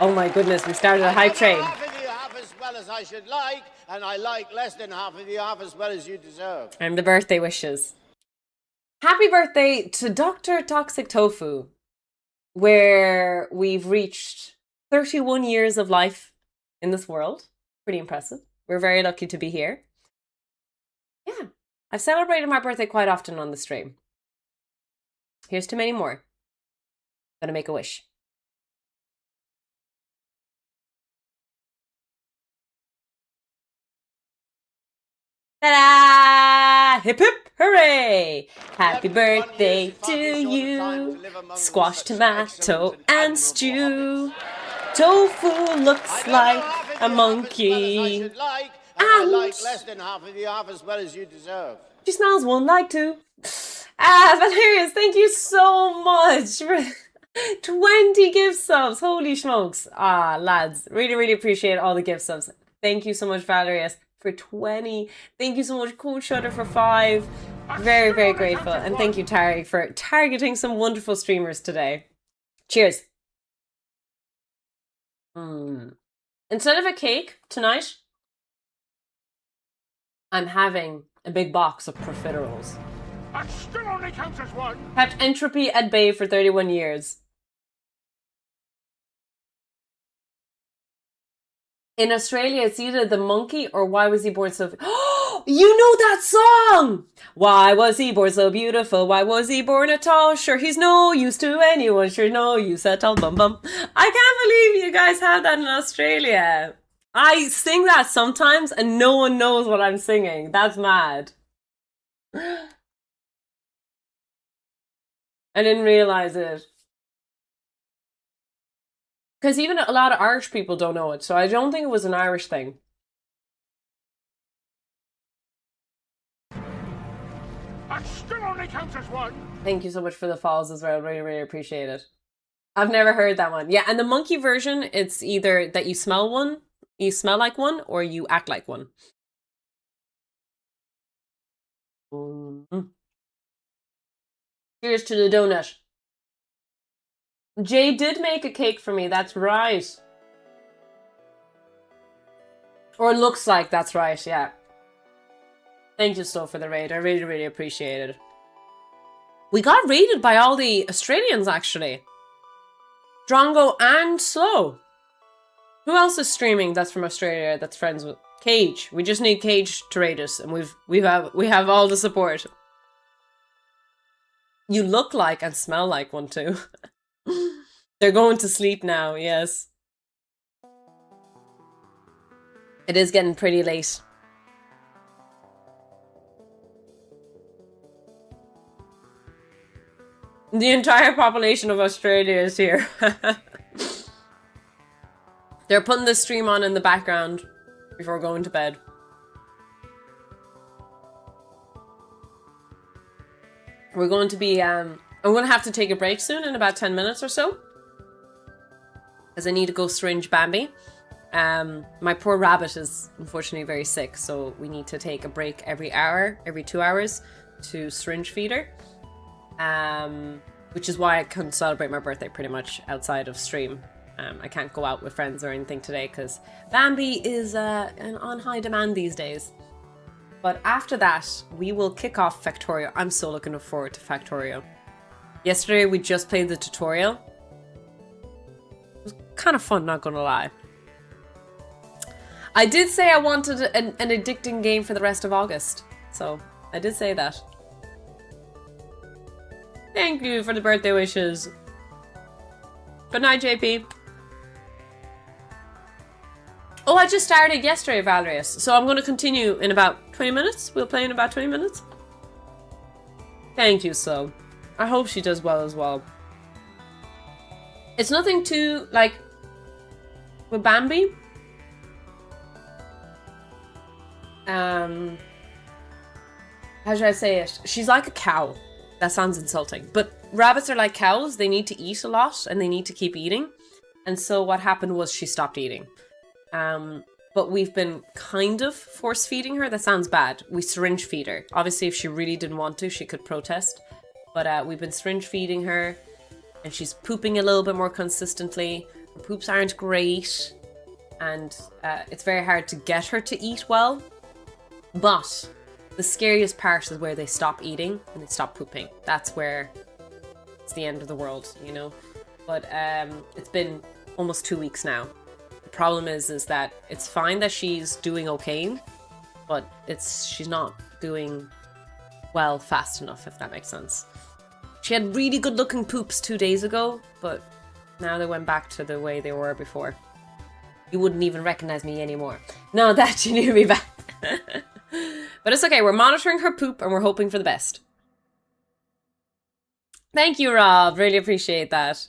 Oh my goodness, we started a hype train. Half of you half as well as I should like, and I like less than half of you half as well as you deserve. And the birthday wishes. Happy birthday to Dr. Toxic Tofu, where we've reached 31 years of life in this world. Pretty impressive. We're very lucky to be here. Yeah, I've celebrated my birthday quite often on the stream. Here's to many more. Gonna make a wish. Ta-da! Hip hip hooray! Happy birthday to you! Squash, tomato, and stew. Tofu looks like a monkey. And I like less than half of you half as well as you deserve. She smells one like two. Valerius, thank you so much for 20 gift subs. Holy smokes. Lads, really, really appreciate all the gift subs. Thank you so much, Valerius, for 20. Thank you so much, Coach Shutter, for 5. Very, very grateful. And thank you, Tariq, for targeting some wonderful streamers today. Cheers. Instead of a cake tonight, I'm having a big box of profiteroles. That still only counts as one. Kept entropy at bay for 31 years. In Australia, it's either the monkey or Why Was He Born So... You know that song! Why was he born so beautiful? Why was he born at all? Sure, he's no use to anyone. Sure, no use at all. Bum bum. I can't believe you guys have that in Australia. I sing that sometimes and no one knows what I'm singing. That's mad. I didn't realize it. Because even a lot of Irish people don't know it, so I don't think it was an Irish thing. That still only counts as one. Thank you so much for the follows as well. Really, really appreciate it. I've never heard that one. Yeah, and the monkey version, it's either that you smell like one, or you act like one. Cheers to the donut. Jay did make a cake for me, that's right. Or it looks like that's right, yeah. Thank you so for the raid, I really, really appreciate it. We got raided by all the Australians, actually. Drongo and Slow. Who else is streaming that's from Australia that's friends with Cage? We just need Cage to raid us, and we have all the support. You look like and smell like one too. They're going to sleep now, yes. It is getting pretty late. The entire population of Australia is here. They're putting the stream on in the background before going to bed. We're going to be, I'm going to have to take a break soon in about 10 minutes or so. Because I need to go syringe Bambi. My poor rabbit is unfortunately very sick, so we need to take a break every 2 hours to syringe feed her. Which is why I couldn't celebrate my birthday pretty much outside of stream. I can't go out with friends or anything today because Bambi is on high demand these days. But after that, we will kick off Factorio. I'm so looking forward to Factorio. Yesterday, we just played the tutorial. It was kind of fun, not gonna lie. I did say I wanted an addicting game for the rest of August. So, I did say that. Thank you for the birthday wishes. Good night, JP. Oh, I just started yesterday, Valerius. So I'm going to continue in about 20 minutes. We'll play in about 20 minutes. Thank you, so. I hope she does well as well. It's nothing too, like... with Bambi. How should I say it? She's like a cow. That sounds insulting. But rabbits are like cows. They need to eat a lot and they need to keep eating. And so what happened was she stopped eating. But we've been kind of force feeding her. That sounds bad. We syringe feed her. Obviously, if she really didn't want to, she could protest. But we've been syringe feeding her. And she's pooping a little bit more consistently. Her poops aren't great. And it's very hard to get her to eat well. But the scariest part is where they stop eating and they stop pooping. That's where it's the end of the world, you know? But it's been almost 2 weeks now. The problem is that it's fine that she's doing okay, but she's not doing well fast enough, if that makes sense. She had really good looking poops 2 days ago, but now they went back to the way they were before. You wouldn't even recognize me anymore. No, that you knew me back. But it's okay, we're monitoring her poop and we're hoping for the best. Thank you, Rob. Really appreciate that.